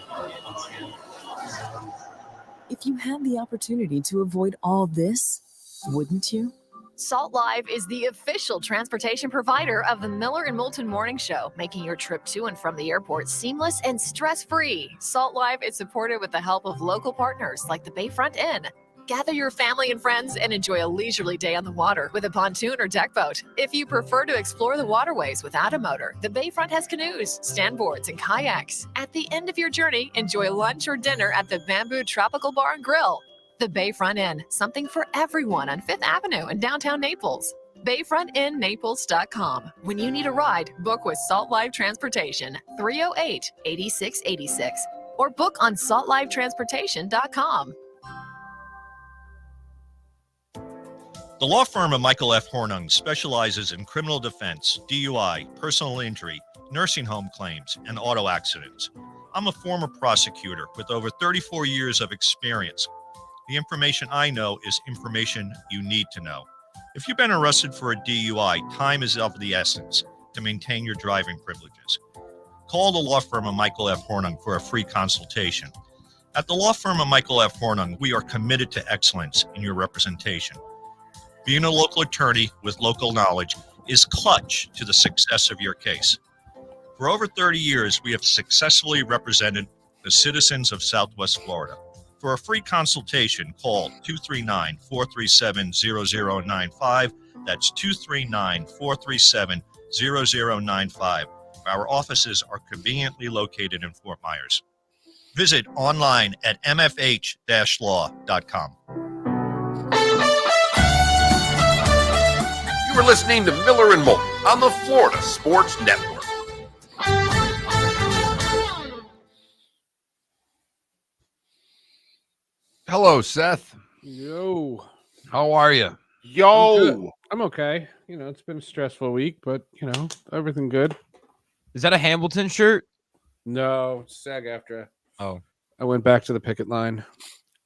Speaker 16: If you had the opportunity to avoid all this, wouldn't you?
Speaker 11: Salt Live is the official transportation provider of the Miller and Moulton Morning Show, making your trip to and from the airport seamless and stress-free. Salt Live is supported with the help of local partners like the Bayfront Inn. Gather your family and friends and enjoy a leisurely day on the water with a pontoon or deck boat. If you prefer to explore the waterways without a motor, the Bayfront has canoes, standboards, and kayaks. At the end of your journey, enjoy lunch or dinner at the Bamboo Tropical Bar and Grill. The Bayfront Inn, something for everyone on 5th Avenue in downtown Naples. BayfrontInNaples.com. When you need a ride, book with Salt Live Transportation, 308-8686, or book on saltlivetransportation.com.
Speaker 5: The law firm of Michael F. Hornung specializes in criminal defense, DUI, personal injury, nursing home claims, and auto accidents. I'm a former prosecutor with over 34 years of experience. The information I know is information you need to know. If you've been arrested for a DUI, time is of the essence to maintain your driving privileges. Call the law firm of Michael F. Hornung for a free consultation. At the law firm of Michael F. Hornung, we are committed to excellence in your representation. Being a local attorney with local knowledge is clutch to the success of your case. For over 30 years, we have successfully represented the citizens of Southwest Florida. For a free consultation, call 239-437-0095. That's 239-437-0095. Our offices are conveniently located in Fort Myers. Visit online at mfh-law.com.
Speaker 12: You are listening to Miller and Moulton on the Florida Sports Network.
Speaker 2: Hello, Seth.
Speaker 17: Yo.
Speaker 2: How are you?
Speaker 1: Yo.
Speaker 17: I'm okay. You know, it's been a stressful week, but, you know, everything good.
Speaker 3: Is that a Hamilton shirt?
Speaker 17: No, it's SAG-AFTRA.
Speaker 3: Oh.
Speaker 17: I went back to the picket line.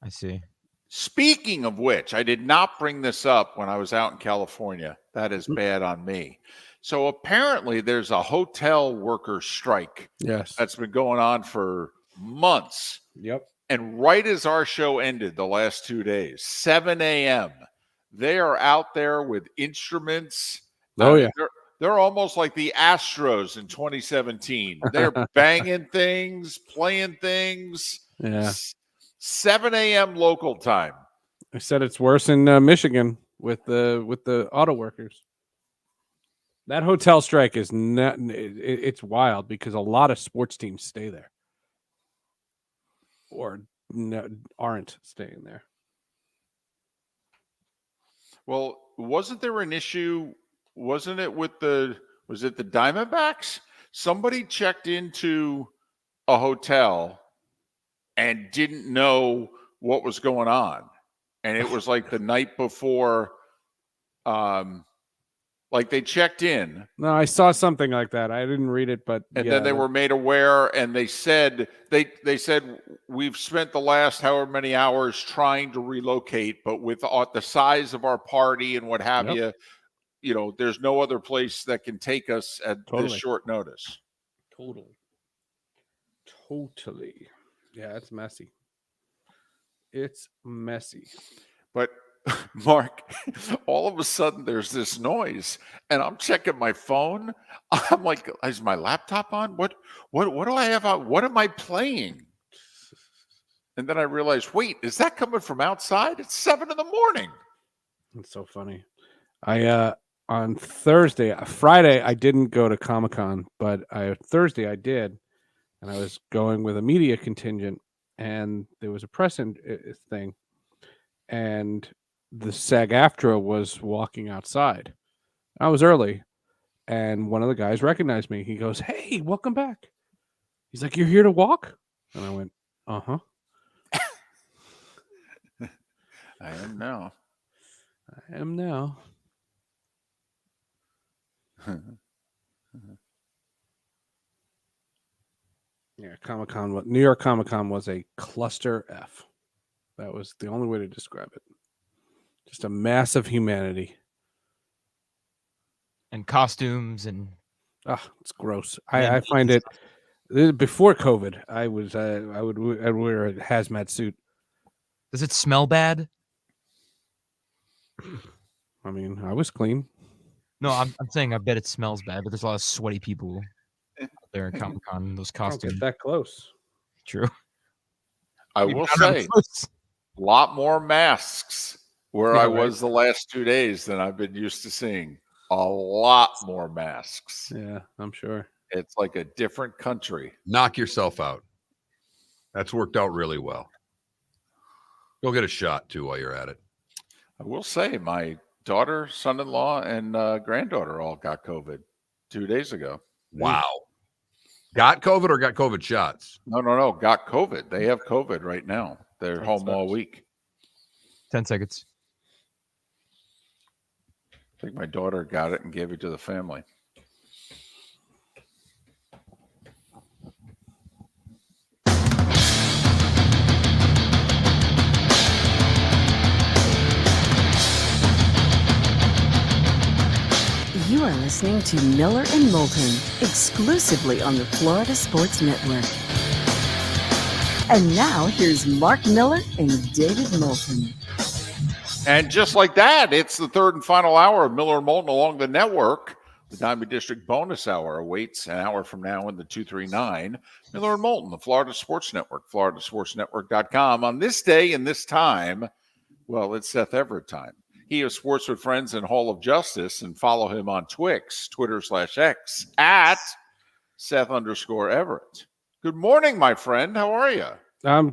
Speaker 3: I see.
Speaker 1: Speaking of which, I did not bring this up when I was out in California. That is bad on me. So apparently there's a hotel worker strike.
Speaker 17: Yes.
Speaker 1: That's been going on for months.
Speaker 17: Yep.
Speaker 1: And right as our show ended the last 2 days, 7 a.m., they are out there with instruments.
Speaker 17: Oh, yeah.
Speaker 1: They're almost like the Astros in 2017. They're banging things, playing things.
Speaker 17: Yeah.
Speaker 1: 7 a.m. local time.
Speaker 17: I said it's worse in Michigan with the auto workers. That hotel strike is not. It's wild because a lot of sports teams stay there, or aren't staying there.
Speaker 1: Well, wasn't there an issue? Wasn't it with was it the Diamondbacks? Somebody checked into a hotel and didn't know what was going on. And it was like the night before, like they checked in.
Speaker 17: No, I saw something like that. I didn't read it, but
Speaker 1: And then they were made aware, and they said they said we've spent the last however many hours trying to relocate, but with the size of our party and what have you, you know, there's no other place that can take us at this short notice.
Speaker 17: Totally. Yeah, it's messy. It's messy.
Speaker 1: But Mark, all of a sudden there's this noise, and I'm checking my phone. I'm like, is my laptop on? What do I have on? What am I playing? And then I realized, wait, is that coming from outside? It's 7 a.m.
Speaker 17: It's so funny. I on Friday I didn't go to Comic-Con, but Thursday I did, and I was going with a media contingent, and there was a press thing, and the SAG-AFTRA was walking outside. I was early, and one of the guys recognized me. He goes, "Hey, welcome back." He's like, "You're here to walk?" And I went, "Uh-huh."
Speaker 1: I am now.
Speaker 17: Yeah, New York Comic-Con was a cluster F. That was the only way to describe it. Just a mass of humanity.
Speaker 3: And costumes and
Speaker 17: it's gross. I find it before COVID, I would wear a hazmat suit.
Speaker 3: Does it smell bad?
Speaker 17: I mean, I was clean.
Speaker 3: No, I'm saying I bet it smells bad, but there's a lot of sweaty people out there in Comic-Con in those
Speaker 17: Don't
Speaker 3: costumes.
Speaker 17: get that close.
Speaker 3: True.
Speaker 1: I will say, a lot more masks where I was the last 2 days than I've been used to seeing. A lot more masks.
Speaker 17: Yeah, I'm sure.
Speaker 1: It's like a different country.
Speaker 2: Knock yourself out. That's worked out really well. Go get a shot, too, while you're at it.
Speaker 1: I will say my daughter, son-in-law, and granddaughter all got COVID 2 days ago.
Speaker 2: Wow. Got COVID or got COVID shots?
Speaker 1: No. Got COVID. They have COVID right now. They're home all week.
Speaker 3: 10 seconds.
Speaker 1: I think my daughter got it and gave it to the family.
Speaker 4: You are listening to Miller and Moulton, exclusively on the Florida Sports Network. And now here's Mark Miller and David Moulton.
Speaker 1: And just like that, it's the third and final hour of Miller and Moulton along the network. The Diamond District bonus hour awaits an hour from now in the 239. Miller and Moulton, the Florida Sports Network, floridasportsnetwork.com. On this day and this time, well, it's Seth Everett time. He is Sports with Friends and Hall of Justice, and follow him on Twix, Twitter/X, at Seth_Everett. Good morning, my friend. How are you?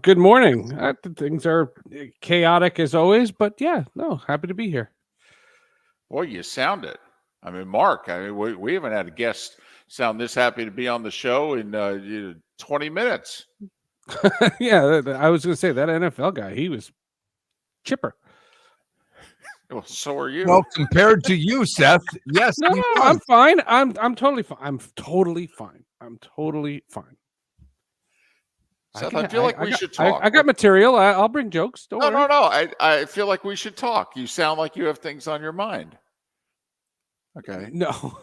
Speaker 17: Good morning. Things are chaotic as always, but yeah, no, happy to be here.
Speaker 1: Boy, you sound it. I mean, Mark, we haven't had a guest sound this happy to be on the show in 20 minutes.
Speaker 17: Yeah, I was going to say that NFL guy, he was chipper.
Speaker 1: Well, so are you.
Speaker 2: Well, compared to you, Seth, yes.
Speaker 17: No, I'm fine. I'm totally fine. I'm totally fine. I'm totally fine.
Speaker 1: Seth, I feel like we should talk.
Speaker 17: I got material. I'll bring jokes. Don't worry.
Speaker 1: No. I feel like we should talk. You sound like you have things on your mind. Okay.
Speaker 17: No.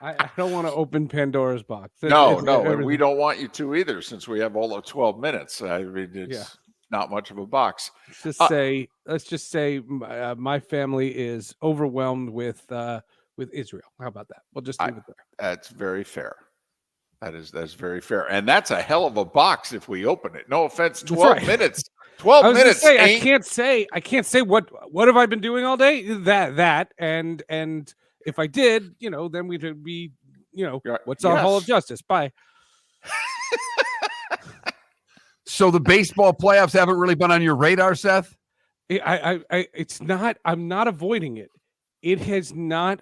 Speaker 17: I don't want to open Pandora's box.
Speaker 1: No, and we don't want you to either, since we have all of 12 minutes. I mean, it's not much of a box.
Speaker 17: Let's just say my family is overwhelmed with Israel. How about that? We'll just leave it there.
Speaker 1: That's very fair. That's very fair. And that's a hell of a box if we open it. No offense, 12 minutes. 12 minutes.
Speaker 17: I can't say what have I been doing all day? That and if I did, then we'd be, what's our Hall of Justice? Bye.
Speaker 2: So the baseball playoffs haven't really been on your radar, Seth?
Speaker 17: It's not. I'm not avoiding it. It has not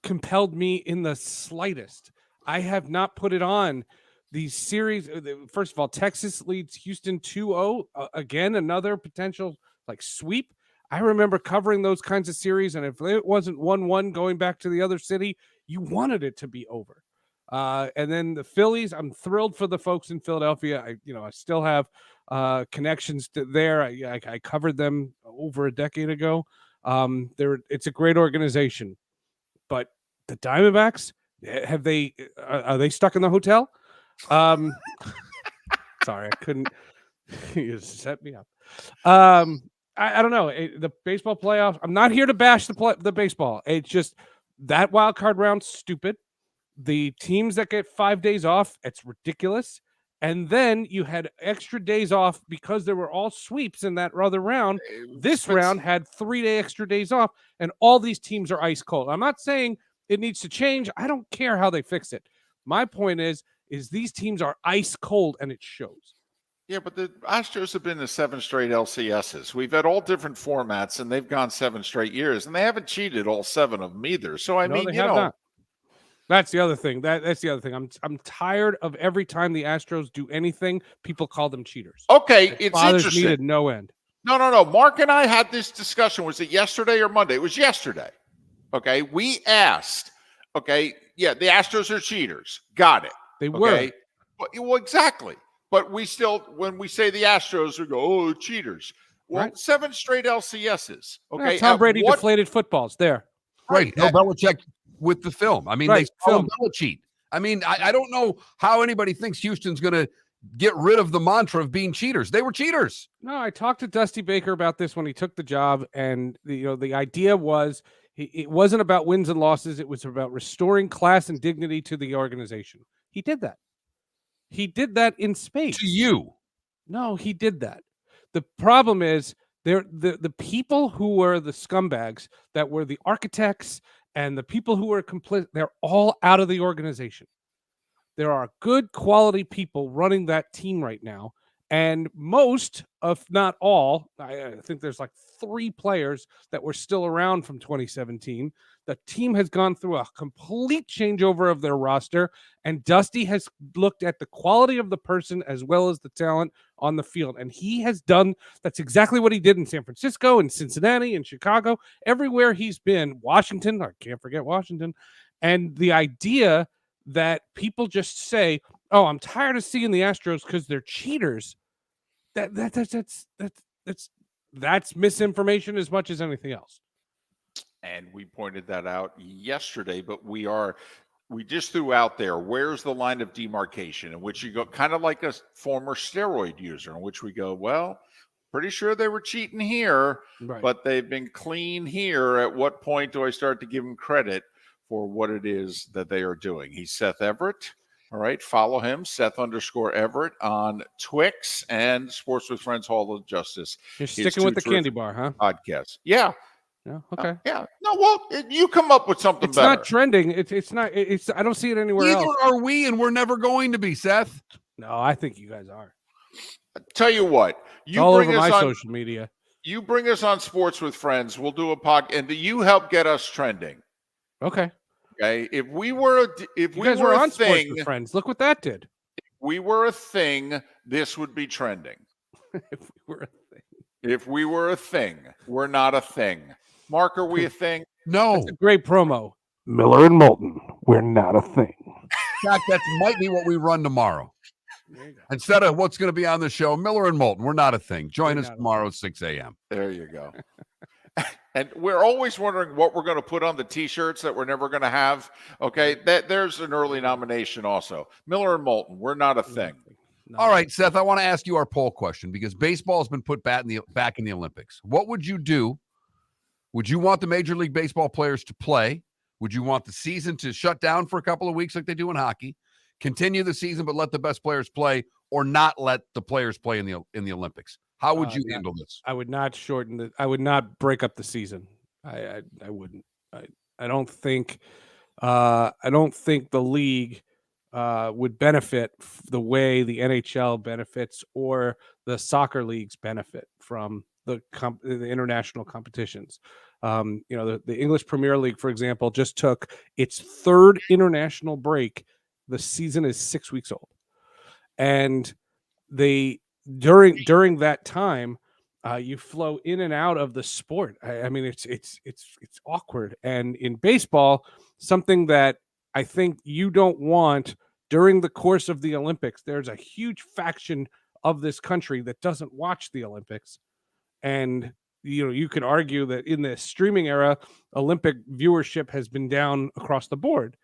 Speaker 17: compelled me in the slightest. I have not put it on. These series, first of all, Texas leads Houston 2-0. Again, another potential sweep. I remember covering those kinds of series, and if it wasn't 1-1 going back to the other city, you wanted it to be over. And then the Phillies, I'm thrilled for the folks in Philadelphia. I still have connections to there. I covered them over a decade ago. It's a great organization, but the Diamondbacks, are they stuck in the hotel? Sorry, I couldn't. You set me up. I don't know. The baseball playoffs, I'm not here to bash the baseball. It's just that wild card round, stupid. The teams that get 5 days off, it's ridiculous. And then you had extra days off because there were all sweeps in that other round. This round had 3 day extra days off, and all these teams are ice cold. I'm not saying it needs to change. I don't care how they fix it. My point is these teams are ice cold, and it shows.
Speaker 1: Yeah, but the Astros have been to 7 straight LCSs. We've had all different formats, and they've gone 7 straight years, and they haven't cheated all 7 of them either. So I mean,
Speaker 17: not. That's the other thing. That's the other thing. I'm tired of every time the Astros do anything, people call them cheaters.
Speaker 1: Okay,
Speaker 17: it
Speaker 1: it's
Speaker 17: bothers
Speaker 1: interesting.
Speaker 17: Me to no end.
Speaker 1: No. Mark and I had this discussion. Was it yesterday or Monday? It was yesterday. Okay, we asked. Okay, yeah, the Astros are cheaters. Got it.
Speaker 17: They were.
Speaker 1: Well, exactly. But we still, when we say the Astros, we go, oh, cheaters. Well,
Speaker 17: right.
Speaker 1: 7 straight LCSs. Okay,
Speaker 17: yeah, Tom Brady deflated footballs. There.
Speaker 2: Right. Bill Belichick with the film. I mean, they saw Belichick. I mean, I don't know how anybody thinks Houston's going to get rid of the mantra of being cheaters. They were cheaters.
Speaker 17: No, I talked to Dusty Baker about this when he took the job, and the idea was it wasn't about wins and losses. It was about restoring class and dignity to the organization. He did that. He did that in spades.
Speaker 2: To you.
Speaker 17: No, he did that. The problem is the people who were the scumbags that were the architects and the people who were complicit, they're all out of the organization. There are good quality people running that team right now, And most, if not all, I think there's like 3 players that were still around from 2017. The team has gone through a complete changeover of their roster, and Dusty has looked at the quality of the person as well as the talent on the field. And he has done, that's exactly what he did in San Francisco, in Cincinnati, in Chicago, everywhere he's been. Washington, I can't forget Washington. And the idea that people just say, "Oh, I'm tired of seeing the Astros because they're cheaters." That's misinformation as much as anything else.
Speaker 1: And we pointed that out yesterday, but we just threw out there, where's the line of demarcation in which you go, kind of like a former steroid user, in which we go, well, pretty sure they were cheating here,
Speaker 17: Right.
Speaker 1: but they've been clean here. At what point do I start to give them credit for what it is that they are doing? He's Seth Everett. All right. Follow him, Seth_Everett on Twix and Sports with Friends Hall of Justice.
Speaker 17: You're sticking with the candy bar, huh?
Speaker 1: Podcast. Yeah.
Speaker 17: Yeah. Okay.
Speaker 1: Yeah. No, well, you come up with something
Speaker 17: It's
Speaker 1: better.
Speaker 17: not trending. It's not. It's. I don't see it anywhere
Speaker 2: Neither
Speaker 17: else.
Speaker 2: are we, and we're never going to be, Seth.
Speaker 17: No, I think you guys are.
Speaker 1: Tell you what,
Speaker 17: It's all over my social media.
Speaker 1: You bring us on Sports with Friends. We'll do a podcast, and you help get us trending.
Speaker 17: Okay.
Speaker 1: Okay. If we were,
Speaker 17: You guys were on Sports with Friends. Look what that did.
Speaker 1: If we were a thing, this would be trending.
Speaker 17: If we were a thing.
Speaker 1: If we were a thing, we're not a thing. Mark, are we a thing?
Speaker 2: No.
Speaker 17: That's a great promo. Miller and Moulton, we're not a thing.
Speaker 2: In fact, that might be what we run tomorrow. Instead of what's going to be on the show, Miller and Moulton, we're not a thing. Join us tomorrow at 6 a.m.
Speaker 1: There you go. And we're always wondering what we're going to put on the T-shirts that we're never going to have. Okay, there's an early nomination also. Miller and Moulton, we're not a thing.
Speaker 2: All right, Seth, I want to ask you our poll question because baseball has been put back in the Olympics. What would you do? Would you want the Major League Baseball players to play? Would you want the season to shut down for a couple of weeks like they do in hockey? Continue the season but let the best players play, or not let the players play in the Olympics? How would you handle this?
Speaker 17: I would not shorten the. I would not break up the season. I wouldn't. I don't think. I don't think the league would benefit the way the NHL benefits or the soccer leagues benefit from the international competitions. The English Premier League, for example, just took its 3rd international break. The season is 6 weeks old, and they during that time, you flow in and out of the sport. I mean, it's awkward. And in baseball, something that I think you don't want during the course of the Olympics, there's a huge faction of this country that doesn't watch the Olympics. And you could argue that in the streaming era, Olympic viewership has been down across the board.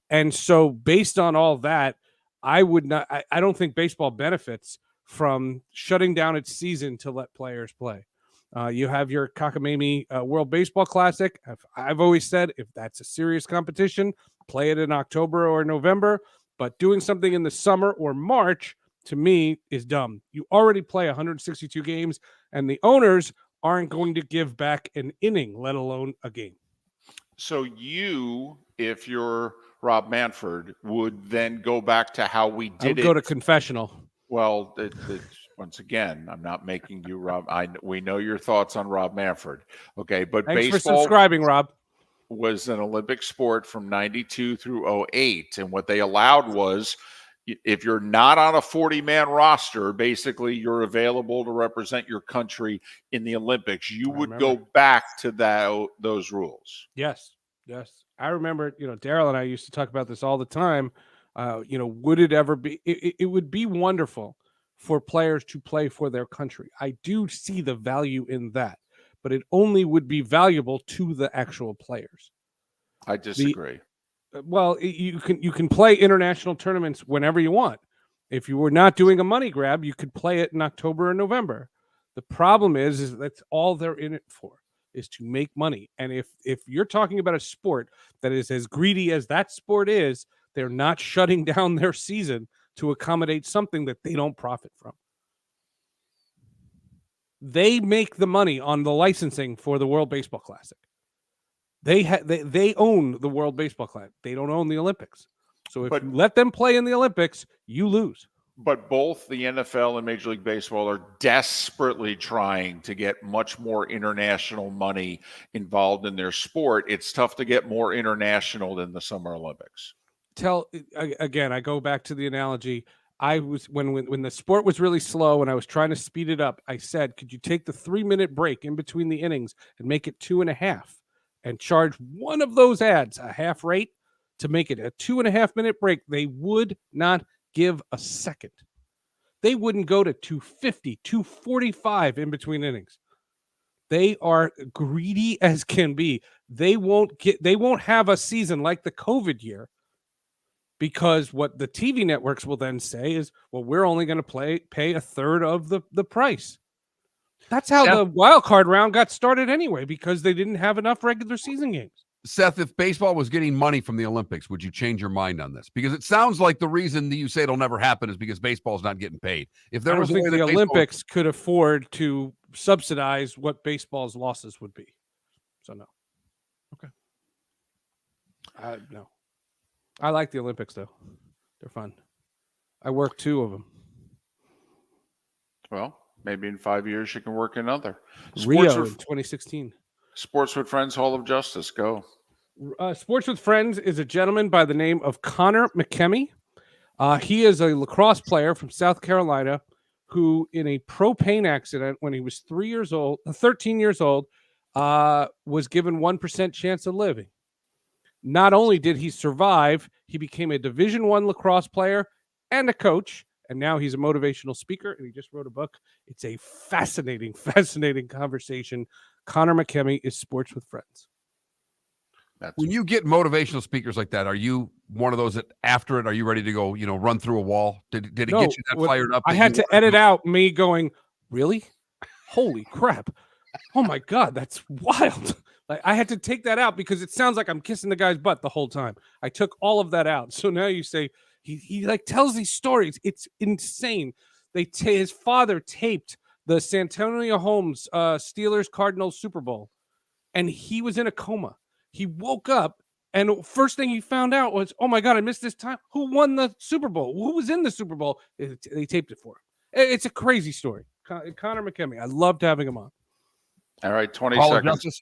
Speaker 17: And so based on all that, I don't think baseball benefits from shutting down its season to let players play. You have your cockamamie World Baseball Classic. I've always said, if that's a serious competition, play it in October or November. But doing something in the summer or March, to me, is dumb. You already play 162 games, and the owners aren't going to give back an inning, let alone a game.
Speaker 1: So you, if you're Rob Manfred, would then go back to how we did
Speaker 17: I would
Speaker 1: it.
Speaker 17: go to confessional.
Speaker 1: Well, once again, I'm not making you Rob. We know your thoughts on Rob Manfred. Okay, but
Speaker 17: Thanks
Speaker 1: baseball
Speaker 17: for subscribing, Rob.
Speaker 1: Was an Olympic sport from 92 through 08. And what they allowed was, if you're not on a 40-man roster, basically you're available to represent your country in the Olympics. You would go back to those rules.
Speaker 17: Yes. I remember, Daryl and I used to talk about this all the time. Would it ever be, it would be wonderful for players to play for their country. I do see the value in that, but it only would be valuable to the actual players.
Speaker 1: I disagree.
Speaker 17: You can play international tournaments whenever you want. If you were not doing a money grab, you could play it in October or November. The problem is that's all they're in it for, is to make money. And if you're talking about a sport that is as greedy as that sport is, they're not shutting down their season to accommodate something that they don't profit from. They make the money on the licensing for the World Baseball Classic. They own the World Baseball Classic. They don't own the Olympics. So if you let them play in the Olympics, you lose.
Speaker 1: But both the NFL and Major League Baseball are desperately trying to get much more international money involved in their sport. It's tough to get more international than the Summer Olympics.
Speaker 17: Again, I go back to the analogy. I was when the sport was really slow and I was trying to speed it up, I said, could you take the 3-minute break in between the innings and make it 2.5 and charge one of those ads a half rate to make it a 2.5-minute break? They would not give a second. They wouldn't go to 250, 245 in between innings. They are greedy as can be. They won't have a season like the COVID year, because what the TV networks will then say is, well, we're only going to pay a third of the price. That's how the wild card round got started anyway, because they didn't have enough regular season games.
Speaker 2: Seth, if baseball was getting money from the Olympics, would you change your mind on this? Because it sounds like the reason that you say it'll never happen is because baseball's not getting paid. If there
Speaker 17: I don't
Speaker 2: was a
Speaker 17: think
Speaker 2: way
Speaker 17: the
Speaker 2: that
Speaker 17: Olympics could afford to subsidize what baseball's losses would be. So no.
Speaker 2: Okay.
Speaker 17: No. I like the Olympics though. They're fun. I work 2 of them.
Speaker 1: Well, maybe in 5 years you can work another.
Speaker 17: Rio in 2016.
Speaker 1: Sports with Friends Hall of Justice. Go.
Speaker 17: Sports with Friends is a gentleman by the name of Connor McKemmy. He is a lacrosse player from South Carolina who, in a propane accident when he was 13 years old, was given 1% chance of living. Not only did he survive, he became a Division I lacrosse player and a coach, and now he's a motivational speaker, and he just wrote a book. It's a fascinating, fascinating conversation. Connor McKemmy is Sports with Friends.
Speaker 2: When you get motivational speakers like that, are you one of those that after it, are you ready to go, run through a wall? Did it get you that fired up?
Speaker 17: I had to edit out me going, really? Holy crap. Oh my God, that's wild. Like, I had to take that out because it sounds like I'm kissing the guy's butt the whole time. I took all of that out. So now you say he like tells these stories. It's insane. His father taped the Santonio Holmes Steelers Cardinals Super Bowl, and he was in a coma. He woke up, and first thing he found out was, oh my God, I missed this time. Who won the Super Bowl? Who was in the Super Bowl? They taped it for him. It's a crazy story. Connor McKemmy. I loved having him on.
Speaker 1: All right, 20
Speaker 2: Hall of
Speaker 1: seconds.
Speaker 2: Justice.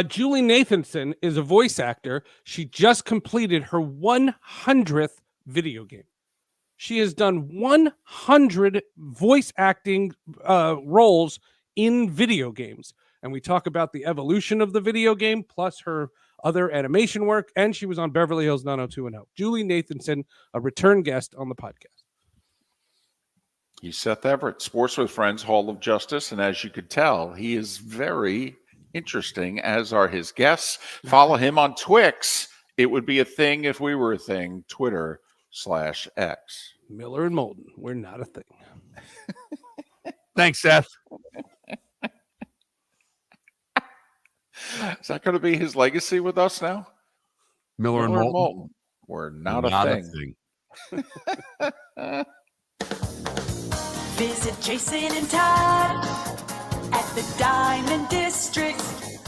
Speaker 17: Julie Nathanson is a voice actor. She just completed her 100th video game. She has done 100 voice acting roles in video games. And we talk about the evolution of the video game, plus her other animation work. And she was on Beverly Hills 90210. Julie Nathanson, a return guest on the podcast.
Speaker 1: He's Seth Everett, Sports with Friends, Hall of Justice. And as you could tell, he is very interesting, as are his guests. Follow him on Twix. It would be a thing if we were a thing. Twitter/X.
Speaker 17: Miller and Moulton. We're not a thing.
Speaker 2: Thanks, Seth.
Speaker 1: Is that going to be his legacy with us now?
Speaker 2: Miller and Moulton.
Speaker 1: We're not a thing.
Speaker 6: Visit Jason and Todd at the Diamond District.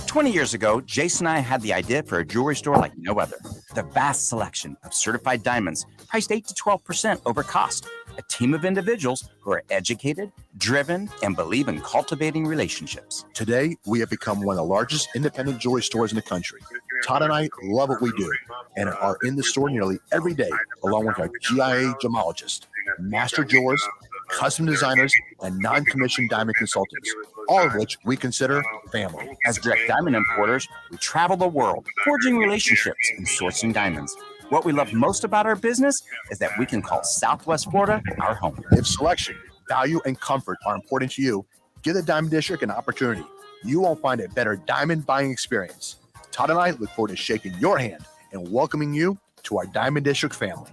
Speaker 9: 20 years ago, Jason and I had the idea for a jewelry store like no other. The vast selection of certified diamonds priced 8 to 12% over cost. A team of individuals who are educated, driven, and believe in cultivating relationships.
Speaker 8: Today, we have become one of the largest independent jewelry stores in the country. Todd and I love what we do and are in the store nearly every day, along with our GIA gemologists, master jewelers, custom designers, and non-commissioned diamond consultants, all of which we consider family.
Speaker 9: As direct diamond importers, we travel the world, forging relationships and sourcing diamonds. What we love most about our business is that we can call Southwest Florida our home.
Speaker 8: If selection, value, and comfort are important to you, give the Diamond District an opportunity. You won't find a better diamond buying experience. Todd and I look forward to shaking your hand and welcoming you to our Diamond District family.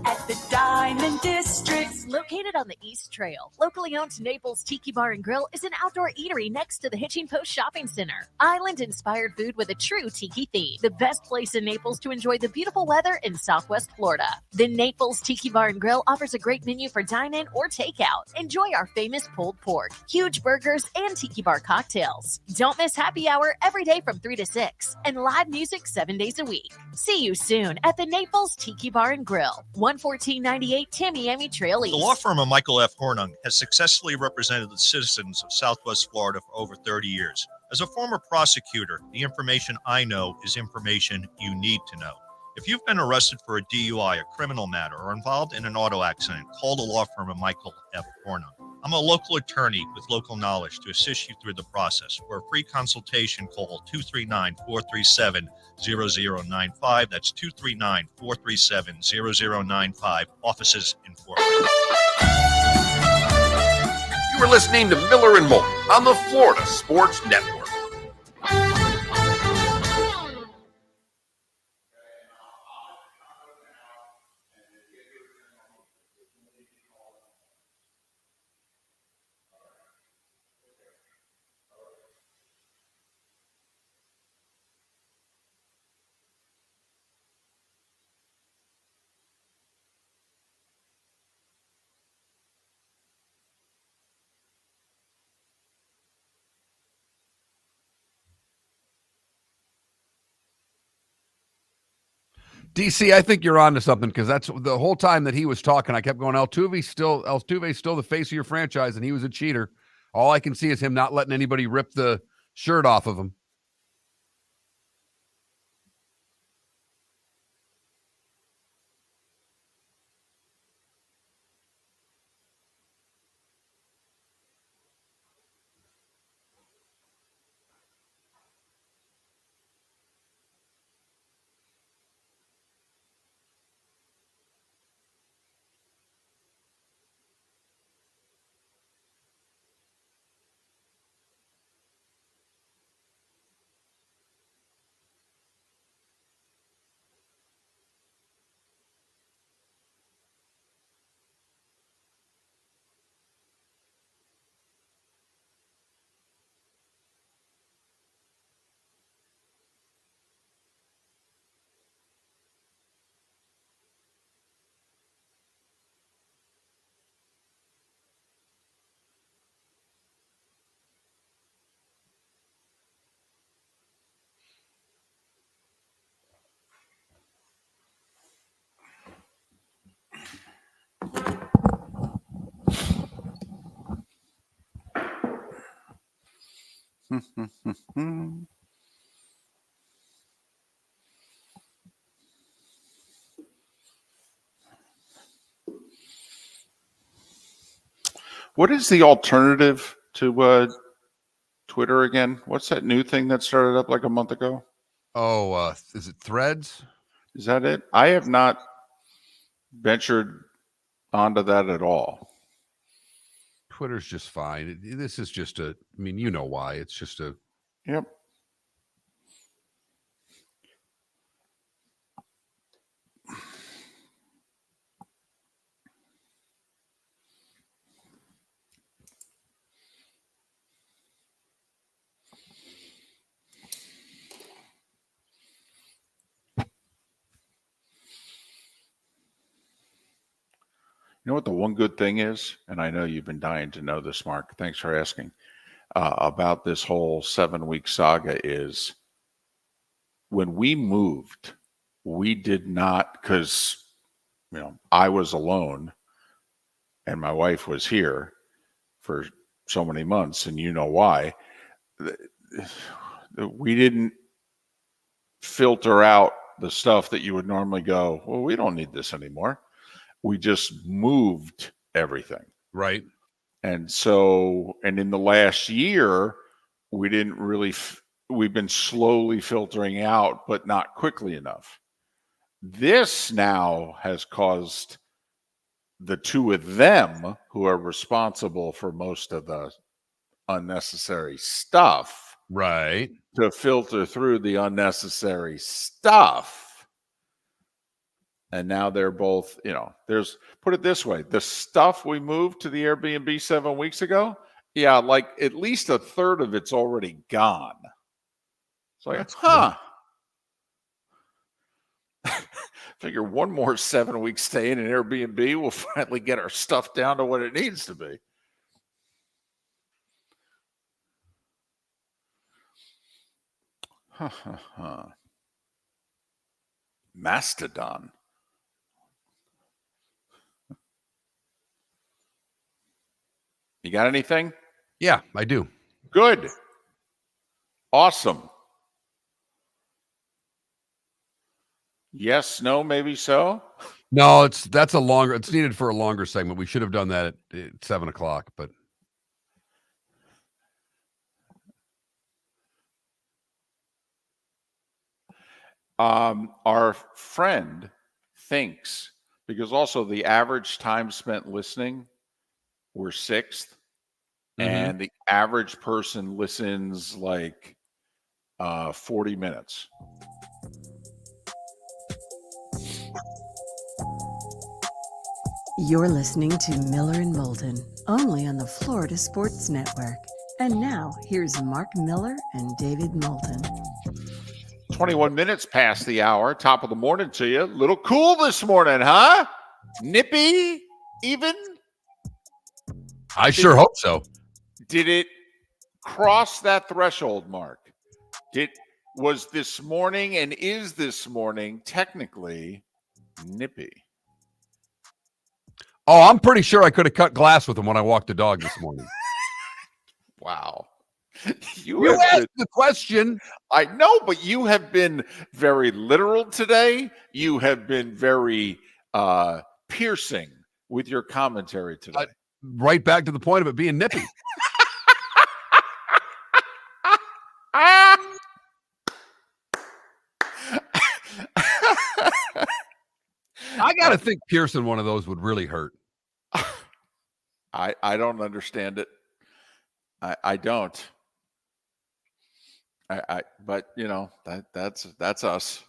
Speaker 6: At the Diamond District.
Speaker 11: Located on the East Trail, locally owned Naples Tiki Bar and Grill is an outdoor eatery next to the Hitching Post Shopping Center. Island-inspired food with a true tiki theme. The best place in Naples to enjoy the beautiful weather in Southwest Florida. The Naples Tiki Bar and Grill offers a great menu for dine-in or takeout. Enjoy our famous pulled pork, huge burgers, and tiki bar cocktails. Don't miss happy hour every day from 3 to 6 and live music 7 days a week. See you soon at the Naples Tiki Bar and Grill, 114 1398 Tamiami Trail East.
Speaker 5: The law firm of Michael F. Hornung has successfully represented the citizens of Southwest Florida for over 30 years. As a former prosecutor, the information I know is information you need to know. If you've been arrested for a DUI, a criminal matter, or involved in an auto accident, call the law firm of Michael F. Hornung. I'm a local attorney with local knowledge to assist you through the process. For a free consultation, call 239-437-0095. That's 239-437-0095. Offices in Fort Worth.
Speaker 12: You are listening to Miller and Moulton on the Florida Sports Network.
Speaker 2: DC, I think you're on to something, because that's the whole time that he was talking, I kept going, Altuve's still the face of your franchise, and he was a cheater. All I can see is him not letting anybody rip the shirt off of him.
Speaker 1: What is the alternative to Twitter again? What's that new thing that started up like a month ago?
Speaker 2: Oh, is it Threads?
Speaker 1: Is that it? I have not ventured onto that at all.
Speaker 2: Twitter's just fine. This is just I mean, you know why. It's just a...
Speaker 1: Yep. You know what the one good thing is, and I know you've been dying to know this, Mark. Thanks for asking about this whole 7-week saga. Is when we moved, we did not, because I was alone and my wife was here for so many months, and you know why. We didn't filter out the stuff that you would normally go, well, we don't need this anymore. We just moved everything.
Speaker 2: Right.
Speaker 1: And so, and in the last year, we didn't really, we've been slowly filtering out, but not quickly enough. This now has caused the two of them, who are responsible for most of the unnecessary stuff,
Speaker 2: right,
Speaker 1: to filter through the unnecessary stuff. And now they're both, there's, put it this way, the stuff we moved to the Airbnb 7 weeks ago, yeah, like at least a third of it's already gone. So like, figure one more 7 week stay in an Airbnb, we'll finally get our stuff down to what it needs to be. Mastodon. You got anything?
Speaker 2: Yeah, I do.
Speaker 1: Good. Awesome. Yes, no, maybe so.
Speaker 2: No, it's needed for a longer segment. We should have done that at 7 o'clock, but
Speaker 1: our friend thinks, because also the average time spent listening, we're 6th, and the average person listens like 40 minutes.
Speaker 4: You're listening to Miller and Moulton, only on the Florida Sports Network. And now, here's Mark Miller and David Moulton.
Speaker 1: 21 minutes past the hour. Top of the morning to you. Little cool this morning, huh? Nippy, even?
Speaker 2: I sure hope so.
Speaker 1: Did it cross that threshold, Mark? Was this morning and is this morning technically nippy?
Speaker 2: Oh, I'm pretty sure I could have cut glass with him when I walked the dog this morning.
Speaker 1: Wow.
Speaker 2: You asked the question.
Speaker 1: I know, but you have been very literal today. You have been very piercing with your commentary today.
Speaker 2: Right back to the point of it being nippy. I got to think piercing one of those would really hurt.
Speaker 1: I don't understand it. I don't. But you know, that's us.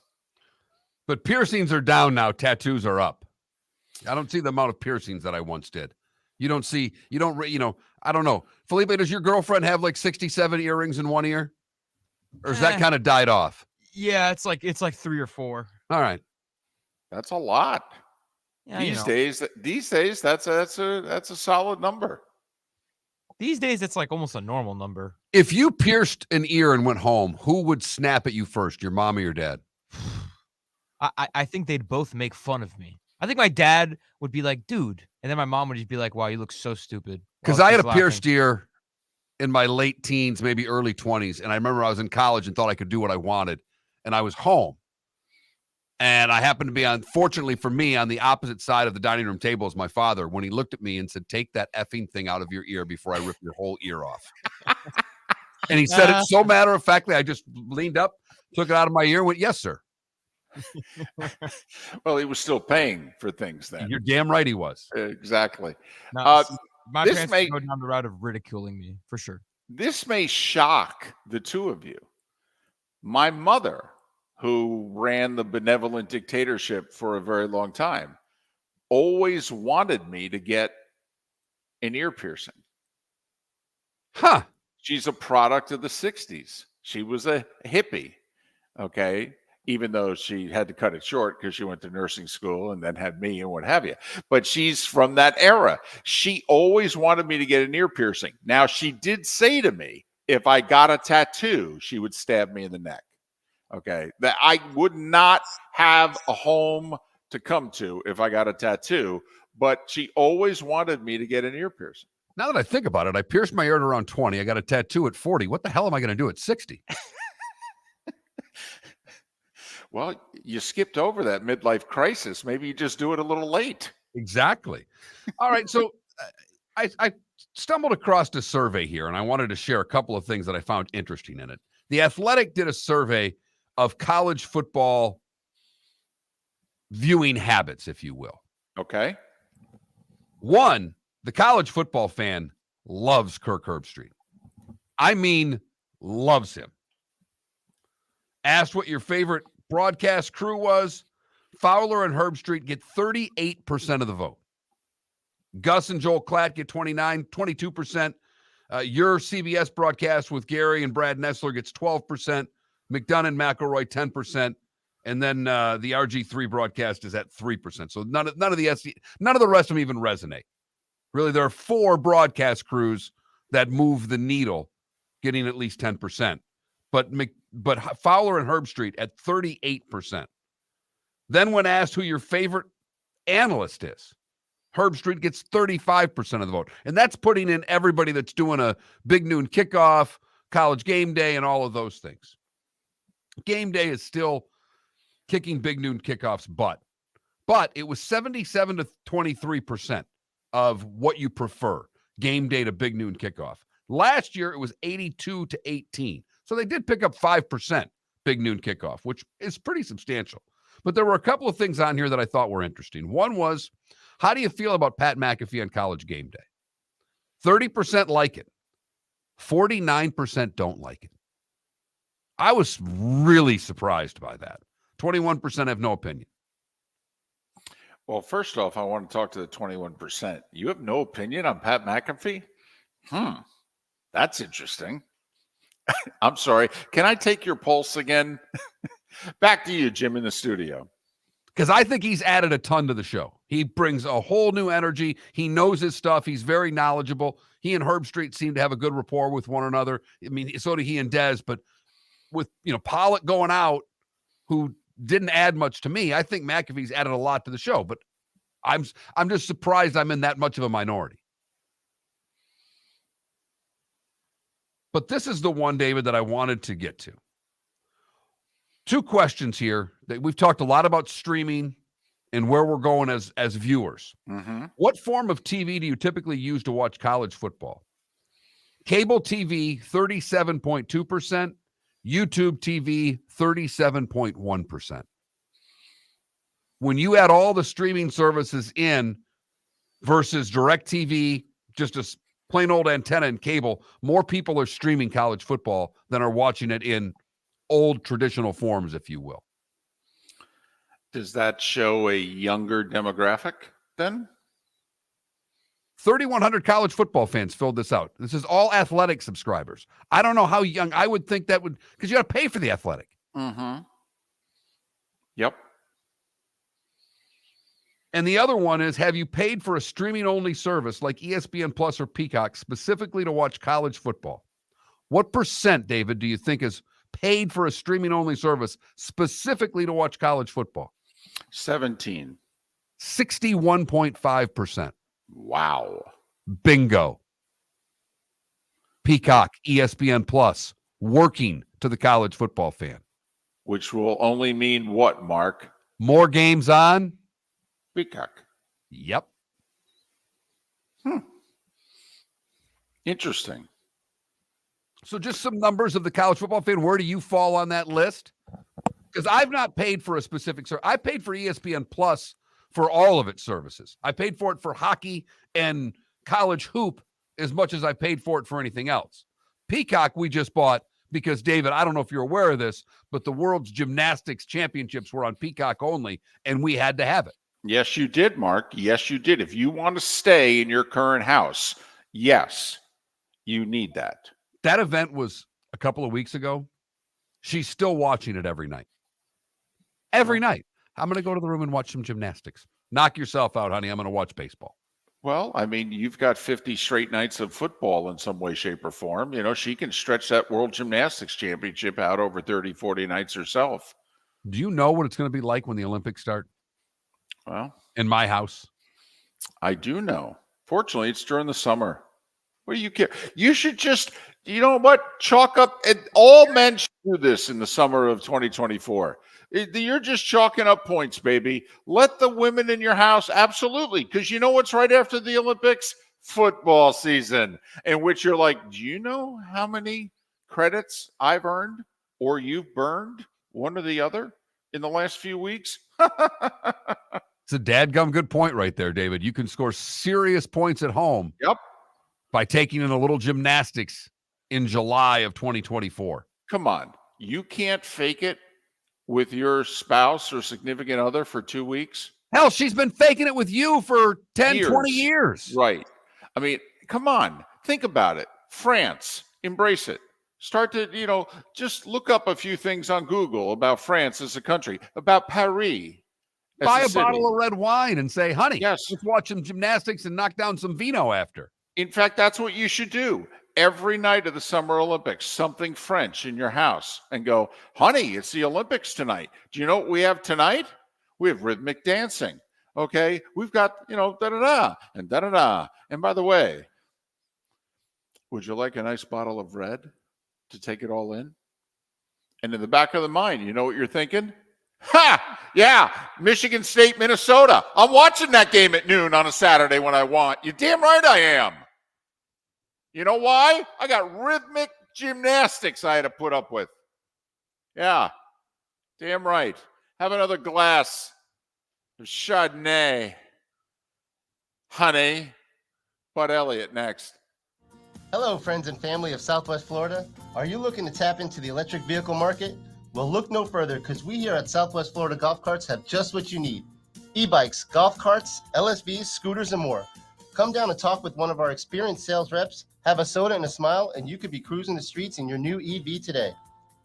Speaker 2: But piercings are down now. Tattoos are up. I don't see the amount of piercings that I once did. I don't know. Felipe, does your girlfriend have like 67 earrings in one ear? Or is that kind of died off?
Speaker 3: Yeah, it's like 3 or 4.
Speaker 2: All right.
Speaker 1: That's a lot.
Speaker 3: Yeah,
Speaker 1: these days, that's a solid number.
Speaker 3: These days, it's like almost a normal number.
Speaker 2: If you pierced an ear and went home, who would snap at you first, your mom or your dad?
Speaker 3: I think they'd both make fun of me. I think my dad would be like, dude. And then my mom would just be like, wow, you look so stupid.
Speaker 2: Because I had a pierced ear in my late teens, maybe early 20s. And I remember I was in college and thought I could do what I wanted. And I was home. And I happened to be fortunately for me, on the opposite side of the dining room table as my father, when he looked at me and said, take that effing thing out of your ear before I rip your whole ear off. And he said it so matter-of-factly, I just leaned up, took it out of my ear and went, yes, sir.
Speaker 1: Well, he was still paying for things then.
Speaker 2: You're damn right he was.
Speaker 1: Exactly.
Speaker 3: My parents may go down the route of ridiculing me, for sure.
Speaker 1: This may shock the two of you. My mother, who ran the benevolent dictatorship for a very long time, always wanted me to get an ear piercing.
Speaker 2: Huh.
Speaker 1: She's a product of the 60s. She was a hippie, okay? Even though she had to cut it short because she went to nursing school and then had me and what have you. But she's from that era. She always wanted me to get an ear piercing. Now, she did say to me, if I got a tattoo, she would stab me in the neck. Okay, that I would not have a home to come to if I got a tattoo, but she always wanted me to get an ear piercing.
Speaker 2: Now that I think about it, I pierced my ear at around 20. I got a tattoo at 40. What the hell am I going to do at 60?
Speaker 1: Well, you skipped over that midlife crisis. Maybe you just do it a little late.
Speaker 2: Exactly. All right, so I stumbled across a survey here, and I wanted to share a couple of things that I found interesting in it. The Athletic did a survey of college football viewing habits, if you will.
Speaker 1: Okay.
Speaker 2: One, the college football fan loves Kirk Herbstreit. I mean, loves him. Asked what your favorite broadcast crew was. Fowler and Herbstreit get 38% of the vote. Gus and Joel Klatt get 22%. Your CBS broadcast with Gary and Brad Nessler gets 12%. McDonough and McElroy 10%, and then the RG3 broadcast is at 3%. So none of the rest of them even resonate. Really, there are 4 broadcast crews that move the needle, getting at least 10%. But Fowler and Herbstreit at 38%. Then when asked who your favorite analyst is, Herb Street gets 35% of the vote. And that's putting in everybody that's doing a big noon kickoff, college game day, and all of those things. Game day is still kicking big noon kickoff's butt. But it was 77 to 23% of what you prefer, game day to big noon kickoff. Last year, it was 82 to 18. So they did pick up 5% big noon kickoff, which is pretty substantial. But there were a couple of things on here that I thought were interesting. One was, how do you feel about Pat McAfee on college game day? 30% like it. 49% don't like it. I was really surprised by that. 21% have no opinion.
Speaker 1: Well, first off, I want to talk to the 21%. You have no opinion on Pat McAfee? That's interesting. I'm sorry. Can I take your pulse again? Back to you, Jim, in the studio.
Speaker 2: Because I think he's added a ton to the show. He brings a whole new energy. He knows his stuff. He's very knowledgeable. He and Herb Street seem to have a good rapport with one another. I mean, so do he and Dez. But with, Pollock going out, who didn't add much to me, I think McAfee's added a lot to the show. But I'm just surprised I'm in that much of a minority. But this is the one, David, that I wanted to get to. Two questions here. We've talked a lot about streaming and where we're going as viewers.
Speaker 1: Mm-hmm.
Speaker 2: What form of TV do you typically use to watch college football? Cable TV, 37.2%. YouTube TV, 37.1%. When you add all the streaming services in versus DirecTV, just a plain old antenna and cable, more people are streaming college football than are watching it in old traditional forms, if you will.
Speaker 1: Does that show a younger demographic then?
Speaker 2: 3,100 college football fans filled this out. This is all Athletic subscribers. I don't know how young. I would think that would, because you got to pay for the Athletic.
Speaker 1: Mm-hmm. Yep.
Speaker 2: And the other one is, have you paid for a streaming-only service like ESPN Plus or Peacock specifically to watch college football? What percent, David, do you think is paid for a streaming-only service specifically to watch college football?
Speaker 1: 17.
Speaker 2: 61.5%.
Speaker 1: Wow.
Speaker 2: Bingo. Peacock, ESPN Plus, working to the college football fan.
Speaker 1: Which will only mean what, Mark?
Speaker 2: More games on
Speaker 1: Peacock.
Speaker 2: Yep.
Speaker 1: Interesting.
Speaker 2: So just some numbers of the college football fan. Where do you fall on that list? Because I've not paid for a specific service. I paid for ESPN Plus for all of its services. I paid for it for hockey and college hoop as much as I paid for it for anything else. Peacock we just bought because, David, I don't know if you're aware of this, but the World's Gymnastics Championships were on Peacock only, and we had to have it.
Speaker 1: Yes, you did, Mark. Yes, you did. If you want to stay in your current house, yes, you need that.
Speaker 2: That event was a couple of weeks ago. She's still watching it every night. Every night. I'm going to go to the room and watch some gymnastics. Knock yourself out, honey. I'm going to watch baseball.
Speaker 1: Well, I mean, you've got 50 straight nights of football in some way, shape, or form. She can stretch that World Gymnastics Championship out over 30, 40 nights herself.
Speaker 2: Do you know what it's going to be like when the Olympics start?
Speaker 1: Well,
Speaker 2: in my house.
Speaker 1: I do know. Fortunately, it's during the summer. What do you care? You should just, you know what? Chalk up, and all men should do this in the summer of 2024. You're just chalking up points, baby. Let the women in your house, absolutely, because you know what's right after the Olympics? Football season, in which you're like, do you know how many credits I've earned or you've burned, one or the other, in the last few weeks?
Speaker 2: It's a dadgum good point right there, David. You can score serious points at home.
Speaker 1: Yep.
Speaker 2: By taking in a little gymnastics in July of 2024.
Speaker 1: Come on. You can't fake it with your spouse or significant other for 2 weeks?
Speaker 2: Hell, she's been faking it with you for 10, 20 years.
Speaker 1: Right. I mean, come on. Think about it. France, embrace it. Start to, just look up a few things on Google about France as a country, about Paris.
Speaker 2: Buy a bottle of red wine and say, honey,
Speaker 1: yes,
Speaker 2: let's watch some gymnastics and knock down some vino after.
Speaker 1: In fact, that's what you should do. Every night of the Summer Olympics, something French in your house and go, honey, it's the Olympics tonight. Do you know what we have tonight? We have rhythmic dancing. Okay, we've got, da da da and da da da. And by the way, would you like a nice bottle of red to take it all in? And in the back of the mind, you know what you're thinking? Ha! Yeah, Michigan State, Minnesota. I'm watching that game at noon on a Saturday when I want. You damn right I am. You know why? I got rhythmic gymnastics I had to put up with. Yeah, damn right. Have another glass of Chardonnay. Honey. Bud Elliott next.
Speaker 10: Hello, friends and family of Southwest Florida. Are you looking to tap into the electric vehicle market? Well, look no further because we here at Southwest Florida Golf Carts have just what you need. E-bikes, golf carts, LSVs, scooters, and more. Come down and talk with one of our experienced sales reps, have a soda and a smile, and you could be cruising the streets in your new EV today.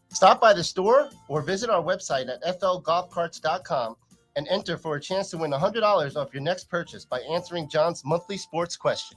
Speaker 10: Stop by the store or visit our website at flgolfcarts.com and enter for a chance to win $100 off your next purchase by answering John's monthly sports question.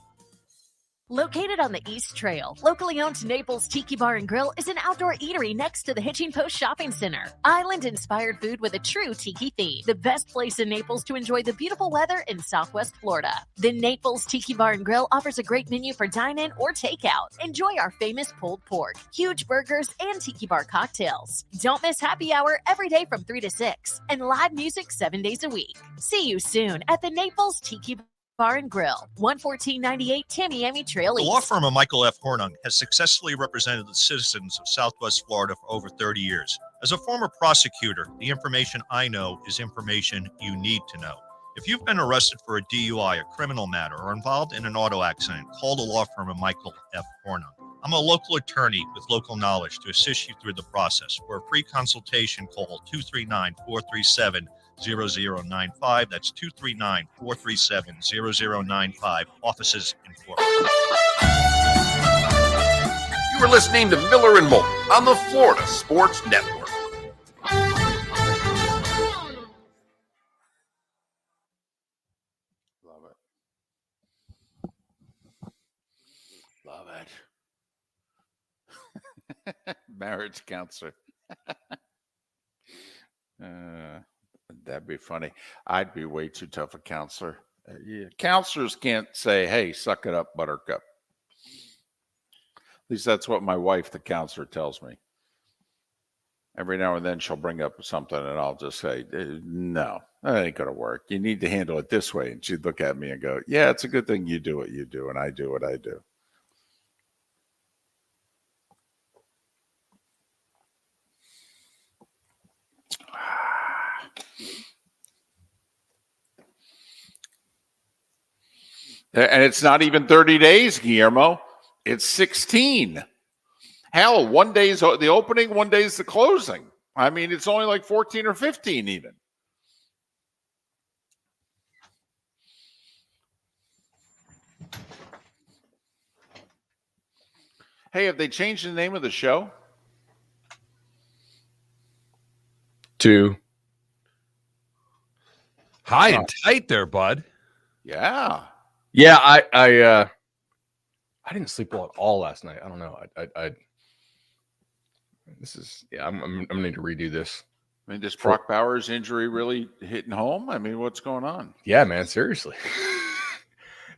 Speaker 11: Located on the East Trail, locally owned Naples Tiki Bar and Grill is an outdoor eatery next to the Hitching Post Shopping Center. Island-inspired food with a true tiki theme. The best place in Naples to enjoy the beautiful weather in Southwest Florida. The Naples Tiki Bar and Grill offers a great menu for dine-in or takeout. Enjoy our famous pulled pork, huge burgers, and tiki bar cocktails. Don't miss happy hour every day from 3 to 6 and live music 7 days a week. See you soon at the Naples Tiki Bar and Grill, 11498 Tamiami Trail
Speaker 5: The
Speaker 11: East.
Speaker 5: law firm of Michael F. Hornung has successfully represented the citizens of Southwest Florida for over 30 years. As a former prosecutor, the information I know is information you need to know. If you've been arrested for a DUI, a criminal matter, or involved in an auto accident, call the law firm of Michael F. Hornung. I'm a local attorney with local knowledge to assist you through the process. For a free consultation, call 239-437-0095. That's 239-437-0095. Offices in Florida.
Speaker 12: You are listening to Miller and Moulton on the Florida Sports Network.
Speaker 1: Love it. Love it. Marriage counselor. That'd be funny. I'd be way too tough a counselor. Yeah. Counselors can't say, hey, suck it up, buttercup. At least that's what my wife, the counselor, tells me. Every now and then she'll bring up something and I'll just say, no, that ain't going to work. You need to handle it this way. And she'd look at me and go, yeah, it's a good thing you do what you do and I do what I do. And it's not even 30 days, Guillermo. It's 16. Hell, one day is the opening, one day is the closing. I mean, it's only like 14 or 15 even. Hey, have they changed the name of the show?
Speaker 2: To high and tight there, bud.
Speaker 1: Yeah.
Speaker 18: Yeah, I didn't sleep well at all last night. I don't know. I'm gonna need to redo this.
Speaker 1: I mean, does Brock Bowers' injury really hitting home? I mean, what's going on?
Speaker 18: Yeah, man, seriously.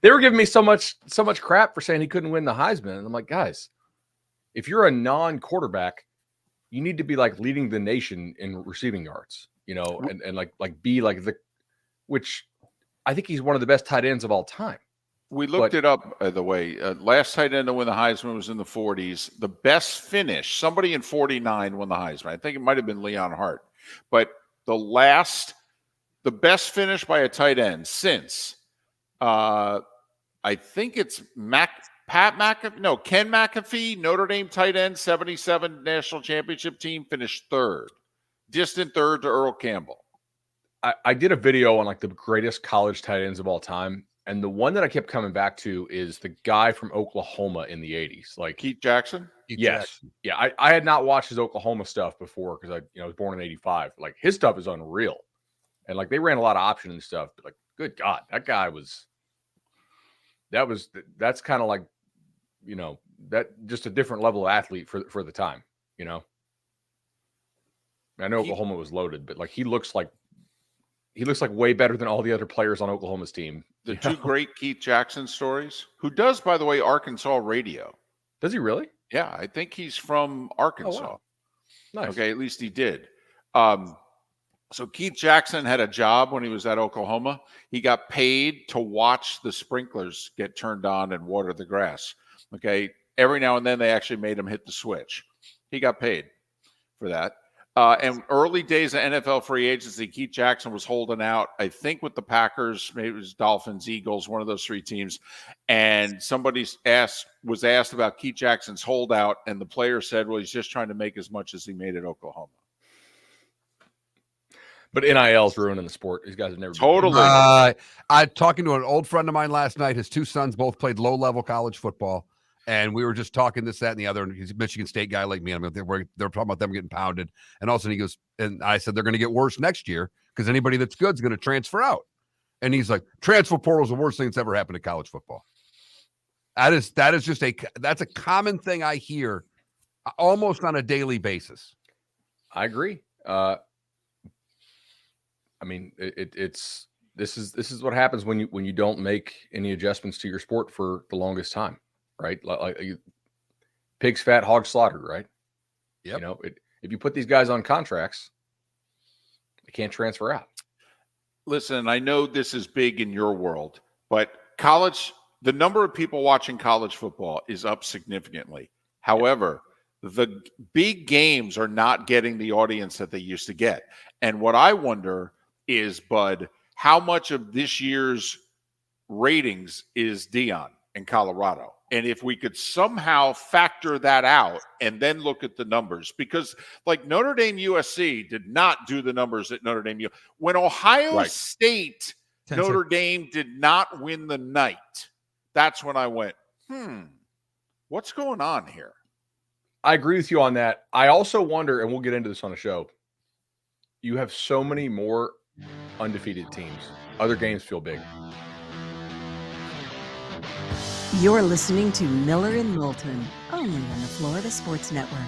Speaker 18: They were giving me so much crap for saying he couldn't win the Heisman. And I'm like, guys, if you're a non-quarterback, you need to be like leading the nation in receiving yards, and like be like which I think he's one of the best tight ends of all time.
Speaker 1: We looked it up, by the way. Last tight end to win the Heisman was in the 40s. The best finish, somebody in 49 won the Heisman. I think it might have been Leon Hart. But the best finish by a tight end since, I think it's Ken McAfee, Notre Dame tight end, 77 national championship team, finished third. Distant third to Earl Campbell.
Speaker 18: I did a video on like the greatest college tight ends of all time. And the one that I kept coming back to is the guy from Oklahoma in the 80s. Like
Speaker 1: Keith Jackson?
Speaker 18: Yes. Yeah. I had not watched his Oklahoma stuff before because I was born in 85. Like his stuff is unreal. And like they ran a lot of option and stuff. But like, good God, that guy that's kind of like, that just a different level of athlete for the time, I know Oklahoma was loaded, but like he looks like he looks like way better than all the other players on Oklahoma's team.
Speaker 1: The two great Keith Jackson stories, who does, by the way, Arkansas radio.
Speaker 18: Does he really?
Speaker 1: Yeah, I think he's from Arkansas.
Speaker 18: Oh, wow. Nice.
Speaker 1: Okay, at least he did. So Keith Jackson had a job when he was at Oklahoma. He got paid to watch the sprinklers get turned on and water the grass. Okay, every now and then they actually made him hit the switch. He got paid for that. And early days of NFL free agency, Keith Jackson was holding out, I think, with the Packers, maybe it was Dolphins, Eagles, one of those three teams. And somebody was asked about Keith Jackson's holdout, and the player said, well, he's just trying to make as much as he made at Oklahoma.
Speaker 18: But NIL's ruining the sport. These guys have never
Speaker 1: Totally.
Speaker 2: I talking to an old friend of mine last night. His two sons both played low-level college football. And we were just talking this, that, and the other. And he's a Michigan State guy like me. I mean, they're talking about them getting pounded. And all of a sudden he goes, and I said, they're going to get worse next year because anybody that's good is going to transfer out. And he's like, transfer portal is the worst thing that's ever happened to college football. That is just that's a common thing I hear almost on a daily basis.
Speaker 18: I agree. I mean, this is what happens when you don't make any adjustments to your sport for the longest time. Right, like pigs fat, hogs slaughtered. Right.
Speaker 2: Yep.
Speaker 18: You know, if you put these guys on contracts, they can't transfer out.
Speaker 1: Listen, I know this is big in your world, but the number of people watching college football is up significantly. However, the big games are not getting the audience that they used to get. And what I wonder is, Bud, how much of this year's ratings is Deion in Colorado? And if we could somehow factor that out and then look at the numbers, because like Notre Dame USC did not do the numbers at Notre Dame. When Ohio State, Notre Dame did not win the night, that's when I went, what's going on here?
Speaker 18: I agree with you on that. I also wonder, and we'll get into this on the show, you have so many more undefeated teams. Other games feel big.
Speaker 4: You're listening to Miller and Moulton, only on the Florida Sports Network.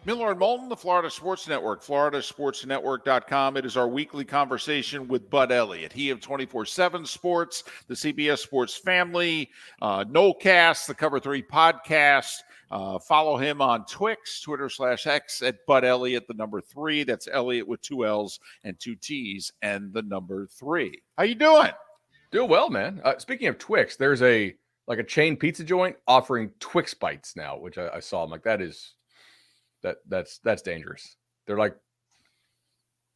Speaker 1: Miller and Moulton, the Florida Sports Network, floridasportsnetwork.com. It is our weekly conversation with Bud Elliott. He of 24/7 Sports, the CBS Sports Family, Nolecast, the Cover 3 podcast. Follow him on Twix, Twitter/X at Bud Elliott, the number 3. That's Elliott with 2 L's and 2 T's and the number 3. How you doing?
Speaker 18: Doing well, man. Speaking of Twix, there's a chain pizza joint offering Twix bites now, which I saw. I'm like, that's dangerous. They're like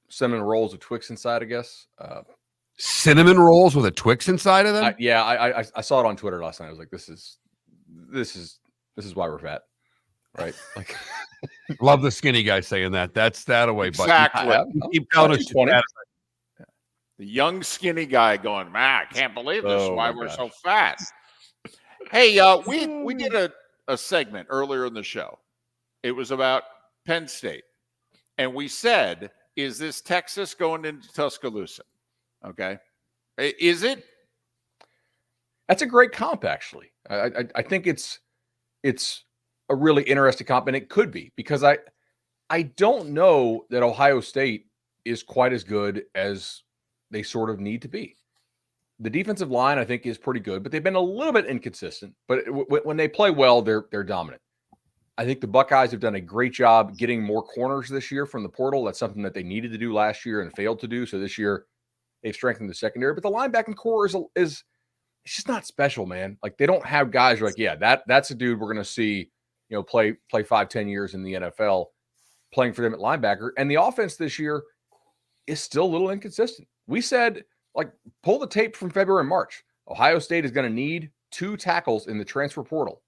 Speaker 18: cinnamon rolls with Twix inside, I guess.
Speaker 2: Cinnamon rolls with a Twix inside of them?
Speaker 18: I saw it on Twitter last night. I was like, this is why we're fat, right? Like,
Speaker 2: love the skinny guy saying that. That's that away, but
Speaker 1: exactly.
Speaker 2: Keep telling us
Speaker 1: 20. The young skinny guy going, man, I can't believe this. Why we're so fat. Hey, we did a segment earlier in the show. It was about Penn State, and we said, "Is this Texas going into Tuscaloosa?" Okay, is it?
Speaker 18: That's a great comp, actually. I think it's a really interesting comp, and it could be, because I don't know that Ohio State is quite as good as they sort of need to be. The defensive line, I think, is pretty good, but they've been a little bit inconsistent. But when they play well, they're dominant. I think the Buckeyes have done a great job getting more corners this year from the portal. That's something that they needed to do last year and failed to do. So this year they've strengthened the secondary. But the linebacking core is it's just not special, man. Like, they don't have guys who are like, yeah, that's a dude we're going to see, play 5-10 years in the NFL playing for them at linebacker. And the offense this year is still a little inconsistent. We said, like, pull the tape from February and March. Ohio State is going to need 2 tackles in the transfer portal.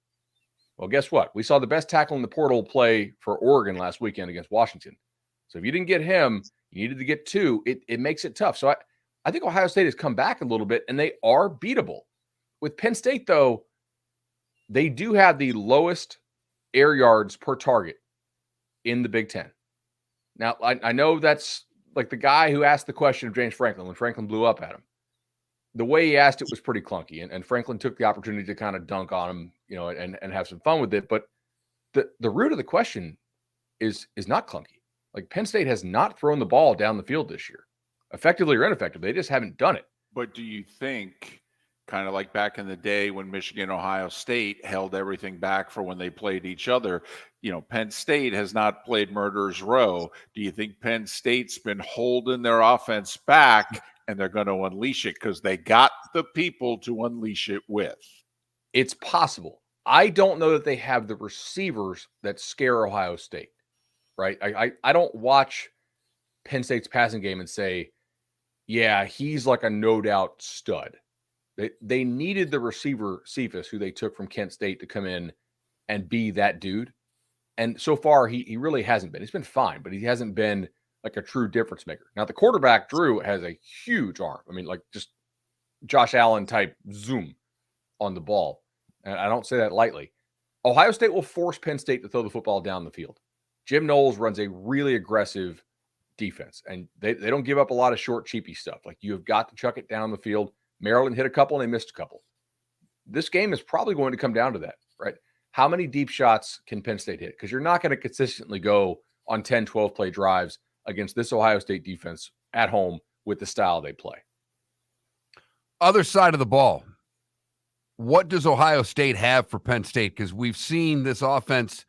Speaker 18: Well, guess what? We saw the best tackle in the portal play for Oregon last weekend against Washington. So if you didn't get him, you needed to get 2. It makes it tough. So I think Ohio State has come back a little bit, and they are beatable. With Penn State, though, they do have the lowest air yards per target in the Big Ten. Now, I know that's like the guy who asked the question of James Franklin when Franklin blew up at him. The way he asked it was pretty clunky, and Franklin took the opportunity to kind of dunk on him, and have some fun with it. But the root of the question is not clunky. Like Penn State has not thrown the ball down the field this year, effectively or ineffectively. They just haven't done it.
Speaker 1: But do you think, kind of like back in the day when Michigan, Ohio State held everything back for when they played each other, Penn State has not played Murderers Row. Do you think Penn State's been holding their offense back and they're going to unleash it because they got the people to unleash it with?
Speaker 18: It's possible. I don't know that they have the receivers that scare Ohio State, right? I don't watch Penn State's passing game and say, yeah, he's like a no doubt stud. They needed the receiver Cephas, who they took from Kent State, to come in and be that dude. And so far, he really hasn't been. He's been fine, but he hasn't been like a true difference maker. Now, the quarterback, Drew, has a huge arm. I mean, like just Josh Allen type zoom on the ball. And I don't say that lightly. Ohio State will force Penn State to throw the football down the field. Jim Knowles runs a really aggressive defense, and they don't give up a lot of short, cheapy stuff. Like, you have got to chuck it down the field. Maryland hit a couple, and they missed a couple. This game is probably going to come down to that, right? How many deep shots can Penn State hit? Because you're not going to consistently go on 10, 12-play drives against this Ohio State defense at home with the style they play.
Speaker 2: Other side of the ball. What does Ohio State have for Penn State? Because we've seen this offense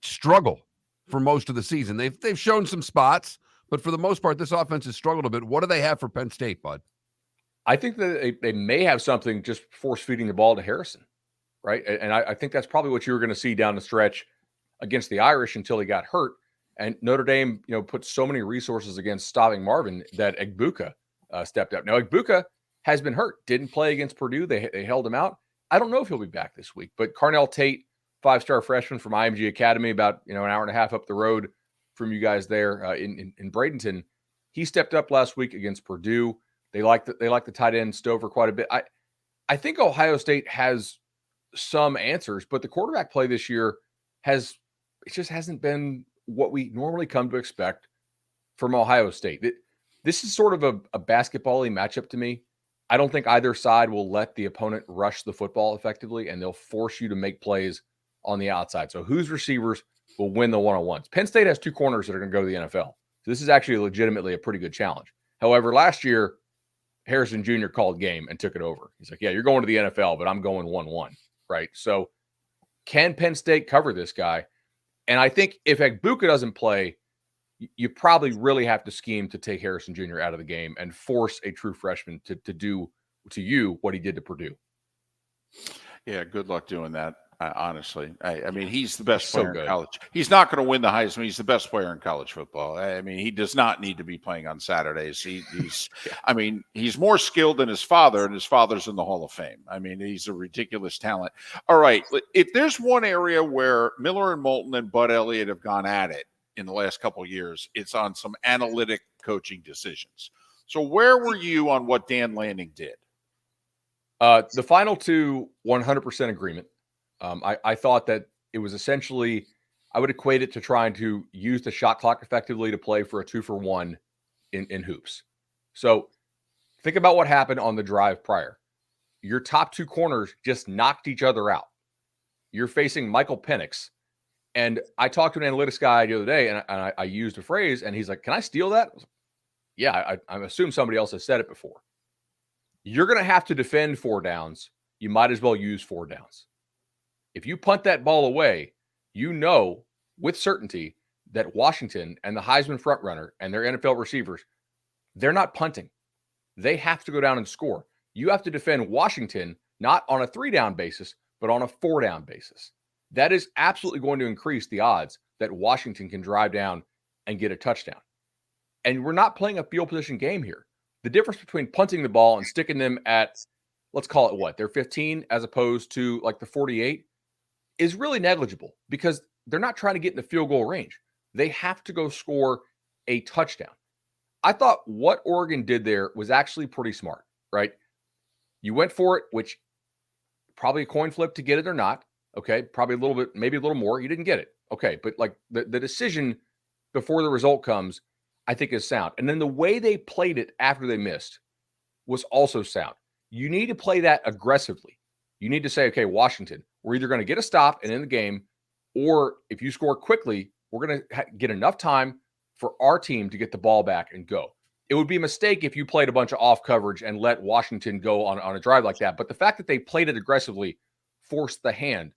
Speaker 2: struggle for most of the season. They've shown some spots, but for the most part, this offense has struggled a bit. What do they have for Penn State, Bud?
Speaker 18: I think that they may have something just force-feeding the ball to Harrison, right? And I think that's probably what you were going to see down the stretch against the Irish until he got hurt. And Notre Dame, put so many resources against stopping Marvin that Egbuka stepped up. Now, Egbuka has been hurt, didn't play against Purdue. They held him out. I don't know if he'll be back this week, but Carnell Tate, 5-star freshman from IMG Academy, about an hour and a half up the road from you guys there in Bradenton, he stepped up last week against Purdue. They like the tight end Stover quite a bit. I think Ohio State has some answers, but the quarterback play this year just hasn't been what we normally come to expect from Ohio State. This is sort of a basketball-y matchup to me. I don't think either side will let the opponent rush the football effectively, and they'll force you to make plays on the outside. So whose receivers will win the one-on-ones? Penn State has two corners that are going to go to the NFL. So this is actually legitimately a pretty good challenge. However, last year, Harrison Jr. called game and took it over. He's like, yeah, you're going to the NFL, but I'm going 1-1, right? So can Penn State cover this guy? And I think if Egbuka doesn't play, you probably really have to scheme to take Harrison Jr. out of the game and force a true freshman to do to you what he did to Purdue.
Speaker 1: Yeah, good luck doing that. Honestly, I mean, he's the best
Speaker 18: So
Speaker 1: player
Speaker 18: good.
Speaker 1: in college. He's not going to win the Heisman. He's the best player in college football. I mean, he does not need to be playing on Saturdays. He's, I mean, he's more skilled than his father, and his father's in the Hall of Fame. I mean, he's a ridiculous talent. All right, if there's one area where Miller and Moulton and Bud Elliott have gone at it in the last couple of years, it's on some analytic coaching decisions. So where were you on what Dan Lanning did?
Speaker 18: The final two, 100% agreement. I thought that it was essentially, I would equate it to trying to use the shot clock effectively to play for a 2-for-1 in hoops. So think about what happened on the drive prior. Your top two corners just knocked each other out. You're facing Michael Penix. And I talked to an analytics guy the other day, and I used a phrase, and he's like, can I steal that? I was like, yeah, I assume somebody else has said it before. You're going to have to defend 4 downs. You might as well use 4 downs. If you punt that ball away, you know with certainty that Washington and the Heisman frontrunner and their NFL receivers, they're not punting. They have to go down and score. You have to defend Washington not on a 3-down basis, but on a 4-down basis. That is absolutely going to increase the odds that Washington can drive down and get a touchdown. And we're not playing a field position game here. The difference between punting the ball and sticking them at, let's call it what, they're 15 as opposed to like the 48 is really negligible because they're not trying to get in the field goal range. They have to go score a touchdown. I thought what Oregon did there was actually pretty smart, right? You went for it, which probably a coin flip to get it or not. Okay, probably a little bit, maybe a little more. You didn't get it. Okay, but like the decision before the result comes, I think is sound. And then the way they played it after they missed was also sound. You need to play that aggressively. You need to say, okay, Washington, we're either going to get a stop and end the game, or if you score quickly, We're going to get enough time for our team to get the ball back and go. It would be a mistake if you played a bunch of off coverage and let Washington go on a drive like that. But the fact that they played it aggressively forced the hand.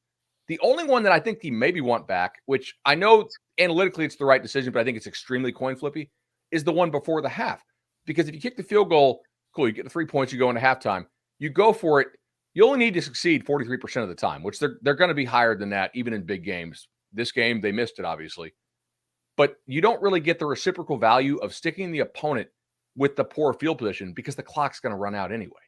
Speaker 18: The only one that I think they maybe want back, which I know analytically it's the right decision, but I think it's extremely coin flippy, is the one before the half. Because if you kick the field goal, cool, you get the 3 points, you go into halftime, you go for it, you only need to succeed 43% of the time, which they're going to be higher than that, even in big games. This game, they missed it, obviously. But you don't really get the reciprocal value of sticking the opponent with the poor field position because the clock's going to run out anyway.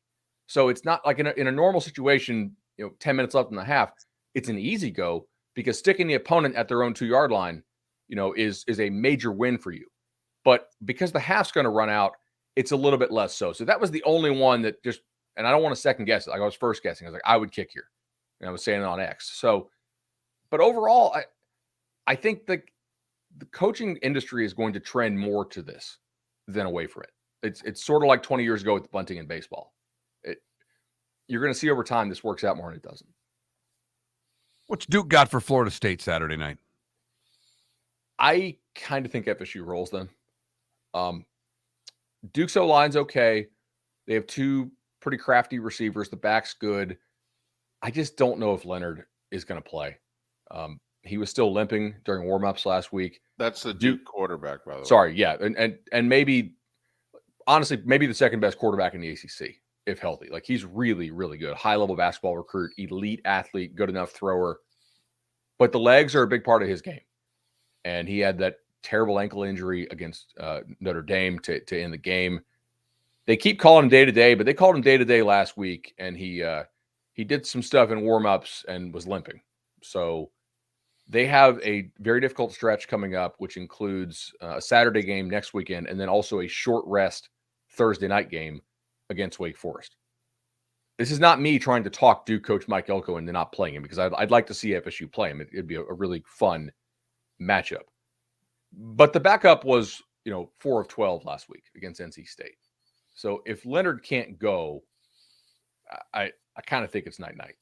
Speaker 18: So it's not like in a normal situation, 10 minutes left in the half, it's an easy go because sticking the opponent at their own 2-yard line, is a major win for you. But because the half's going to run out, it's a little bit less so. So that was the only one that just, and I don't want to second guess it. Like I was first guessing. I was like, I would kick here. And I was saying it on X. So, but overall, I think the coaching industry is going to trend more to this than away from it. It's sort of like 20 years ago with bunting in baseball. You're going to see over time this works out more than it doesn't.
Speaker 2: What's Duke got for Florida State Saturday night?
Speaker 18: I kind of think FSU rolls them. Duke's O-line's okay. They have 2 pretty crafty receivers. The back's good. I just don't know if Leonard is going to play. He was still limping during warmups last week.
Speaker 1: That's the Duke quarterback, by the way.
Speaker 18: Sorry, yeah. And maybe, honestly, maybe the second best quarterback in the ACC, if healthy. Like, he's really, really good. High-level basketball recruit, elite athlete, good enough thrower. But the legs are a big part of his game. And he had that terrible ankle injury against Notre Dame to end the game. They keep calling him day-to-day, but they called him day-to-day last week, and he did some stuff in warm-ups and was limping. So they have a very difficult stretch coming up, which includes a Saturday game next weekend and then also a short rest Thursday night game against Wake Forest. This is not me trying to talk Duke coach Mike Elko into not playing him because I'd like to see FSU play him. It'd be a really fun matchup. But the backup was, 4 of 12 last week against NC State. So if Leonard can't go, I kind of think it's night-night,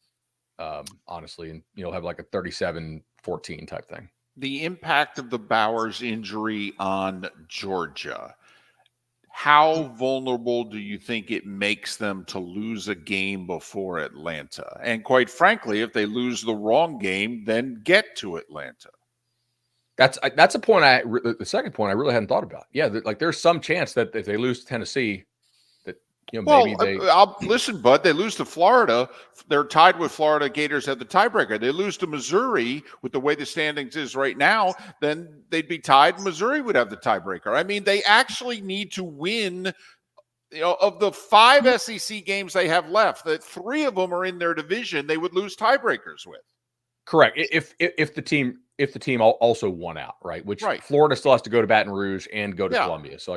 Speaker 18: honestly, and have like a 37-14 type thing.
Speaker 1: The impact of the Bowers injury on Georgia. How vulnerable do you think it makes them to lose a game before Atlanta? And quite frankly, if they lose the wrong game, then get to Atlanta.
Speaker 18: That's a point the second point I really hadn't thought about. Yeah, there's some chance that if they lose to Tennessee, that maybe they.
Speaker 1: Listen, bud. They lose to Florida. They're tied with Florida Gators at the tiebreaker. They lose to Missouri with the way the standings is right now. Then they'd be tied. Missouri would have the tiebreaker. I mean, they actually need to win. Of the 5 SEC games they have left, that 3 of them are in their division. They would lose tiebreakers with.
Speaker 18: Correct. If the team also won out, right? Which Florida still has to go to Baton Rouge and go to Columbia. So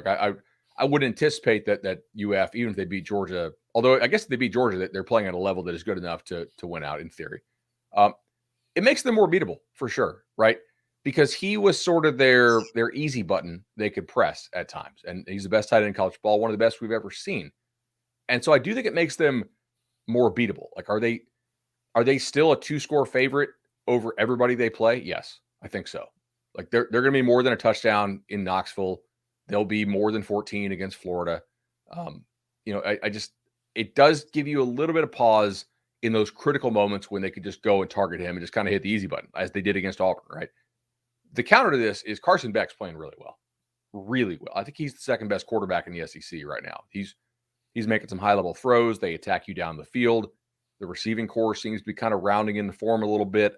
Speaker 18: I would anticipate that UF, even if they beat Georgia, although I guess if they beat Georgia, they're playing at a level that is good enough to win out in theory. It makes them more beatable for sure, right? Because he was sort of their easy button they could press at times. And he's the best tight end in college football, one of the best we've ever seen. And so I do think it makes them more beatable. Like, are they still a 2-score favorite over everybody they play? Yes, I think so. Like they're going to be more than a touchdown in Knoxville. They'll be more than 14 against Florida. It does give you a little bit of pause in those critical moments when they could just go and target him and just kind of hit the easy button as they did against Auburn, right? The counter to this is Carson Beck's playing really well. Really well. I think he's the second best quarterback in the SEC right now. He's making some high-level throws. They attack you down the field. The receiving core seems to be kind of rounding in the form a little bit.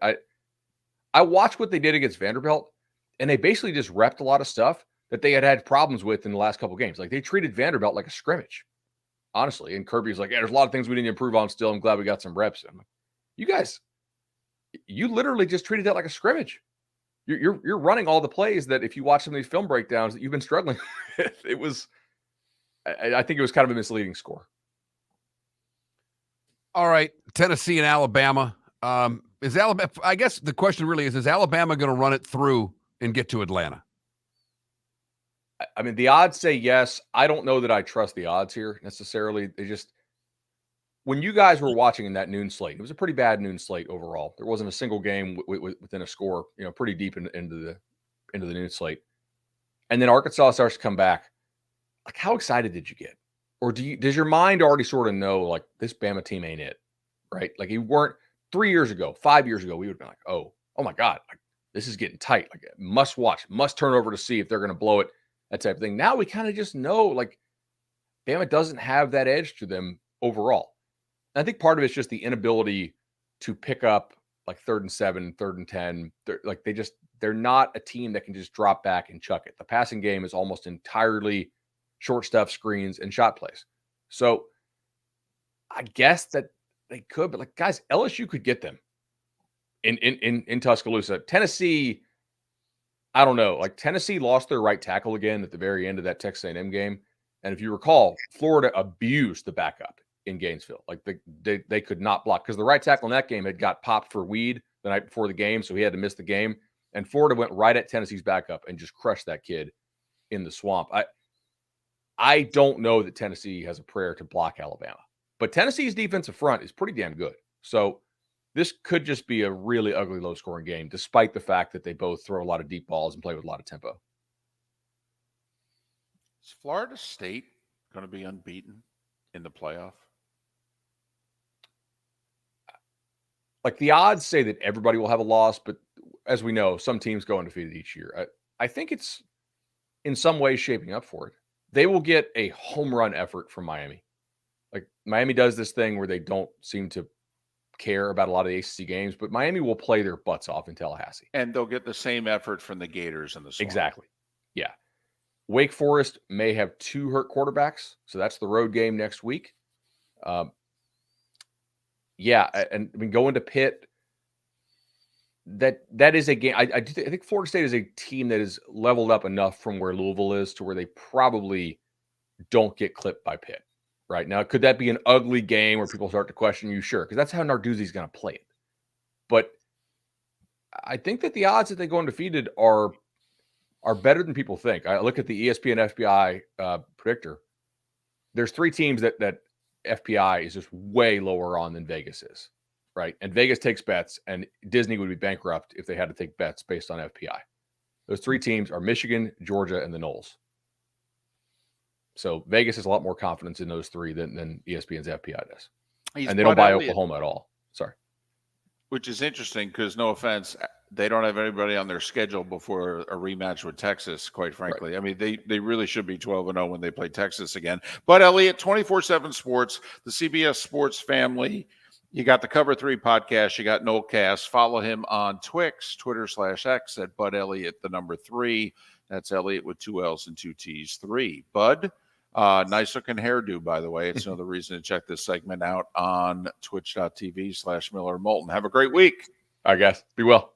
Speaker 18: I watched what they did against Vanderbilt, and they basically just repped a lot of stuff that they had problems with in the last couple of games. Like, they treated Vanderbilt like a scrimmage, honestly. And Kirby's like, yeah, there's a lot of things we need to improve on still. I'm glad we got some reps. I'm like, you guys, you literally just treated that like a scrimmage. You're running all the plays that if you watch some of these film breakdowns that you've been struggling with. I think it was kind of a misleading score.
Speaker 2: All right, Tennessee and Alabama. Is Alabama? I guess the question really is Alabama going to run it through and get to Atlanta?
Speaker 18: I mean, the odds say yes. I don't know that I trust the odds here necessarily. When you guys were watching in that noon slate, it was a pretty bad noon slate overall. There wasn't a single game within a score, pretty deep into into the noon slate, and then Arkansas starts to come back. Like, how excited did you get? Or does your mind already sort of know, like, this Bama team ain't it, right? Like, you weren't 3 years ago, 5 years ago, we would have been like, oh my God, like, this is getting tight. Like, must watch, must turn over to see if they're going to blow it, that type of thing. Now we kind of just know, like, Bama doesn't have that edge to them overall. And I think part of it's just the inability to pick up like 3rd and 7, 3rd and 10. They're not a team that can just drop back and chuck it. The passing game is almost entirely short stuff, screens, and shot plays. So I guess that they could, but like, guys, LSU could get them in Tuscaloosa. Tennessee, I don't know. Like, Tennessee lost their right tackle again at the very end of that Texas A&M game. And if you recall, Florida abused the backup in Gainesville. Like, they could not block because the right tackle in that game had got popped for weed the night before the game, so he had to miss the game. And Florida went right at Tennessee's backup and just crushed that kid in the swamp. I don't know that Tennessee has a prayer to block Alabama, but Tennessee's defensive front is pretty damn good. So this could just be a really ugly, low-scoring game, despite the fact that they both throw a lot of deep balls and play with a lot of tempo.
Speaker 1: Is Florida State going to be unbeaten in the playoff?
Speaker 18: Like, the odds say that everybody will have a loss, but as we know, some teams go undefeated each year. I think it's in some ways shaping up for it. They will get a home run effort from Miami. Like, Miami does this thing where they don't seem to care about a lot of the ACC games, but Miami will play their butts off in Tallahassee.
Speaker 1: And they'll get the same effort from the Gators and the Swamp.
Speaker 18: Exactly. Yeah. Wake Forest may have 2 hurt quarterbacks, so that's the road game next week. Yeah, and I mean, going to Pitt, that is a game. I think Florida State is a team that is leveled up enough from where Louisville is to where they probably don't get clipped by Pitt. Right now, could that be an ugly game where people start to question you? Sure, because that's how Narduzzi's going to play it. But I think that the odds that they go undefeated are better than people think. I look at the ESPN FPI predictor. There's 3 teams that FPI is just way lower on than Vegas is. Right. And Vegas takes bets, and Disney would be bankrupt if they had to take bets based on FPI. Those 3 teams are Michigan, Georgia, and the Noles. So Vegas has a lot more confidence in those 3 than ESPN's FPI does. And they don't buy Oklahoma at all. Sorry.
Speaker 1: Which is interesting because, no offense, they don't have anybody on their schedule before a rematch with Texas, quite frankly. Right. I mean, they really should be 12-0 when they play Texas again. But, Elliot, 24/7 Sports, the CBS Sports family. You got the Cover 3 podcast. You got Noel Cass. Follow him on Twix, Twitter/X at Bud Elliott, the number 3. That's Elliott with 2 L's and 2 T's, 3. Bud, nice looking hairdo, by the way. It's another reason to check this segment out on twitch.tv/Miller Moulton. Have a great week.
Speaker 18: I guess. Be well.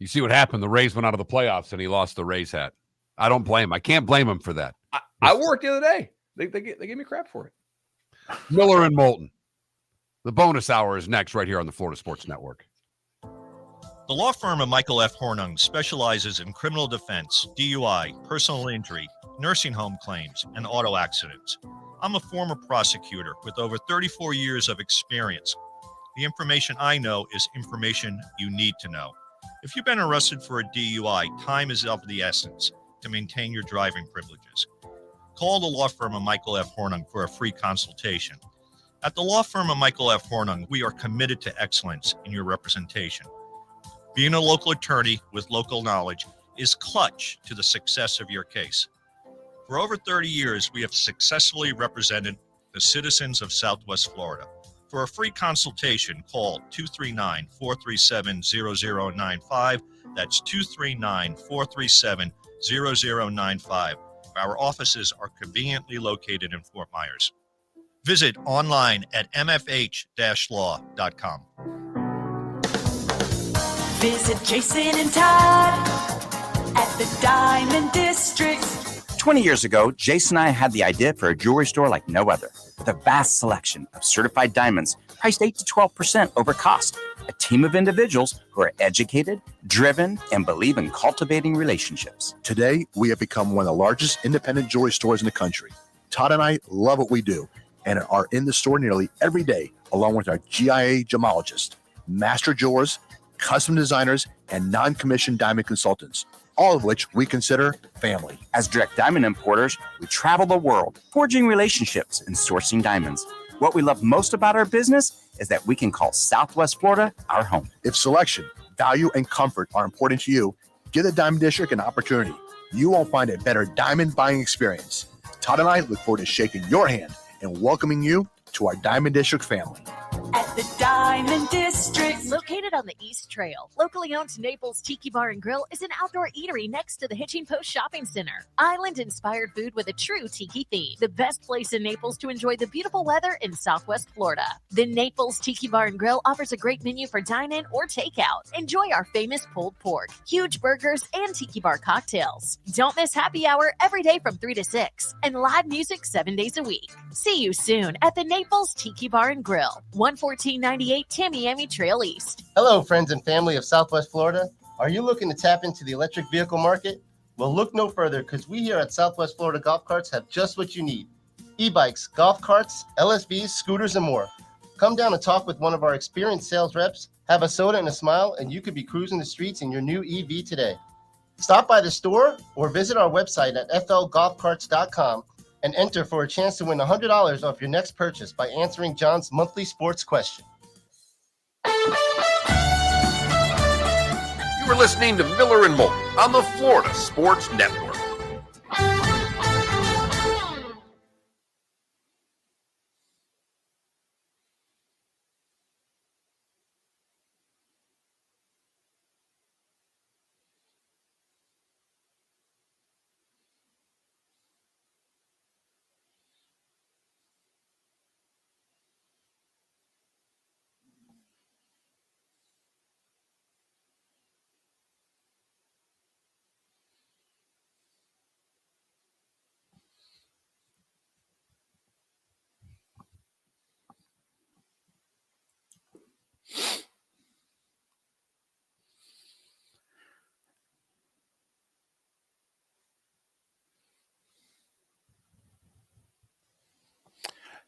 Speaker 2: You see what happened? The Rays went out of the playoffs and he lost the Rays hat. I don't blame him. I can't blame him for that.
Speaker 18: I wore it the other day. They gave me crap for it.
Speaker 2: Miller and Moulton. The bonus hour is next right here on the Florida Sports Network.
Speaker 5: The law firm of Michael F. Hornung specializes in criminal defense, DUI, personal injury, nursing home claims, and auto accidents. I'm a former prosecutor with over 34 years of experience. The information I know is information you need to know. If you've been arrested for a DUI, time is of the essence to maintain your driving privileges. Call the law firm of Michael F. Hornung for a free consultation. At the law firm of Michael F. Hornung, we are committed to excellence in your representation. Being a local attorney with local knowledge is clutch to the success of your case. For over 30 years, we have successfully represented the citizens of Southwest Florida. For a free consultation, call 239-437-0095. That's 239-437-0095. Our offices are conveniently located in Fort Myers. Visit online at mfh-law.com.
Speaker 6: Visit Jason and Todd at the Diamond District.
Speaker 9: 20 years ago, Jason and I had the idea for a jewelry store like no other, with a vast selection of certified diamonds priced 8 to 12% over cost. A team of individuals who are educated, driven, and believe in cultivating relationships.
Speaker 8: Today, we have become one of the largest independent jewelry stores in the country. Todd and I love what we do and are in the store nearly every day, along with our GIA gemologists, master jewelers, custom designers, and non-commissioned diamond consultants, all of which we consider family.
Speaker 9: As direct diamond importers, we travel the world, forging relationships and sourcing diamonds. What we love most about our business is that we can call Southwest Florida our home.
Speaker 8: If selection, value, and comfort are important to you, give the Diamond District an opportunity. You won't find a better diamond buying experience. Todd and I look forward to shaking your hand and welcoming you to our Diamond District family.
Speaker 6: At the Diamond District.
Speaker 11: Located on the East Trail, locally owned Naples Tiki Bar and Grill is an outdoor eatery next to the Hitching Post Shopping Center. Island-inspired food with a true tiki theme. The best place in Naples to enjoy the beautiful weather in Southwest Florida. The Naples Tiki Bar and Grill offers a great menu for dine-in or takeout. Enjoy our famous pulled pork, huge burgers, and tiki bar cocktails. Don't miss happy hour every day from 3 to 6 and live music 7 days a week. See you soon at the Naples Tiki Bar and Grill, 11498 Tamiami Trail East.
Speaker 10: Hello, friends and family of Southwest Florida. Are you looking to tap into the electric vehicle market? Well, look no further because we here at Southwest Florida Golf Carts have just what you need. E-bikes, golf carts, LSVs, scooters, and more. Come down and talk with one of our experienced sales reps, have a soda and a smile, and you could be cruising the streets in your new EV today. Stop by the store or visit our website at flgolfcarts.com and enter for a chance to win $100 off your next purchase by answering John's monthly sports question.
Speaker 12: You are listening to Miller and Moulton on the Florida Sports Network.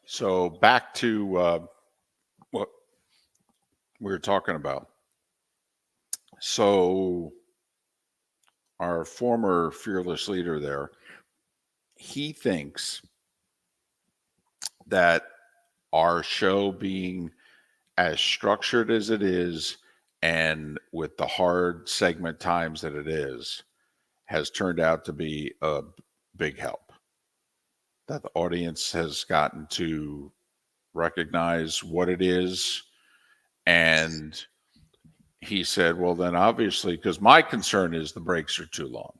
Speaker 1: So back to what we were talking about. So our former fearless leader there, he thinks that our show being as structured as it is and with the hard segment times that it is has turned out to be a big help. That the audience has gotten to recognize what it is. And he said, well, then obviously, because my concern is the breaks are too long.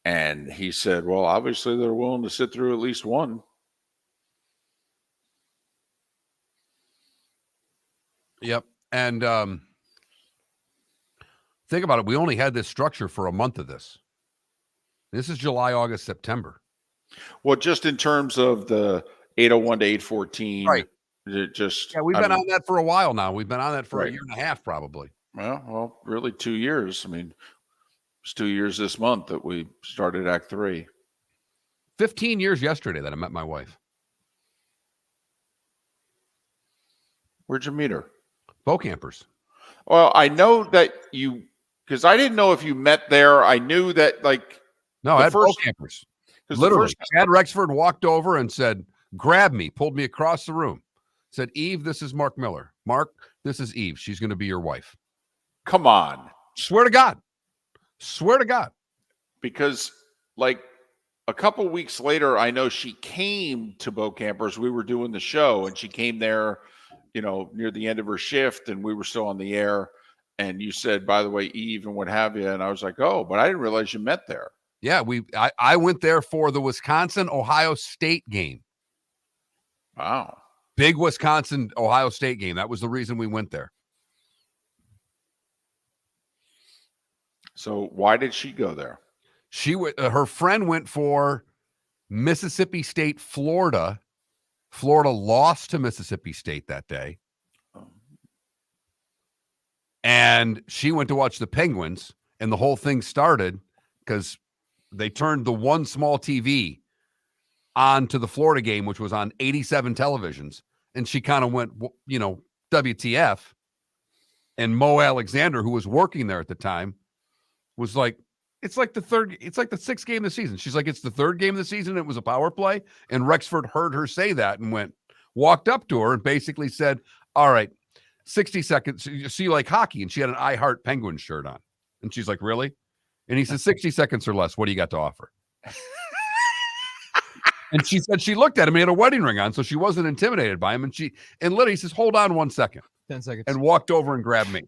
Speaker 1: And he said, well, obviously they're willing to sit through at least one.
Speaker 2: Yep. And think about it. We only had this structure for a month of this. This is July, August, September.
Speaker 1: Well, just in terms of the 801 to 814.
Speaker 2: Right.
Speaker 1: It just,
Speaker 2: Yeah, we've been on that for a while now. We've been on that for a year and a half, probably.
Speaker 1: Well, really 2 years. I mean, it's 2 years this month that we started Act 3.
Speaker 2: 15 years yesterday that I met my wife.
Speaker 1: Where'd you meet her?
Speaker 2: Bow campers.
Speaker 1: Well, I know that you, because I didn't know if you met there. I knew that, like,
Speaker 2: no, at bow campers. Literally, Chad Rexford walked over and said, grabbed me, pulled me across the room, said, Eve, this is Mark Miller. Mark, this is Eve. She's going to be your wife.
Speaker 1: Come on.
Speaker 2: Swear to God. Swear to God.
Speaker 1: Because, like, a couple weeks later, I know she came to Bow Campers. We were doing the show, and she came there, you know, near the end of her shift, and we were still on the air. And you said, by the way, Eve and what have you. And I was like, oh, but I didn't realize you met there.
Speaker 2: Yeah, I went there for the Wisconsin-Ohio State game.
Speaker 1: Wow.
Speaker 2: Big Wisconsin-Ohio State game. That was the reason we went there.
Speaker 1: So why did she go there?
Speaker 2: Her friend went for Mississippi State, Florida. Florida lost to Mississippi State that day. And she went to watch the Penguins, and the whole thing started because they turned the one small TV on to the Florida game, which was on 87 televisions. And she kind of went, you know, WTF. And Mo Alexander, who was working there at the time, was like, It's like the sixth game of the season. She's like, it's the third game of the season. It was a power play. And Rexford heard her say that and walked up to her and basically said, all right, 60 seconds. So you like hockey? And she had an I Heart Penguin shirt on. And she's like, really? And he said, 60 seconds or less. What do you got to offer? And she said she looked at him. He had a wedding ring on, so she wasn't intimidated by him. And literally says, hold on 1 second.
Speaker 3: 10 seconds.
Speaker 2: And walked over and grabbed me.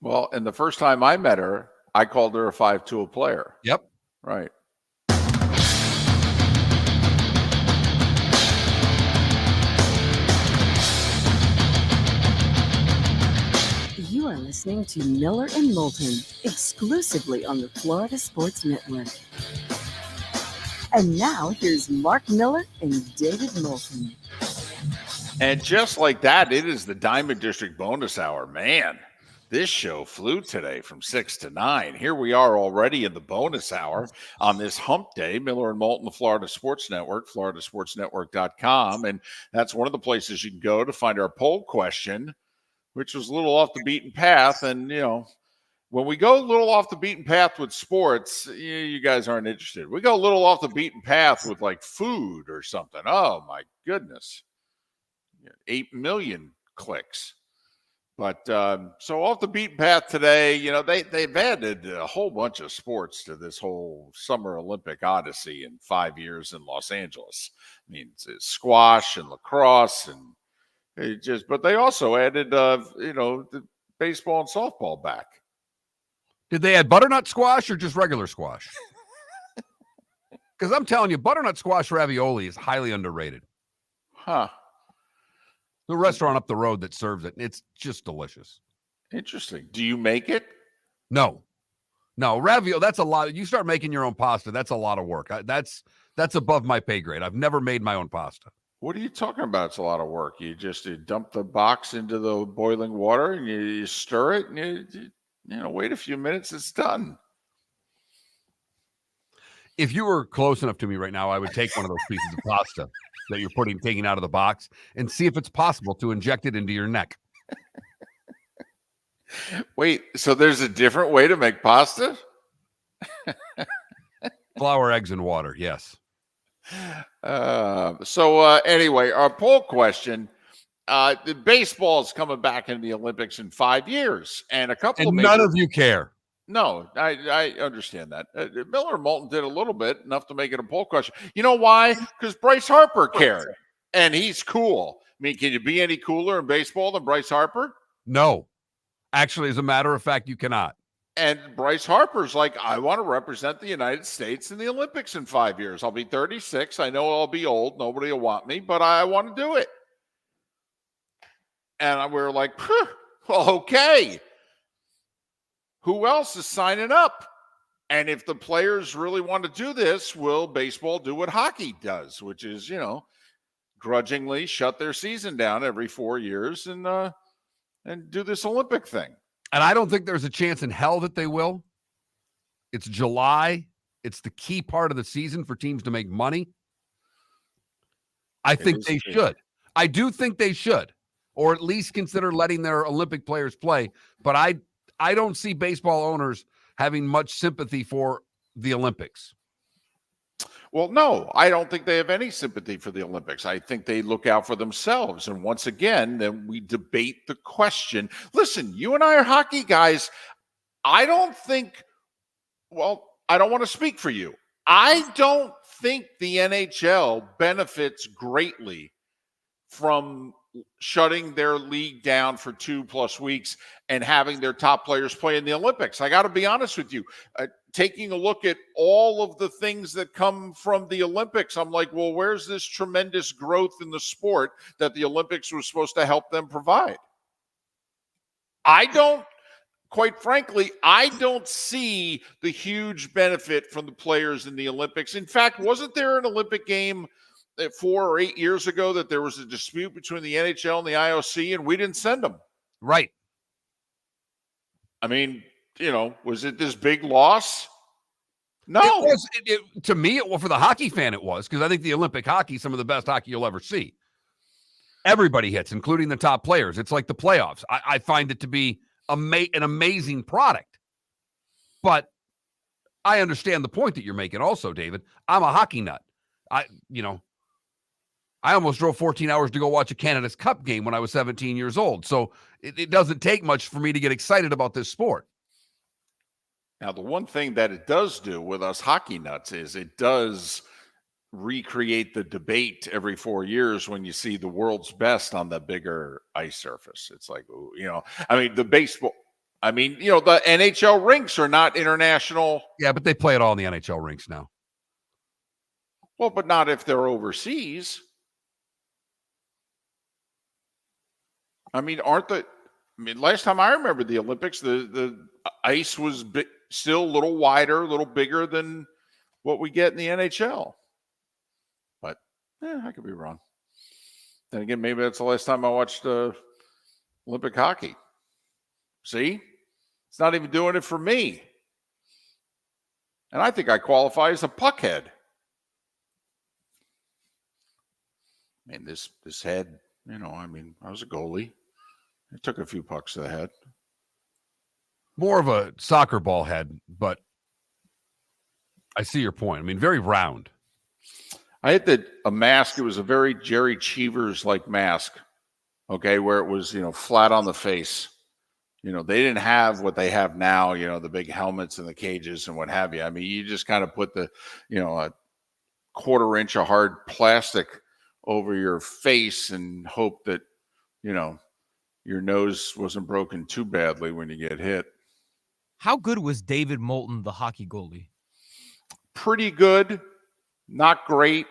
Speaker 1: Well, and the first time I met her, I called her a 5-tool player.
Speaker 2: Yep.
Speaker 1: Right.
Speaker 4: You are listening to Miller and Moulton, exclusively on the Florida Sports Network. And now here's Mark Miller and David Moulton.
Speaker 1: And just like that, it is the Diamond District bonus hour. Man, this show flew today from 6 to 9. Here we are already in the bonus hour on this hump day. Miller and Moulton, the Florida Sports Network, floridasportsnetwork.com. And that's one of the places you can go to find our poll question, which was a little off the beaten path. And, when we go a little off the beaten path with sports, you guys aren't interested. We go a little off the beaten path with like food or something. Oh, my goodness. 8 million clicks. But so off the beaten path today, they've added a whole bunch of sports to this whole Summer Olympic Odyssey in 5 years in Los Angeles. I mean, it's squash and lacrosse but they also added, the baseball and softball back.
Speaker 2: Did they add butternut squash or just regular squash? Because I'm telling you, butternut squash ravioli is highly underrated.
Speaker 1: Huh.
Speaker 2: The restaurant up the road that serves it, it's just delicious.
Speaker 1: Interesting. Do you make it?
Speaker 2: No, ravioli. That's a lot. You start making your own pasta. That's a lot of work. That's above my pay grade. I've never made my own pasta.
Speaker 1: What are you talking about? It's a lot of work. You just dump the box into the boiling water and you stir it and you wait a few minutes. It's done.
Speaker 2: If you were close enough to me right now, I would take one of those pieces of pasta that you're taking out of the box and see if it's possible to inject it into your neck.
Speaker 1: Wait, so there's a different way to make pasta?
Speaker 2: Flour, eggs, and water. Yes.
Speaker 1: Anyway, our poll question, the baseball is coming back into the Olympics in 5 years. And
Speaker 2: none of you care.
Speaker 1: No, I understand that. Miller and Moulton did a little bit, enough to make it a poll question. You know why? Because Bryce Harper cared, and he's cool. I mean, can you be any cooler in baseball than Bryce Harper?
Speaker 2: No. Actually, as a matter of fact, you cannot.
Speaker 1: And Bryce Harper's like, I want to represent the United States in the Olympics in 5 years. I'll be 36. I know I'll be old. Nobody will want me, but I want to do it. And we were like, well, okay. Who else is signing up? And if the players really want to do this, will baseball do what hockey does, which is, grudgingly shut their season down every 4 years and do this Olympic thing?
Speaker 2: And I don't think there's a chance in hell that they will. It's July. It's the key part of the season for teams to make money. I think they should. I do think they should, or at least consider letting their Olympic players play. But I don't see baseball owners having much sympathy for the Olympics.
Speaker 1: Well, no, I don't think they have any sympathy for the Olympics. I think they look out for themselves. And once again, then we debate the question. Listen, you and I are hockey guys. I don't want to speak for you. I don't think the NHL benefits greatly from shutting their league down for 2+ weeks and having their top players play in the Olympics. I got to be honest with you. Taking a look at all of the things that come from the Olympics, I'm like, well, where's this tremendous growth in the sport that the Olympics was supposed to help them provide? Quite frankly, I don't see the huge benefit from the players in the Olympics. In fact, wasn't there an Olympic game 4 or 8 years ago that there was a dispute between the NHL and the IOC and we didn't send them?
Speaker 2: Right.
Speaker 1: I mean, was it this big loss? No.
Speaker 2: To me, for the hockey fan, it was, because I think the Olympic hockey is some of the best hockey you'll ever see. Everybody hits, including the top players. It's like the playoffs. I find it to be an amazing product. But I understand the point that you're making also, David. I'm a hockey nut. I almost drove 14 hours to go watch a Canada's Cup game when I was 17 years old. So it doesn't take much for me to get excited about this sport.
Speaker 1: Now, the one thing that it does do with us hockey nuts is it does recreate the debate every 4 years when you see the world's best on the bigger ice surface. It's like, I mean, the baseball, the NHL rinks are not international.
Speaker 2: Yeah, but they play it all in the NHL rinks now.
Speaker 1: Well, but not if they're overseas. I mean, last time I remember the Olympics, the ice was still a little wider, a little bigger than what we get in the NHL. But I could be wrong. Then again, maybe that's the last time I watched Olympic hockey. See? It's not even doing it for me. And I think I qualify as a puckhead. Man, this head, I was a goalie. I took a few pucks to the head.
Speaker 2: More of a soccer ball head, but I see your point. I mean, very round.
Speaker 1: I had a mask. It was a very Jerry Cheevers-like mask, okay, where it was, flat on the face. They didn't have what they have now, the big helmets and the cages and what have you. I mean, you just kind of put a quarter inch of hard plastic over your face and hope that, your nose wasn't broken too badly when you get hit.
Speaker 3: How good was David Moulton, the hockey goalie?
Speaker 1: Pretty good. Not great.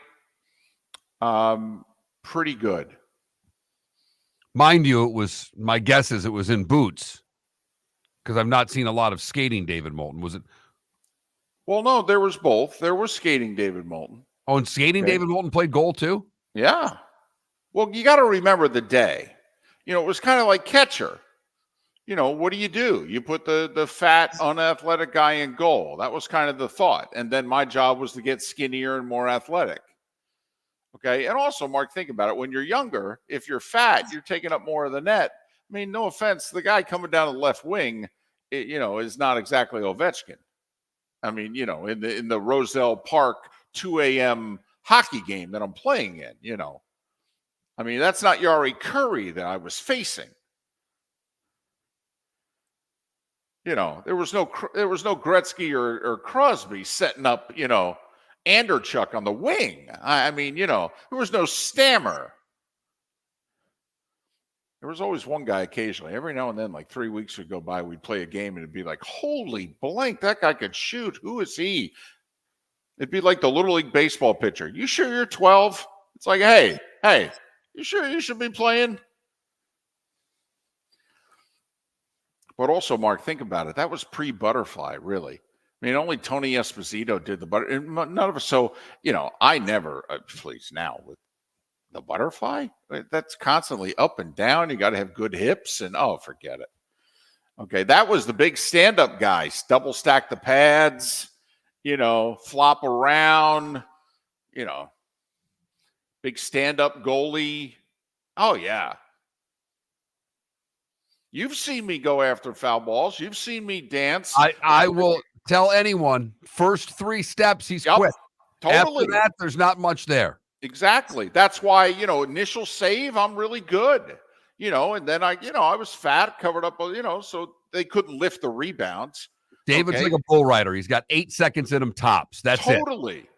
Speaker 1: Pretty good.
Speaker 2: Mind you, my guess is it was in boots, because I've not seen a lot of skating David Moulton. Was it?
Speaker 1: Well, no, there was both. There was skating David Moulton.
Speaker 2: Oh, and skating David Moulton played goal too?
Speaker 1: Yeah. Well, you got to remember the day. It was kind of like catcher. What do? You put the fat, unathletic guy in goal. That was kind of the thought. And then my job was to get skinnier and more athletic. Okay. And also, Mark, think about it. When you're younger, if you're fat, you're taking up more of the net. I mean, no offense, the guy coming down the left wing, is not exactly Ovechkin. I mean, in the Roselle Park 2 a.m. hockey game that I'm playing in, I mean, that's not Yari Curry that I was facing. There was no Gretzky or Crosby setting up, Anderchuk on the wing. I mean, there was no Stammer. There was always one guy occasionally. Every now and then, like 3 weeks would go by, we'd play a game and it'd be like, holy blank, that guy could shoot. Who is he? It'd be like the Little League baseball pitcher. You sure you're 12? It's like, hey, you sure you should be playing? But also, Mark, think about it. That was pre-Butterfly, really. I mean, only Tony Esposito did the butter. None of us. So, I never, please now with the Butterfly, that's constantly up and down. You got to have good hips and, forget it. Okay. That was the big stand-up guys, double stack the pads, flop around, big stand-up goalie. Oh, yeah. You've seen me go after foul balls. You've seen me dance.
Speaker 2: I will tell anyone, first 3 steps, he's quit.
Speaker 1: Totally.
Speaker 2: After that, there's not much there.
Speaker 1: Exactly. That's why, initial save, I'm really good. And then I was fat, covered up, so they couldn't lift the rebounds.
Speaker 2: David's like a bull rider. He's got 8 seconds in him tops. That's it.
Speaker 1: Totally.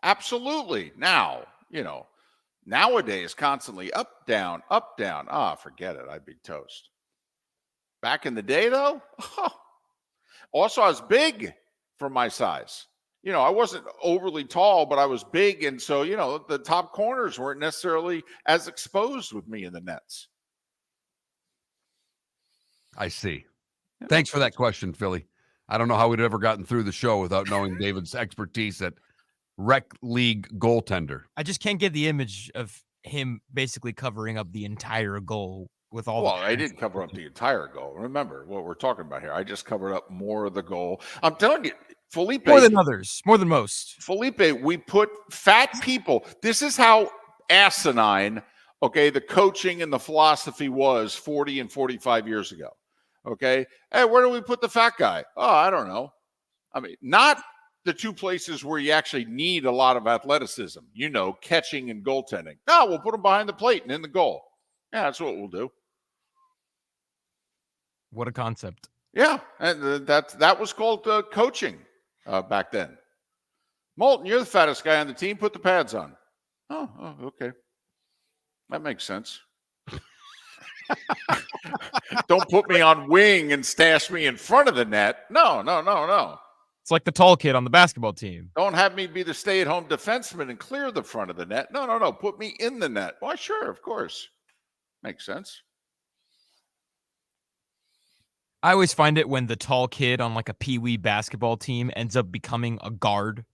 Speaker 1: Absolutely. Now, nowadays, constantly up, down, up, down. Forget it. I'd be toast. Back in the day, though, also, I was big for my size. I wasn't overly tall, but I was big. And so, the top corners weren't necessarily as exposed with me in the nets.
Speaker 2: I see. Thanks for that question, Philly. I don't know how we'd ever gotten through the show without knowing David's expertise at rec league goaltender.
Speaker 3: I just can't get the image of him basically covering up the entire goal with all.
Speaker 1: Well, I didn't cover up the entire goal. Remember what we're talking about here. I just covered up more of the goal. I'm telling you, Felipe.
Speaker 3: More than others, more than most.
Speaker 1: Felipe, we put fat people. This is how asinine Okay, the coaching and the philosophy was 40 and 45 years ago. Okay, hey, where do we put the fat guy? Oh, I don't know. I mean, not the two places where you actually need a lot of athleticism, catching and goaltending. No, we'll put him behind the plate and in the goal. Yeah, that's what we'll do.
Speaker 3: What a concept.
Speaker 1: Yeah, and that was called coaching back then. Moulton, you're the fattest guy on the team. Put the pads on. Oh, okay. That makes sense. Don't put me on wing and stash me in front of the net. No.
Speaker 3: It's like the tall kid on the basketball team.
Speaker 1: Don't have me be the stay-at-home defenseman and clear the front of the net. No. Put me in the net. Why, sure, of course. Makes sense.
Speaker 3: I always find it when the tall kid on like a peewee basketball team ends up becoming a guard.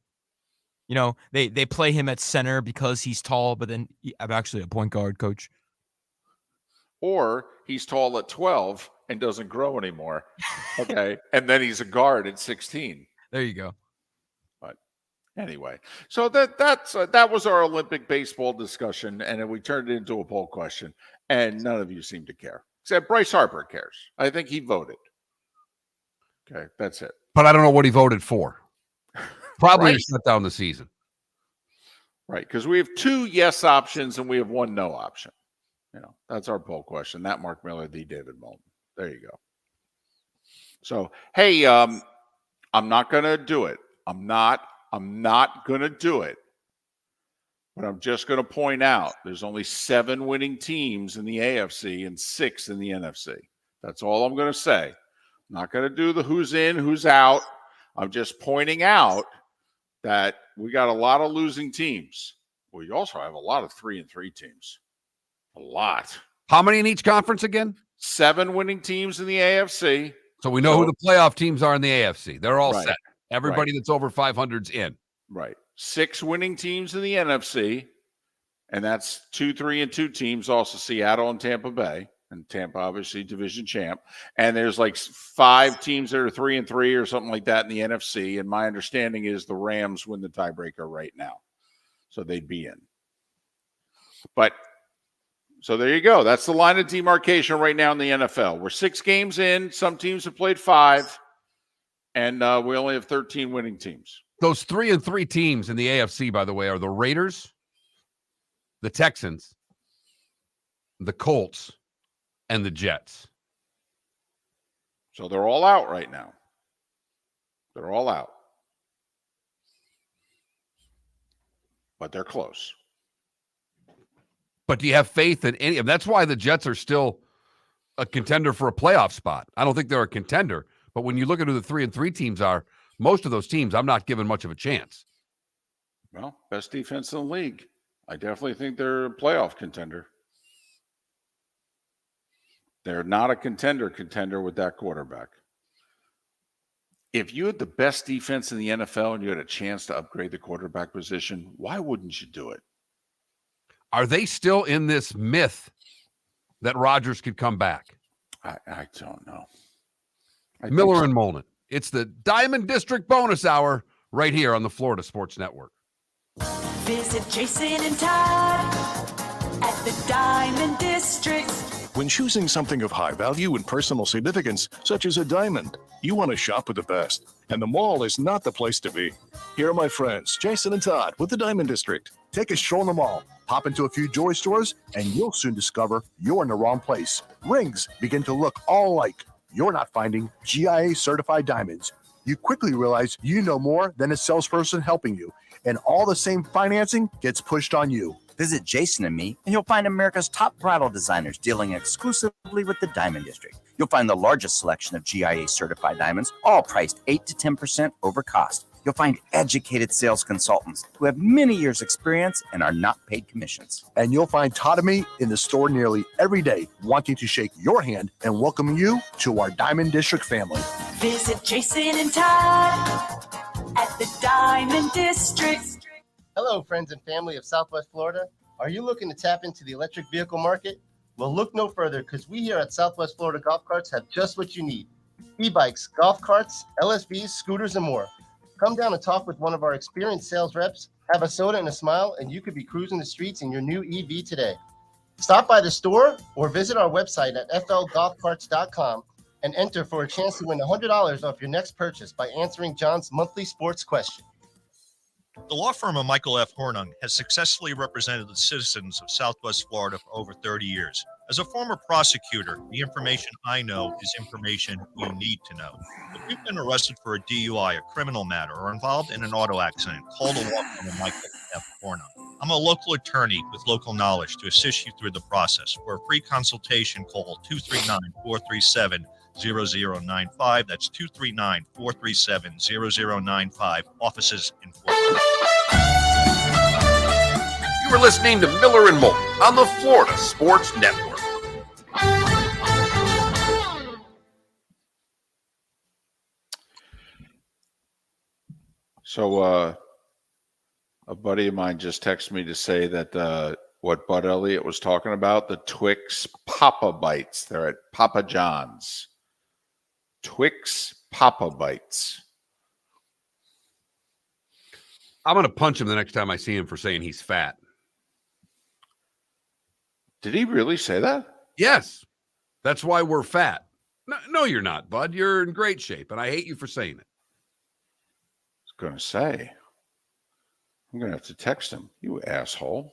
Speaker 3: They play him at center because he's tall, but then I'm actually a point guard, coach.
Speaker 1: Or he's tall at 12 and doesn't grow anymore. Okay. And then he's a guard at 16.
Speaker 3: There you go.
Speaker 1: But anyway, so that was our Olympic baseball discussion, and then we turned it into a poll question, and none of you seem to care. Except Bryce Harper cares. I think he voted. Okay, that's it.
Speaker 2: But I don't know what he voted for. Probably
Speaker 1: Right.
Speaker 2: to shut down the season.
Speaker 1: Right, because we have 2 yes options and we have 1 no option. That's our poll question. That Mark Miller, the David Moulton. There you go. So, hey, I'm not going to do it. I'm not going to do it. But I'm just going to point out there's only 7 winning teams in the AFC and 6 in the NFC. That's all I'm going to say. I'm not going to do the who's in, who's out. I'm just pointing out that we got a lot of losing teams. We also have a lot of 3-3 teams. A lot.
Speaker 2: How many in each conference again?
Speaker 1: 7 winning teams in the AFC.
Speaker 2: So we know who the playoff teams are in the AFC. They're all
Speaker 1: Right.
Speaker 2: set. Everybody that's over 500's in.
Speaker 1: Right. 6 winning teams in the NFC, and that's 2, 3, and 2 teams. Also Seattle and Tampa Bay, and Tampa obviously division champ. And there's like 5 teams that are 3-3 or something like that in the NFC. And my understanding is the Rams win the tiebreaker right now, so they'd be in. But so there you go. That's the line of demarcation right now in the NFL. We're 6 games in. Some teams have played 5, and we only have 13 winning teams.
Speaker 2: Those 3-3 teams in the AFC, by the way, are the Raiders, the Texans, the Colts, and the Jets.
Speaker 1: So they're all out right now. They're all out. But they're close.
Speaker 2: But do you have faith in any of them? That's why the Jets are still a contender for a playoff spot. I don't think they're a contender. But when you look at who the 3-3 teams are, most of those teams, I'm not giving much of a chance.
Speaker 1: Well, best defense in the league. I definitely think they're a playoff contender. They're not a contender with that quarterback. If you had the best defense in the NFL and you had a chance to upgrade the quarterback position, why wouldn't you do it?
Speaker 2: Are they still in this myth that Rodgers could come back?
Speaker 1: I don't know.
Speaker 2: Miller and Moulton. It's the Diamond District Bonus Hour right here on the Florida Sports Network.
Speaker 6: Visit Jason and Todd at the Diamond District.
Speaker 7: When choosing something of high value and personal significance, such as a diamond, you want to shop with the best, and the mall is not the place to be. Here are my friends, Jason and Todd, with the Diamond District.
Speaker 8: Take a stroll in the mall, pop into a few joy stores, and you'll soon discover you're in the wrong place. Rings begin to look all alike. You're not finding GIA certified diamonds. You quickly realize you know more than a salesperson helping you, and all the same financing gets pushed on you.
Speaker 9: Visit Jason and me, and you'll find America's top bridal designers dealing exclusively with the Diamond District. You'll find the largest selection of GIA certified diamonds, all priced 8 to 10% over cost. You'll find educated sales consultants who have many years' experience and are not paid commissions.
Speaker 8: And you'll find Todd and me in the store nearly every day, wanting to shake your hand and welcome you to our Diamond District family.
Speaker 6: Visit Jason and Todd at the Diamond District.
Speaker 10: Hello, friends and family of Southwest Florida. Are you looking to tap into the electric vehicle market? Well, look no further, because we here at Southwest Florida Golf Carts have just what you need. E-bikes, golf carts, LSVs, scooters, and more. Come down and talk with one of our experienced sales reps, have a soda and a smile, and you could be cruising the streets in your new EV today. Stop by the store or visit our website at flgolfcarts.com and enter for a chance to win $100 off your next purchase by answering John's monthly sports question.
Speaker 5: The law firm of Michael F. Hornung has successfully represented the citizens of Southwest Florida for over 30 years. As a former prosecutor, the information I know is information you need to know. If you've been arrested for a DUI, a criminal matter, or involved in an auto accident, call the law firm of Michael F. Hornung. I'm a local attorney with local knowledge to assist you through the process. For a free consultation, call 239-437-0095. That's 239-437-0095. Offices in Fort Worth.
Speaker 12: You are listening to Miller and Moulton on the Florida Sports Network.
Speaker 1: So a buddy of mine just texted me to say that what Bud Elliott was talking about, the Twix Papa Bites. They're at Papa John's. Twix Papa Bites.
Speaker 2: I'm going to punch him the next time I see him for saying he's fat.
Speaker 1: Did he really say that?
Speaker 2: Yes. That's why we're fat. No, you're not, Bud. You're in great shape, and I hate you for saying it.
Speaker 1: I was going to say. I'm going to have to text him. You asshole.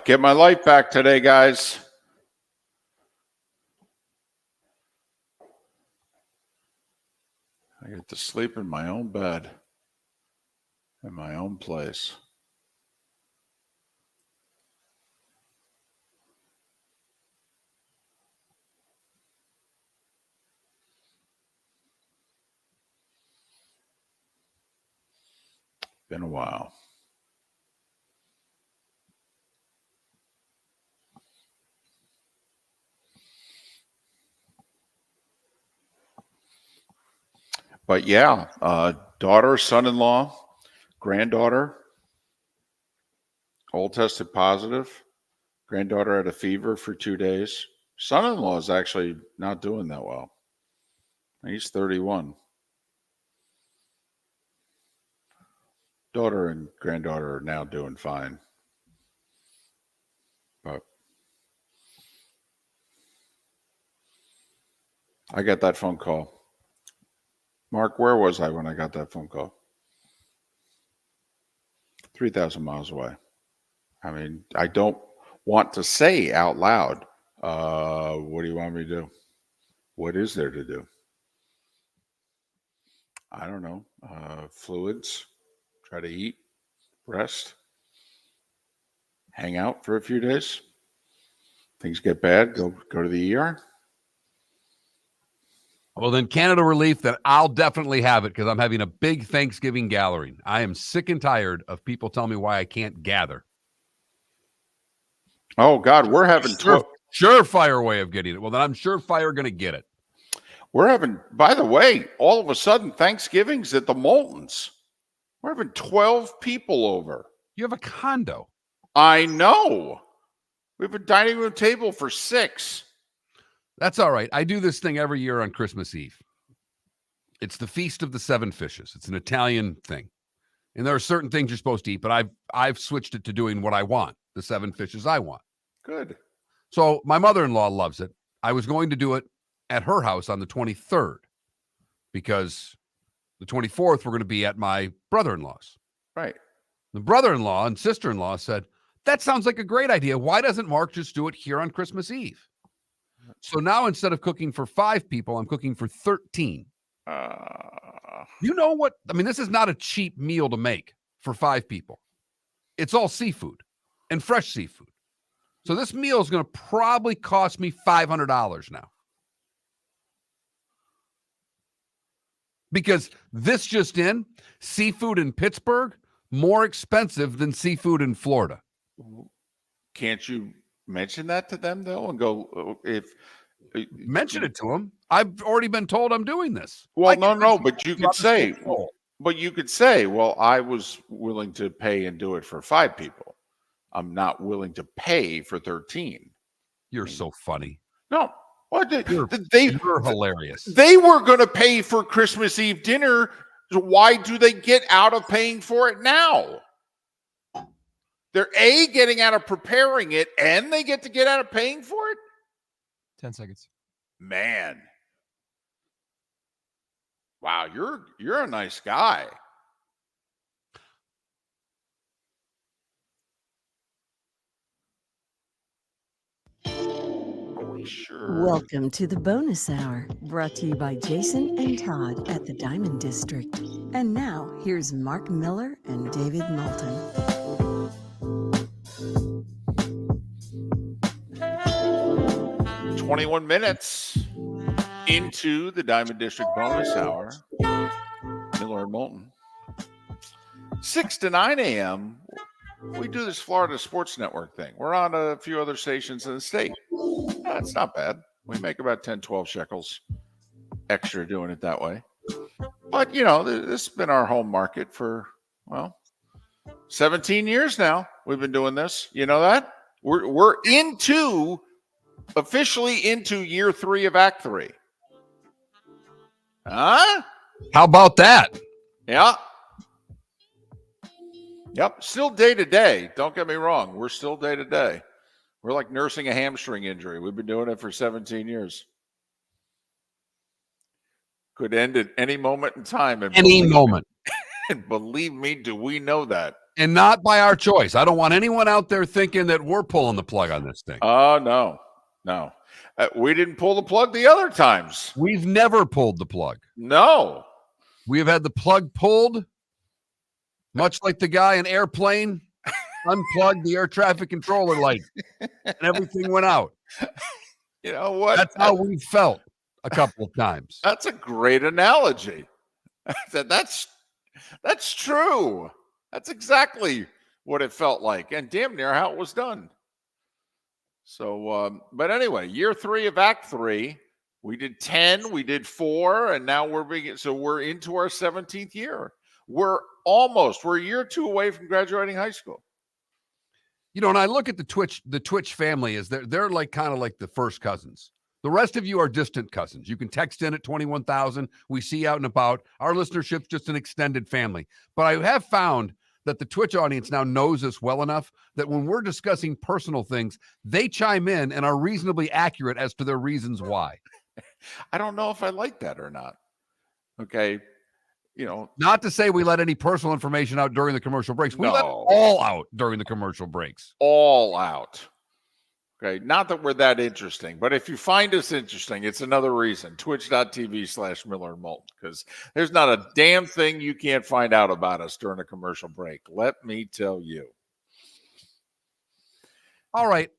Speaker 1: Get my life back today, guys. I get to sleep in my own bed, in my own place. Been a while. But yeah, daughter, son-in-law, granddaughter, all tested positive. Granddaughter had a fever for 2 days. Son-in-law is actually not doing that well. He's 31. Daughter and granddaughter are now doing fine. But I got that phone call. Mark, where was I when I got that phone call? 3,000 miles away. I mean, I don't want to say out loud, what do you want me to do? What is there to do? I don't know. Fluids, try to eat, rest, hang out for a few days. Things get bad, go to the ER.
Speaker 2: Well, then Canada Relief, that I'll definitely have it because I'm having a big Thanksgiving gathering. I am sick and tired of people telling me why I can't gather.
Speaker 1: Oh, God, we're having...
Speaker 2: Surefire way of getting it. Well, then I'm surefire going to get it.
Speaker 1: We're having, by the way, all of a sudden, Thanksgiving's at the Moultons. We're having 12 people over.
Speaker 2: You have a condo.
Speaker 1: I know. We have a dining room table for 6.
Speaker 2: That's all right. I do this thing every year on Christmas Eve. It's the Feast of the Seven Fishes. It's an Italian thing. And there are certain things you're supposed to eat, but I've switched it to doing what I want, the 7 fishes I want.
Speaker 1: Good.
Speaker 2: So my mother-in-law loves it. I was going to do it at her house on the 23rd because the 24th we're going to be at my brother-in-law's.
Speaker 1: Right.
Speaker 2: The brother-in-law and sister-in-law said, that sounds like a great idea. Why doesn't Mark just do it here on Christmas Eve? So now instead of cooking for 5 people, I'm cooking for 13. You know what? I mean, this is not a cheap meal to make for 5 people. It's all seafood and fresh seafood. So this meal is going to probably cost me $500 now. Because this just in, seafood in Pittsburgh, more expensive than seafood in Florida.
Speaker 1: Can't you mention that to them though, and go if
Speaker 2: Mention it to them. I've already been told I'm doing this.
Speaker 1: Well, no, but you could say, well, I was willing to pay and do it for 5 people. I'm not willing to pay for 13.
Speaker 2: You're so funny.
Speaker 1: No, what
Speaker 2: you're hilarious.
Speaker 1: They were going to pay for Christmas Eve dinner. So why do they get out of paying for it now? They're getting out of preparing it, and they get to get out of paying for it.
Speaker 3: 10 seconds.
Speaker 1: Man. Wow, you're a nice guy. Sure.
Speaker 4: Welcome to the bonus hour, brought to you by Jason and Todd at the Diamond District. And now, here's Mark Miller and David Moulton.
Speaker 1: 21 minutes into the Diamond District bonus hour. Miller and Moulton. 6 to 9 a.m. We do this Florida Sports Network thing. We're on a few other stations in the state. It's not bad. We make about 10, 12 shekels extra doing it that way. But, you know, this has been our home market for, 17 years now. We've been doing this. You know that? We're officially into year 3 of Act 3. Huh?
Speaker 2: How about that?
Speaker 1: Yeah. Yep. Still day to day. Don't get me wrong. We're still day to day. We're like nursing a hamstring injury. We've been doing it for 17 years. Could end at any moment in time. And And believe me, do we know that?
Speaker 2: And not by our choice. I don't want anyone out there thinking that we're pulling the plug on this thing.
Speaker 1: Oh, no. We didn't pull the plug the other times.
Speaker 2: We've never pulled the plug.
Speaker 1: No.
Speaker 2: We have had the plug pulled, much like the guy in Airplane unplugged the air traffic controller light and everything went out.
Speaker 1: You know what?
Speaker 2: That's how we felt a couple of times.
Speaker 1: That's a great analogy. That's true. That's exactly what it felt like, and damn near how it was done. So, but anyway, year 3 of Act 3. We did 10, we did 4, and now we're into our 17th year. We're a year or 2 away from graduating high school.
Speaker 2: You know, and I look at the Twitch family as they're like kind of like the first cousins. The rest of you are distant cousins. You can text in at 21,000. We see you out and about. Our listenership's just an extended family. But I have found that the Twitch audience now knows us well enough that when we're discussing personal things, they chime in and are reasonably accurate as to their reasons why.
Speaker 1: I don't know if I like that or not. Okay. You know,
Speaker 2: not to say we let any personal information out during the commercial breaks. We let it all out during the commercial breaks.
Speaker 1: All out. Okay. Not that we're that interesting, but if you find us interesting, it's another reason. Twitch.tv/Miller and Moulton, because there's not a damn thing you can't find out about us during a commercial break. Let me tell you.
Speaker 2: All right.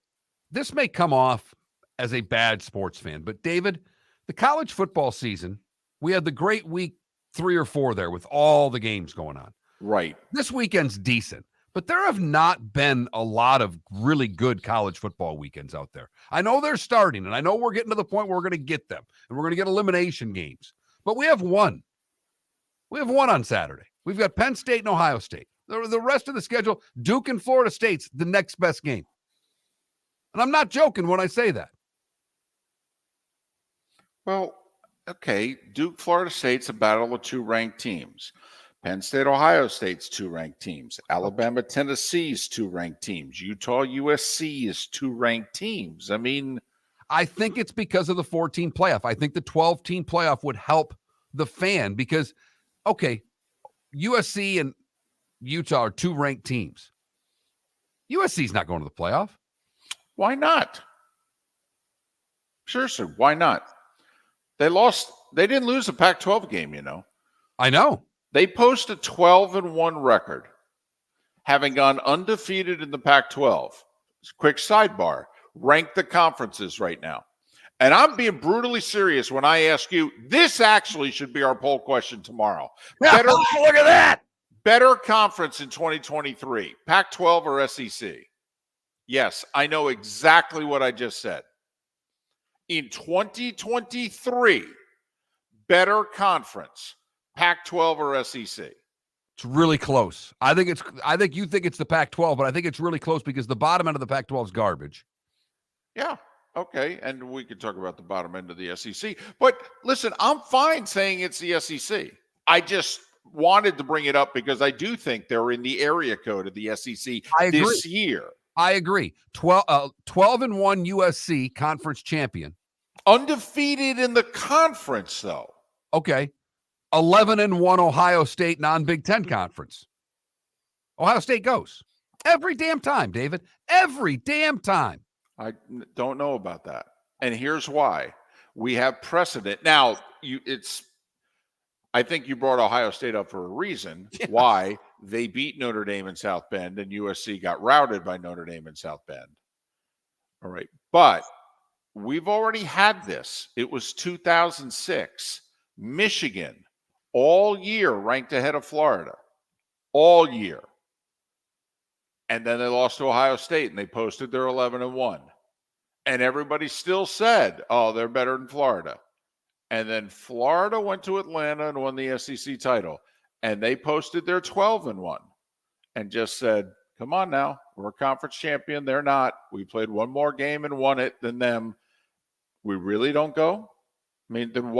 Speaker 2: This may come off as a bad sports fan, but David, the college football season, we had the great week 3 or 4 there with all the games going on.
Speaker 1: Right.
Speaker 2: This weekend's decent, but there have not been a lot of really good college football weekends out there. I know they're starting, and I know we're getting to the point where we're going to get them, and we're going to get elimination games. But we have one. We have one on Saturday. We've got Penn State and Ohio State. The rest of the schedule, Duke and Florida State's the next best game. And I'm not joking when I say that.
Speaker 1: Well, okay, Duke, Florida State's a battle of 2 ranked teams. Penn State, Ohio State's 2 ranked teams. Alabama, Tennessee's 2 ranked teams. Utah, USC is 2 ranked teams. I mean,
Speaker 2: I think it's because of the 14 playoff. I think the 12-team playoff would help the fan because, okay, USC and Utah are 2 ranked teams. USC's not going to the playoff.
Speaker 1: Why not? Seriously, why not? They didn't lose a Pac-12 game, you know.
Speaker 2: I know.
Speaker 1: They post a 12-1 record, having gone undefeated in the Pac-12. Quick sidebar, rank the conferences right now. And I'm being brutally serious when I ask you, this actually should be our poll question tomorrow. Better,
Speaker 2: look at that.
Speaker 1: Better conference in 2023, Pac-12 or SEC? Yes, I know exactly what I just said. In 2023, better conference, Pac-12 or SEC?
Speaker 2: It's really close. I think you think it's the Pac-12, but I think it's really close because the bottom end of the Pac-12 is garbage.
Speaker 1: Yeah. Okay. And we could talk about the bottom end of the SEC. But listen, I'm fine saying it's the SEC. I just wanted to bring it up because I do think they're in the area code of the SEC this year.
Speaker 2: I agree. 12-1 USC conference champion.
Speaker 1: Undefeated in the conference, though.
Speaker 2: Okay. 11-1 Ohio State non-Big Ten conference. Ohio State goes every damn time, David. Every damn time.
Speaker 1: I don't know about that. And here's why. We have precedent. Now, I think you brought Ohio State up for a reason.
Speaker 2: Yes.
Speaker 1: Why they beat Notre Dame in South Bend and USC got routed by Notre Dame in South Bend. All right. But we've already had this. It was 2006. Michigan, all year ranked ahead of Florida. All year. And then they lost to Ohio State and they posted their 11-1. And everybody still said, oh, they're better than Florida. And then Florida went to Atlanta and won the SEC title. And they posted their 12-1 and just said, come on now, we're a conference champion. They're not. We played one more game and won it than them. We really don't go? I mean, then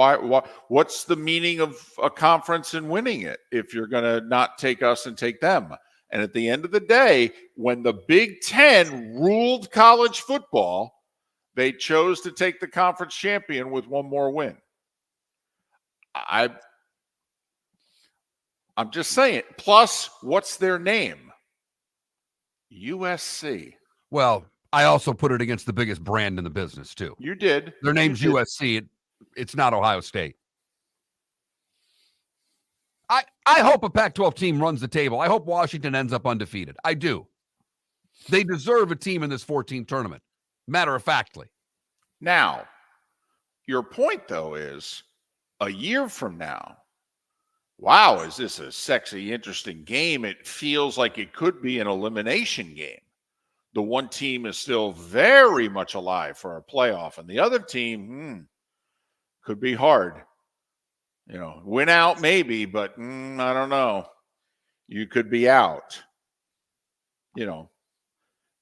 Speaker 1: what's the meaning of a conference and winning it if you're going to not take us and take them? And at the end of the day, when the Big Ten ruled college football, they chose to take the conference champion with one more win. I'm just saying. Plus, what's their name? USC.
Speaker 2: Well, I also put it against the biggest brand in the business, too.
Speaker 1: You did.
Speaker 2: Their name's USC. It's not Ohio State. I hope a Pac-12 team runs the table. I hope Washington ends up undefeated. I do. They deserve a team in this 14 tournament, matter-of-factly.
Speaker 1: Now, your point, though, is a year from now, wow, is this a sexy, interesting game? It feels like it could be an elimination game. The one team is still very much alive for a playoff, and the other team could be hard. You know, win out maybe, but I don't know. You could be out. You know,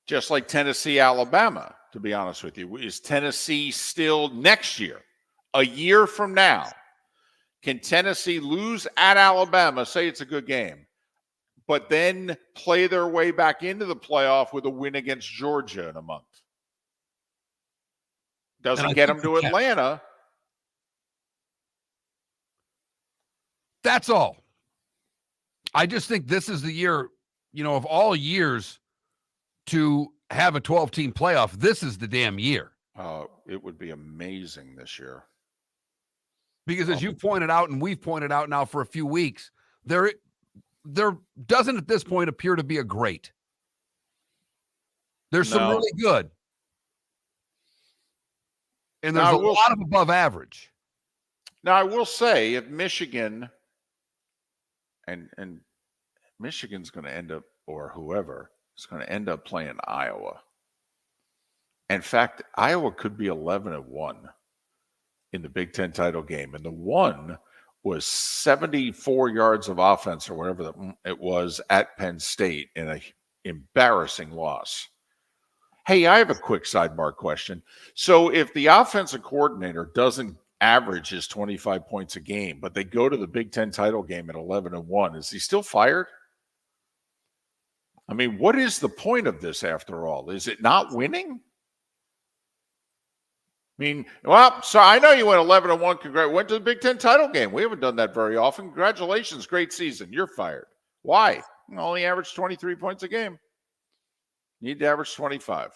Speaker 1: just like Tennessee, Alabama, to be honest with you. Is Tennessee still next year, a year from now? Can Tennessee lose at Alabama, say it's a good game, but then play their way back into the playoff with a win against Georgia in a month? Doesn't get them to Atlanta.
Speaker 2: That's all. I just think this is the year, of all years to have a 12-team playoff, this is the damn year.
Speaker 1: It would be amazing this year.
Speaker 2: Because as you pointed out, and we've pointed out now for a few weeks, there doesn't at this point appear to be a great. There's some really good. And there's a lot of above average.
Speaker 1: Now, I will say, if Michigan and Michigan's going to end up, or whoever is going to end up playing Iowa. In fact, Iowa could be 11-1 in the Big Ten title game. And the one was 74 yards of offense or whatever it was at Penn State in an embarrassing loss. Hey, I have a quick sidebar question. So if the offensive coordinator doesn't average his 25 points a game, but they go to the Big Ten title game at 11-1, is he still fired? I mean, what is the point of this after all? Is it not winning? I mean, well, so I know you went 11-1. Went to the Big Ten title game. We haven't done that very often. Congratulations. Great season. You're fired. Why? You only averaged 23 points a game. You need to average 25.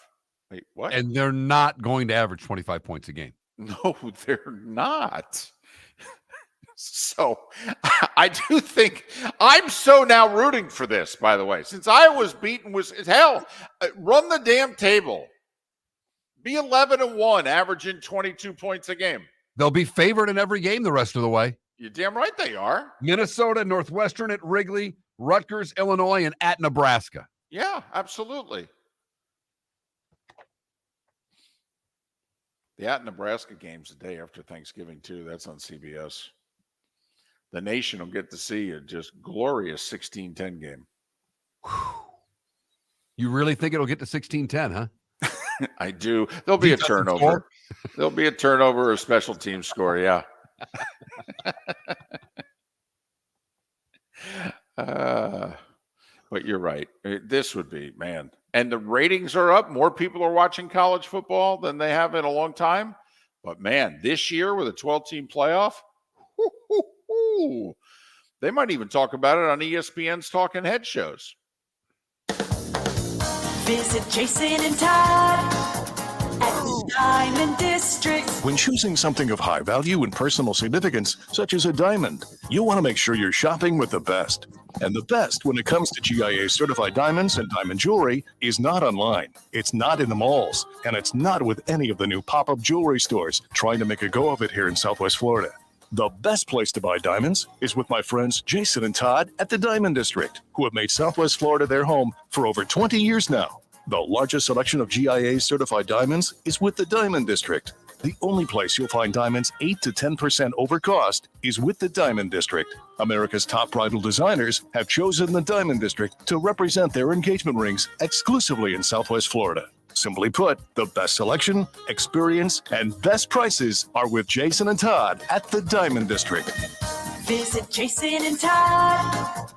Speaker 1: Wait, what?
Speaker 2: And they're not going to average 25 points a game.
Speaker 1: No, they're not. So I do think I'm so now rooting for this, by the way. Since Iowa's beaten was hell, run the damn table. Be 11-1, averaging 22 points a game.
Speaker 2: They'll be favored in every game the rest of the way.
Speaker 1: You're damn right they are.
Speaker 2: Minnesota, Northwestern at Wrigley, Rutgers, Illinois, and at Nebraska.
Speaker 1: Yeah, absolutely. The Nebraska game's the day after Thanksgiving too. That's on CBS. The nation will get to see a just glorious 16-10 game.
Speaker 2: You really think it'll get to 16-10, huh?
Speaker 1: I do. There'll be a turnover. There'll be a turnover or a special team score. Yeah. But you're right. This would be, man. And the ratings are up. More people are watching college football than they have in a long time. But man, this year with a 12-team playoff, they might even talk about it on ESPN's Talking Head shows.
Speaker 6: Visit Jason and Todd at the Diamond District.
Speaker 7: When choosing something of high value and personal significance, such as a diamond, you want to make sure you're shopping with the best. And the best when it comes to GIA certified diamonds and diamond jewelry is not online. It's not in the malls. And it's not with any of the new pop-up jewelry stores trying to make a go of it here in Southwest Florida. The best place to buy diamonds is with my friends Jason and Todd at the Diamond District, who have made Southwest Florida their home for over 20 years now. The largest selection of GIA certified diamonds is with the Diamond District. The only place you'll find diamonds 8 to 10% over cost is with the Diamond District. America's top bridal designers have chosen the Diamond District to represent their engagement rings exclusively in Southwest Florida. Simply put, the best selection, experience, and best prices are with Jason and Todd at the Diamond District.
Speaker 6: Visit Jason and Todd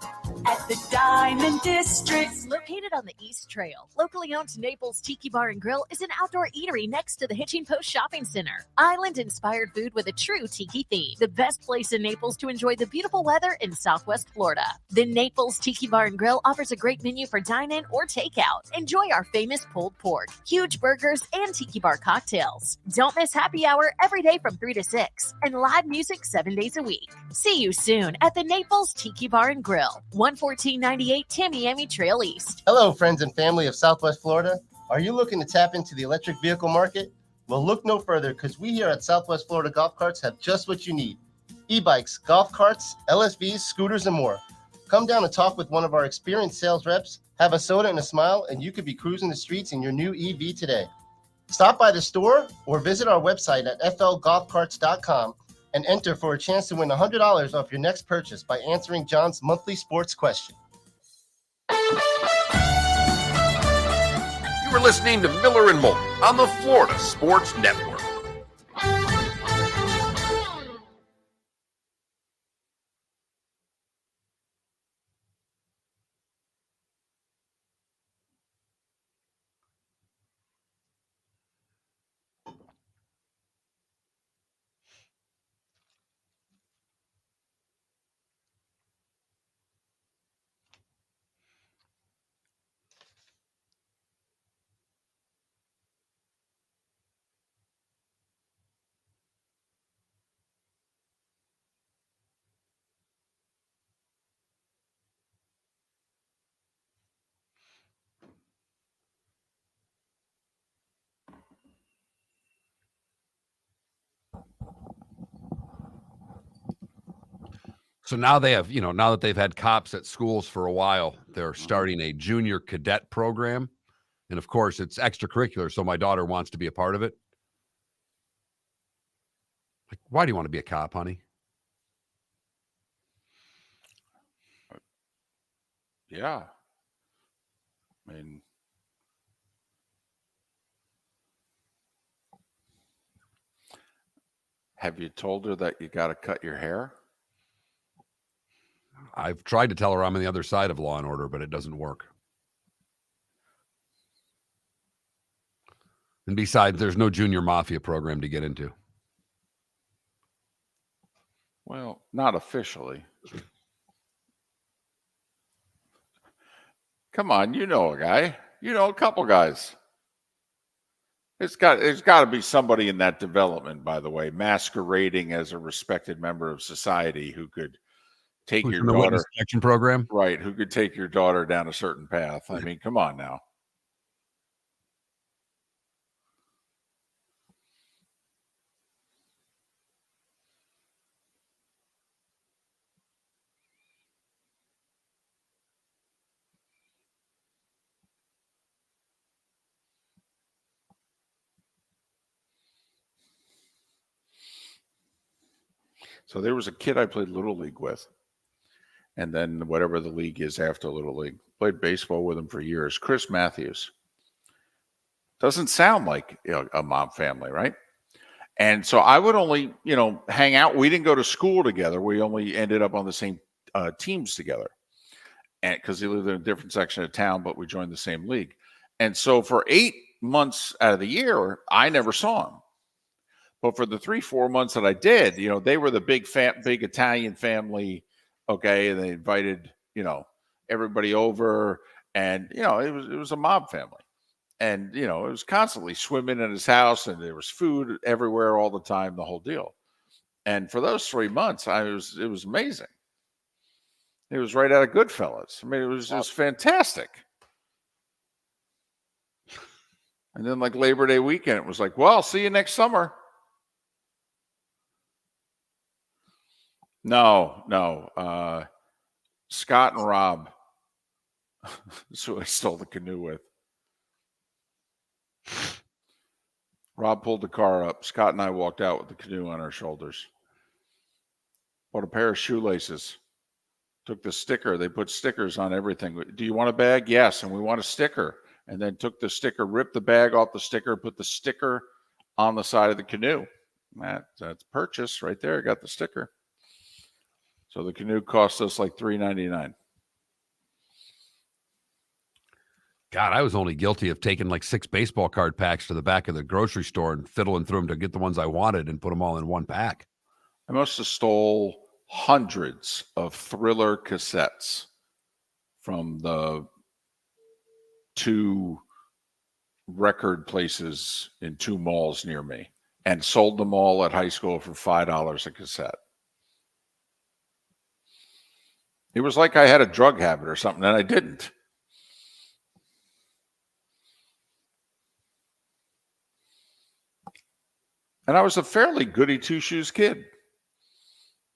Speaker 6: at the Diamond District.
Speaker 11: Located on the East Trail, locally owned Naples Tiki Bar and Grill is an outdoor eatery next to the Hitching Post Shopping Center. Island-inspired food with a true tiki theme. The best place in Naples to enjoy the beautiful weather in Southwest Florida. The Naples Tiki Bar and Grill offers a great menu for dine-in or takeout. Enjoy our famous pulled pork, huge burgers, and tiki bar cocktails. Don't miss happy hour every day from 3 to 6 and live music 7 days a week. See you soon at the Naples Tiki Bar and Grill, 11498 Tamiami Trail East.
Speaker 10: Hello, friends and family of Southwest Florida. Are you looking to tap into the electric vehicle market? Well, look no further because we here at Southwest Florida Golf Carts have just what you need. E-bikes, golf carts, LSVs, scooters, and more. Come down and talk with one of our experienced sales reps, have a soda and a smile, and you could be cruising the streets in your new EV today. Stop by the store or visit our website at flgolfcarts.com and enter for a chance to win $100 off your next purchase by answering John's monthly sports question.
Speaker 12: You are listening to Miller and Moulton on the Florida Sports Network.
Speaker 2: So now they have, now that they've had cops at schools for a while, they're starting a junior cadet program. And of course, it's extracurricular. So my daughter wants to be a part of it. Like, why do you want to be a cop, honey?
Speaker 1: Yeah. I mean, have you told her that you got to cut your hair?
Speaker 2: I've tried to tell her I'm on the other side of law and order, but it doesn't work. And besides, there's no junior mafia program to get into.
Speaker 1: Well, not officially. Come on, you know a guy. You know a couple guys. There's got to be somebody in that development, by the way, masquerading as a respected member of society who could take your daughter
Speaker 2: witness protection program,
Speaker 1: right? Who could take your daughter down a certain path? I mean, come on now. So there was a kid I played Little League with. And then whatever the league is after Little League. Played baseball with him for years. Chris Matthews. Doesn't sound like a mob family, right? And so I would only, hang out. We didn't go to school together. We only ended up on the same teams together. And because he lived in a different section of town, but we joined the same league. And so for 8 months out of the year, I never saw him. But for the 3-4 months that I did, they were the big Italian family. Okay, and they invited, everybody over, and it was a mob family, and it was constantly swimming in his house, and there was food everywhere all the time, the whole deal. And for those 3 months, it was amazing. It was right out of Goodfellas. I mean, it was just fantastic. And then like Labor Day weekend, it was like, well, see you next summer. No. Scott and Rob. That's who I stole the canoe with. Rob pulled the car up. Scott and I walked out with the canoe on our shoulders. Bought a pair of shoelaces. Took the sticker. They put stickers on everything. Do you want a bag? Yes. And we want a sticker. And then took the sticker, ripped the bag off the sticker, put the sticker on the side of the canoe. That's purchase right there. Got the sticker. So the canoe cost us like $3.99.
Speaker 2: God, I was only guilty of taking like 6 baseball card packs to the back of the grocery store and fiddling through them to get the ones I wanted and put them all in one pack.
Speaker 1: I must have stole hundreds of Thriller cassettes from the 2 record places in 2 malls near me and sold them all at high school for $5 a cassette. It was like I had a drug habit or something, and I didn't. And I was a fairly goody two-shoes kid.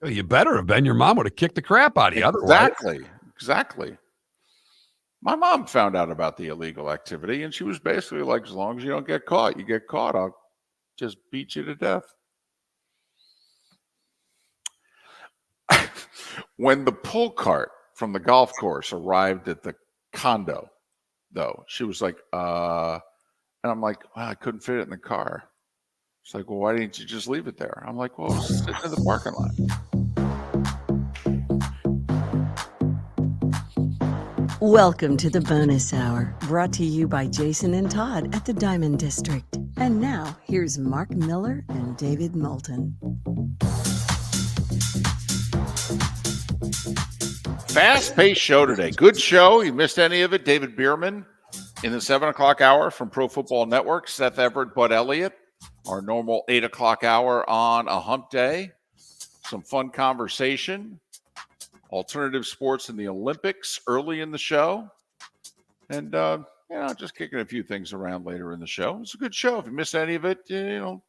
Speaker 2: Well, you better have been. Your mom would have kicked the crap out of you.
Speaker 1: Exactly. My mom found out about the illegal activity, and she was basically like, as long as you don't get caught, you get caught, I'll just beat you to death. When the pull cart from the golf course arrived at the condo, though, she was like, and I'm like, well, I couldn't fit it in the car. She's like, well, why didn't you just leave it there? I'm like, well, it was sitting in the parking lot.
Speaker 4: Welcome to the bonus hour, brought to you by Jason and Todd at the Diamond District. And now, here's Mark Miller and David Moulton.
Speaker 1: Fast-paced show today. Good show. You missed any of it? David Bierman in the 7 o'clock hour from Pro Football Network. Seth Everett, Bud Elliott. Our normal 8 o'clock hour on a hump day. Some fun conversation. Alternative sports in the Olympics early in the show. And, just kicking a few things around later in the show. It's a good show. If you missed any of it, go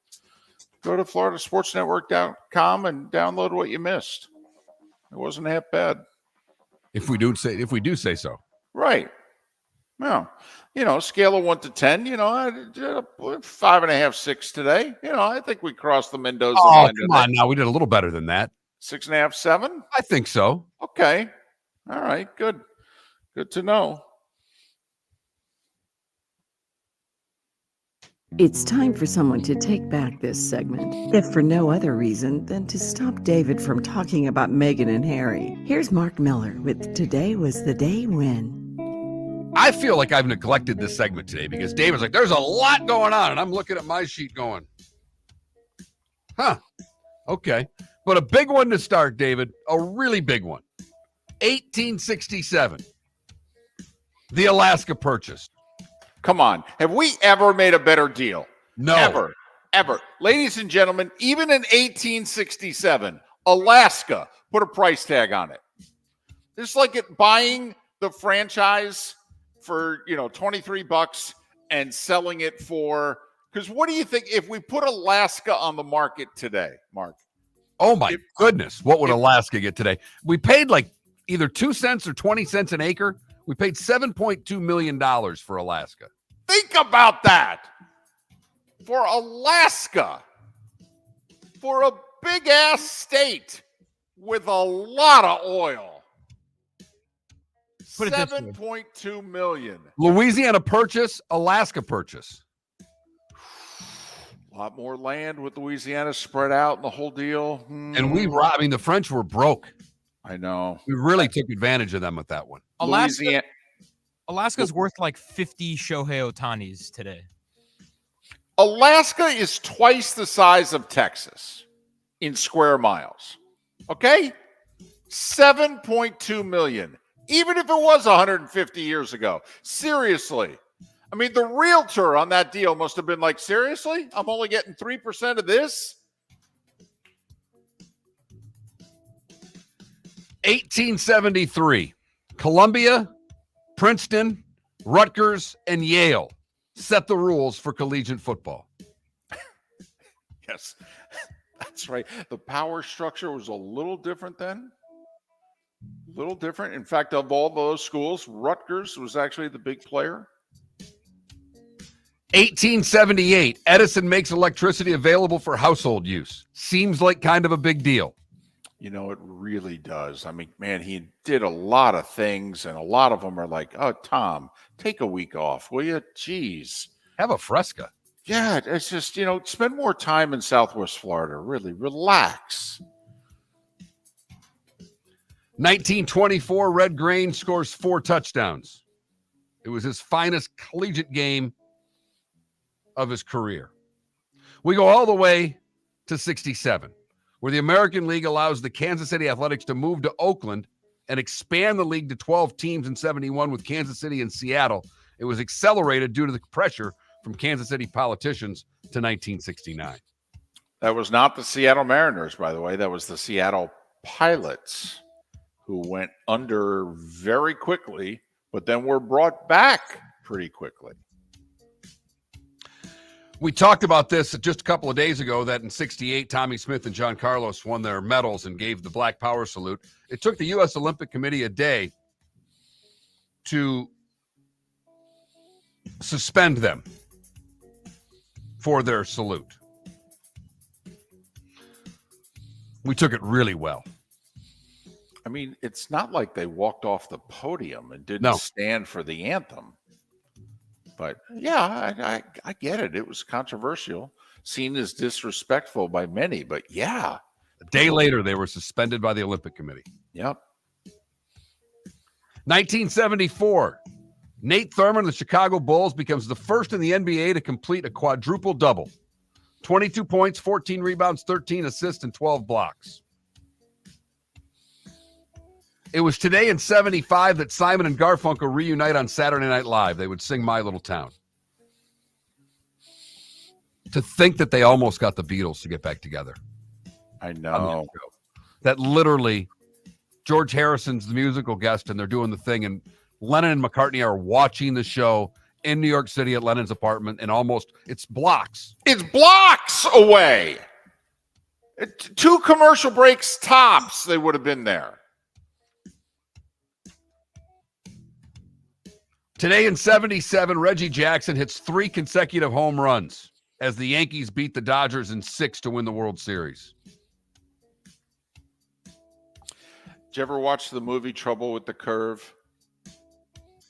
Speaker 1: to FloridaSportsNetwork.com and download what you missed. It wasn't half bad.
Speaker 2: If we do say so.
Speaker 1: Right. Well, scale of 1 to 10, I did a 5.5, 6 today. I think we crossed the Mendoza line.
Speaker 2: Come on now. We did a little better than that.
Speaker 1: 6.5, 7?
Speaker 2: I think so.
Speaker 1: Okay. All right. Good. Good to know.
Speaker 4: It's time for someone to take back this segment, if for no other reason than to stop David from talking about Meghan and Harry. Here's Mark Miller with Today Was the Day When.
Speaker 2: I feel like I've neglected this segment today because David's like, there's a lot going on, and I'm looking at my sheet going, okay. But a big one to start, David, a really big one. 1867, the Alaska Purchase.
Speaker 1: Come on. Have we ever made a better deal?
Speaker 2: No.
Speaker 1: Ever. Ladies and gentlemen, even in 1867, Alaska put a price tag on it. It's like buying the franchise for, $23 and selling it for, because what do you think if we put Alaska on the market today, Mark?
Speaker 2: Oh my goodness. What would Alaska get today? We paid like either 2 cents or 20 cents an acre. We paid $7.2 million for Alaska.
Speaker 1: Think about that. For Alaska. For a big ass state with a lot of oil.
Speaker 3: Put it this way.
Speaker 1: 7.2 million.
Speaker 2: Louisiana Purchase, Alaska Purchase.
Speaker 1: A lot more land with Louisiana spread out and the whole deal.
Speaker 2: And the French were broke.
Speaker 1: I know.
Speaker 2: We really took advantage of them with that one.
Speaker 3: Alaska's worth like 50 Shohei Otanis today.
Speaker 1: Alaska is twice the size of Texas in square miles. Okay? 7.2 million. Even if it was 150 years ago. Seriously. I mean, the realtor on that deal must have been like, seriously? I'm only getting 3% of this?
Speaker 2: 1873. Columbia, Princeton, Rutgers, and Yale set the rules for collegiate football.
Speaker 1: Yes, that's right. The power structure was a little different then. A little different. In fact, of all those schools, Rutgers was actually the big player.
Speaker 2: 1878. Edison makes electricity available for household use. Seems like kind of a big deal.
Speaker 1: You know, it really does. I mean, man, he did a lot of things, and a lot of them are like, oh, Tom, take a week off, will you? Jeez.
Speaker 2: Have a Fresca.
Speaker 1: Yeah, it's just, spend more time in Southwest Florida. Really relax.
Speaker 2: 1924, Red Grange scores 4 touchdowns. It was his finest collegiate game of his career. We go all the way to 67, where the American League allows the Kansas City Athletics to move to Oakland and expand the league to 12 teams in 71 with Kansas City and Seattle. It was accelerated due to the pressure from Kansas City politicians to 1969.
Speaker 1: That was not the Seattle Mariners, by the way. That was the Seattle Pilots, who went under very quickly, but then were brought back pretty quickly.
Speaker 2: We talked about this just a couple of days ago, that in 68, Tommy Smith and John Carlos won their medals and gave the Black Power salute. It took the U.S. Olympic Committee a day to suspend them for their salute. We took it really well.
Speaker 1: I mean, it's not like they walked off the podium and didn't stand for the anthem. But yeah, I get it. It was controversial, seen as disrespectful by many. But yeah.
Speaker 2: A day later, they were suspended by the Olympic Committee.
Speaker 1: Yep.
Speaker 2: 1974, Nate Thurmond of the Chicago Bulls becomes the first in the NBA to complete a quadruple double. 22 points, 14 rebounds, 13 assists, and 12 blocks. It was today in 75 that Simon and Garfunkel reunite on Saturday Night Live. They would sing My Little Town. To think that they almost got the Beatles to get back together.
Speaker 1: I know.
Speaker 2: That literally, George Harrison's the musical guest, and they're doing the thing, and Lennon and McCartney are watching the show in New York City at Lennon's apartment, and it's blocks.
Speaker 1: It's blocks away. 2 commercial breaks tops, they would have been there.
Speaker 2: Today in 77, Reggie Jackson hits 3 consecutive home runs as the Yankees beat the Dodgers in 6 to win the World Series.
Speaker 1: Did you ever watch the movie Trouble with the Curve?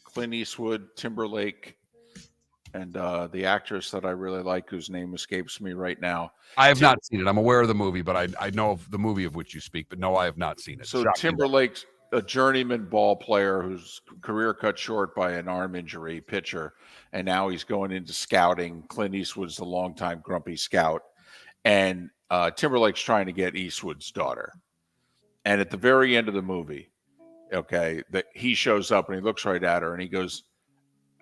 Speaker 1: Clint Eastwood, Timberlake, and the actress that I really like, whose name escapes me right now.
Speaker 2: I have not seen it. I'm aware of the movie, but I know of the movie of which you speak, but no, I have not seen it.
Speaker 1: So Timberlake's a journeyman ball player whose career cut short by an arm injury, pitcher, and now he's going into scouting. Clint Eastwood's the longtime grumpy scout, and Timberlake's trying to get Eastwood's daughter. And at the very end of the movie, that he shows up and he looks right at her and he goes,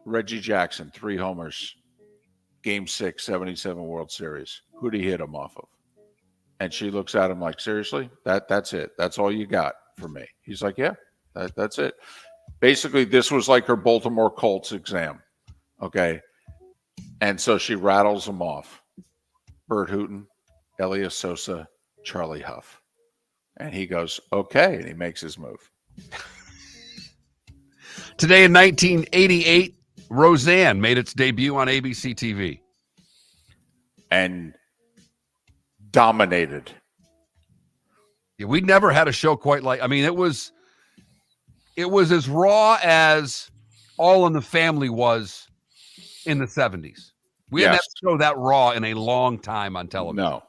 Speaker 1: Reggie Jackson, 3 homers, Game 6, 77 World Series. Who'd he hit him off of? And she looks at him like, seriously? That's it? That's all you got for me? He's like, yeah, that's it. Basically, this was like her Baltimore Colts exam. Okay. And so she rattles them off. Bert Hooton, Elias Sosa, Charlie Huff. And he goes, okay. And he makes his move.
Speaker 2: Today in 1988, Roseanne made its debut on ABC TV.
Speaker 1: And dominated
Speaker 2: Yeah, we never had a show quite like. I mean, it was as raw as All in the Family was in the 70s. We hadn't had
Speaker 1: Yes.
Speaker 2: a show that raw in a long time on television.
Speaker 1: No.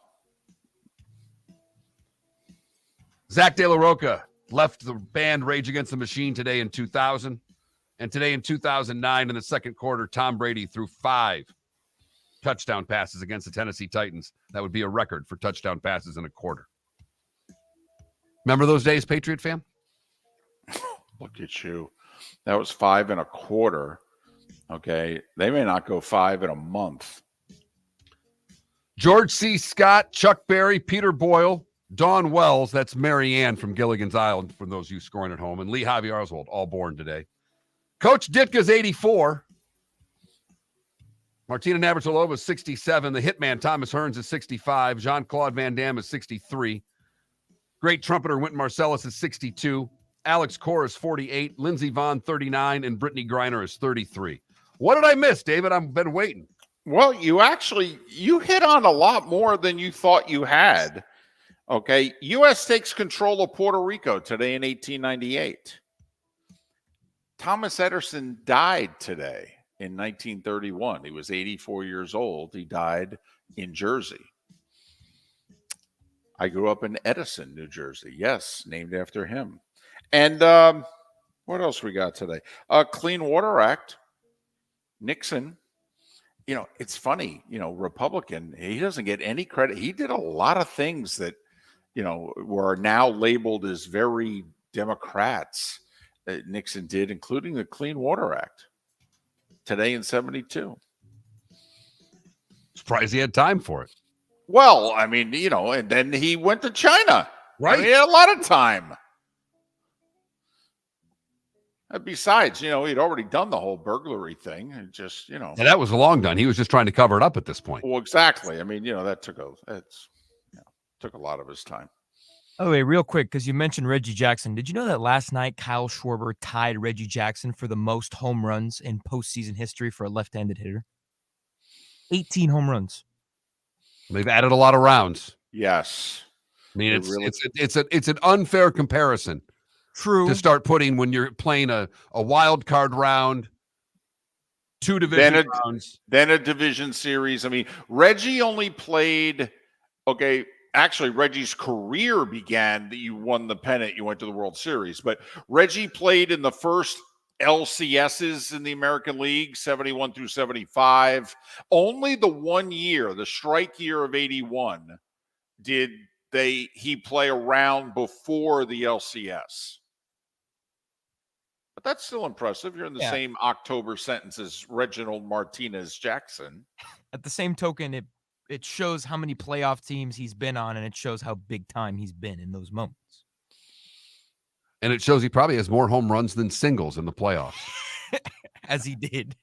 Speaker 2: Zach De La Roca left the band Rage Against the Machine today in 2000. And today in 2009, in the second quarter, Tom Brady threw 5 touchdown passes against the Tennessee Titans. That would be a record for touchdown passes in a quarter. Remember those days, Patriot fan?
Speaker 1: Look at you. That was 5 and a quarter. Okay. They may not go 5 in a month.
Speaker 2: George C. Scott, Chuck Berry, Peter Boyle, Dawn Wells, that's Mary Ann from Gilligan's Island, for those of you scoring at home, and Lee Harvey Oswald, all born today. Coach Ditka's 84. Martina Navratilova is 67. The hitman Thomas Hearns is 65. Jean-Claude Van Damme is 63. Great trumpeter Wynton Marsalis is 62. Alex Corr is 48. Lindsey Vonn, 39. And Brittany Griner is 33. What did I miss, David? I've been waiting.
Speaker 1: Well, you hit on a lot more than you thought you had. Okay. U.S. takes control of Puerto Rico today in 1898. Thomas Edison died today in 1931. He was 84 years old. He died in Jersey. I grew up in Edison, New Jersey. Yes, named after him. And what else we got today? Clean Water Act. Nixon. It's funny, Republican, he doesn't get any credit. He did a lot of things that, were now labeled as very Democrats. Nixon did, including the Clean Water Act today in 72.
Speaker 2: Surprised he had time for it.
Speaker 1: Well, I mean, and then he went to China.
Speaker 2: Right.
Speaker 1: I mean, he had a lot of time. Besides, he'd already done the whole burglary thing and just,
Speaker 2: And that was long done. He was just trying to cover it up at this point.
Speaker 1: Well, exactly. I mean, that took a lot of his time.
Speaker 3: Oh, wait, real quick, because you mentioned Reggie Jackson. Did you know that last night Kyle Schwarber tied Reggie Jackson for the most home runs in postseason history for a left-handed hitter? 18 home runs.
Speaker 2: They've added a lot of rounds.
Speaker 1: Yes.
Speaker 2: I mean, it's an unfair comparison.
Speaker 3: True.
Speaker 2: To start putting when you're playing a wild card round, 2 division rounds.
Speaker 1: Then a division series. I mean, Reggie only played, actually, Reggie's career began that you won the pennant, you went to the World Series. But Reggie played in the first LCSs in the American League, 71 through 75. Only the 1 year, the strike year of 81, did he play around before the LCS. But that's still impressive. You're in the same October sentence as Reginald Martinez Jackson.
Speaker 3: At the same token, it shows how many playoff teams he's been on, and it shows how big time he's been in those moments.
Speaker 2: And it shows he probably has more home runs than singles in the playoffs.
Speaker 3: As he did.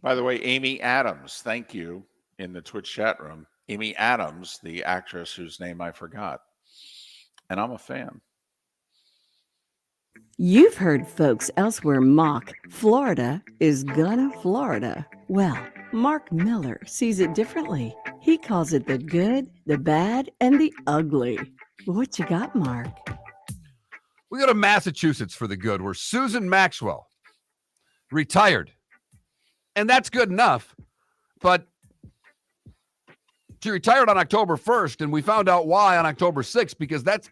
Speaker 1: By the way, Amy Adams, thank you, in the Twitch chat room. Amy Adams, the actress whose name I forgot. And I'm a fan.
Speaker 4: You've heard folks elsewhere mock Florida is gonna Florida. Well, Mark Miller sees it differently. He calls it the good, the bad, and the ugly. What you got, Mark?
Speaker 2: We go to Massachusetts for the good, where Susan Maxwell retired. And that's good enough. But she retired on October 1st, and we found out why on October 6th, because that's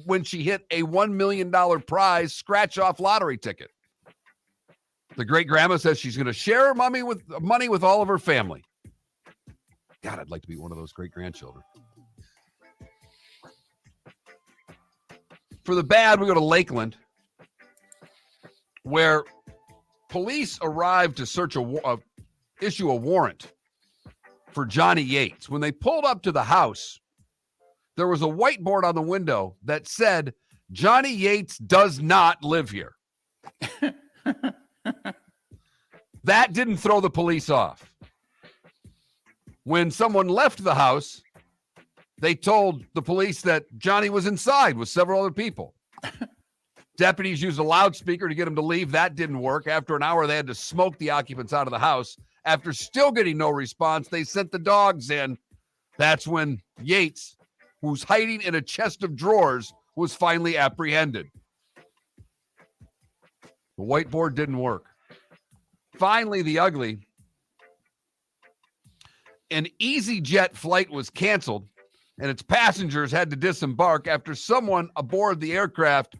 Speaker 2: when she hit a $1 million prize scratch-off lottery ticket. The great-grandma says she's going to share her money with all of her family. God, I'd like to be one of those great-grandchildren. For the bad, we go to Lakeland, where police arrived to issue a warrant for Johnny Yates. When they pulled up to the house, there was a whiteboard on the window that said, Johnny Yates does not live here. That didn't throw the police off. When someone left the house, they told the police that Johnny was inside with several other people. Deputies used a loudspeaker to get him to leave. That didn't work. After an hour, they had to smoke the occupants out of the house. After still getting no response, they sent the dogs in. That's when Yates who's hiding in a chest of drawers, was finally apprehended. The whiteboard didn't work. Finally, the ugly. An EasyJet flight was canceled, and its passengers had to disembark after someone aboard the aircraft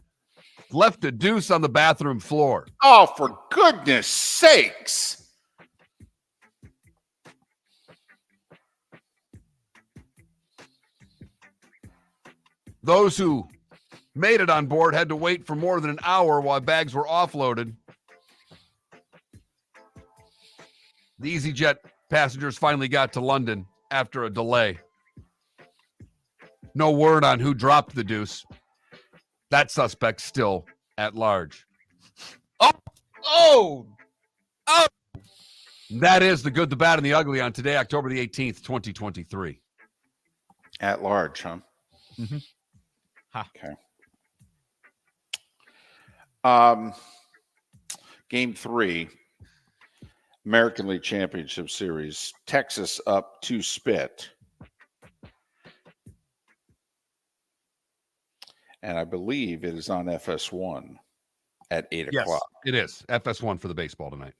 Speaker 2: left a deuce on the bathroom floor.
Speaker 1: Oh, for goodness sakes.
Speaker 2: Those who made it on board had to wait for more than an hour while bags were offloaded. The EasyJet passengers finally got to London after a delay. No word on who dropped the deuce. That suspect still at large.
Speaker 3: Oh!
Speaker 2: That is the good, the bad, and the ugly on today, October the 18th, 2023.
Speaker 1: At large, huh?
Speaker 2: Mm-hmm.
Speaker 1: Okay. Game 3, American League Championship Series. Texas up to Spit. And I believe it is on FS1 at 8 o'clock.
Speaker 2: It is. FS1 for the baseball tonight.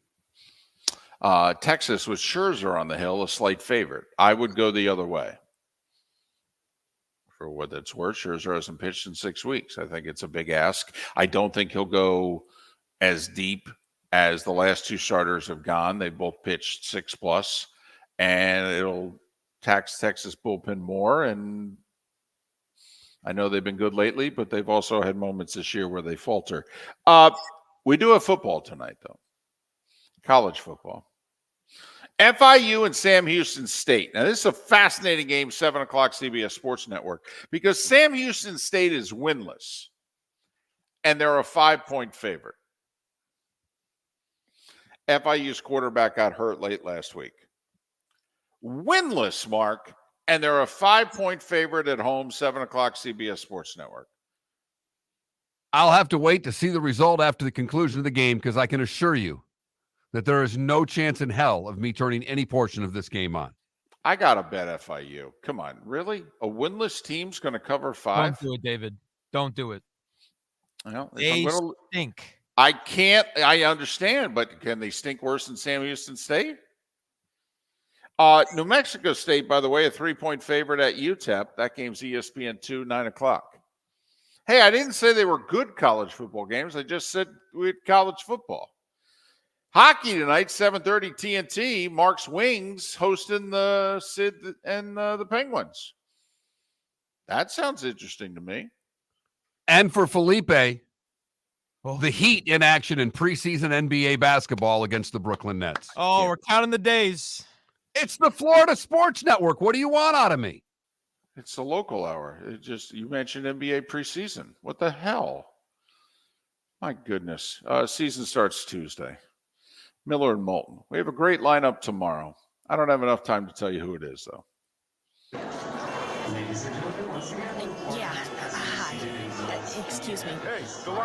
Speaker 1: Texas with Scherzer on the hill, a slight favorite. I would go the other way. For what that's worth, Scherzer hasn't pitched in 6 weeks. I think it's a big ask. I don't think he'll go as deep as the last 2 starters have gone. They both pitched 6+, and it'll tax Texas bullpen more. And I know they've been good lately, but they've also had moments this year where they falter. We do have football tonight, though. College football. FIU and Sam Houston State. Now, this is a fascinating game, 7 o'clock CBS Sports Network, because Sam Houston State is winless, and they're a 5-point favorite. FIU's quarterback got hurt late last week. Winless, Mark, and they're a 5-point favorite at home, 7 o'clock CBS Sports Network.
Speaker 2: I'll have to wait to see the result after the conclusion of the game, because I can assure you that there is no chance in hell of me turning any portion of this game on.
Speaker 1: I got to bet FIU. Come on, really? A winless team's going to cover 5?
Speaker 3: Don't do it, David. Don't do it.
Speaker 1: Well,
Speaker 3: They stink.
Speaker 1: I can't. I understand, but can they stink worse than Sam Houston State? New Mexico State, by the way, a 3-point favorite at UTEP. That game's ESPN2, 9 o'clock. Hey, I didn't say they were good college football games. I just said we had college football. Hockey tonight, 7:30 TNT. Mark's Wings hosting the Sid and the Penguins. That sounds interesting to me.
Speaker 2: And for Felipe, the Heat in action in preseason NBA basketball against the Brooklyn Nets.
Speaker 3: Oh, we're counting the days.
Speaker 2: It's the Florida Sports Network. What do you want out of me?
Speaker 1: It's the local hour. You mentioned NBA preseason. What the hell? My goodness. Season starts Tuesday. Miller and Moulton. We have a great lineup tomorrow. I don't have enough time to tell you who it is, though.
Speaker 16: Yeah. Hi. Excuse me.
Speaker 15: Hey, go on.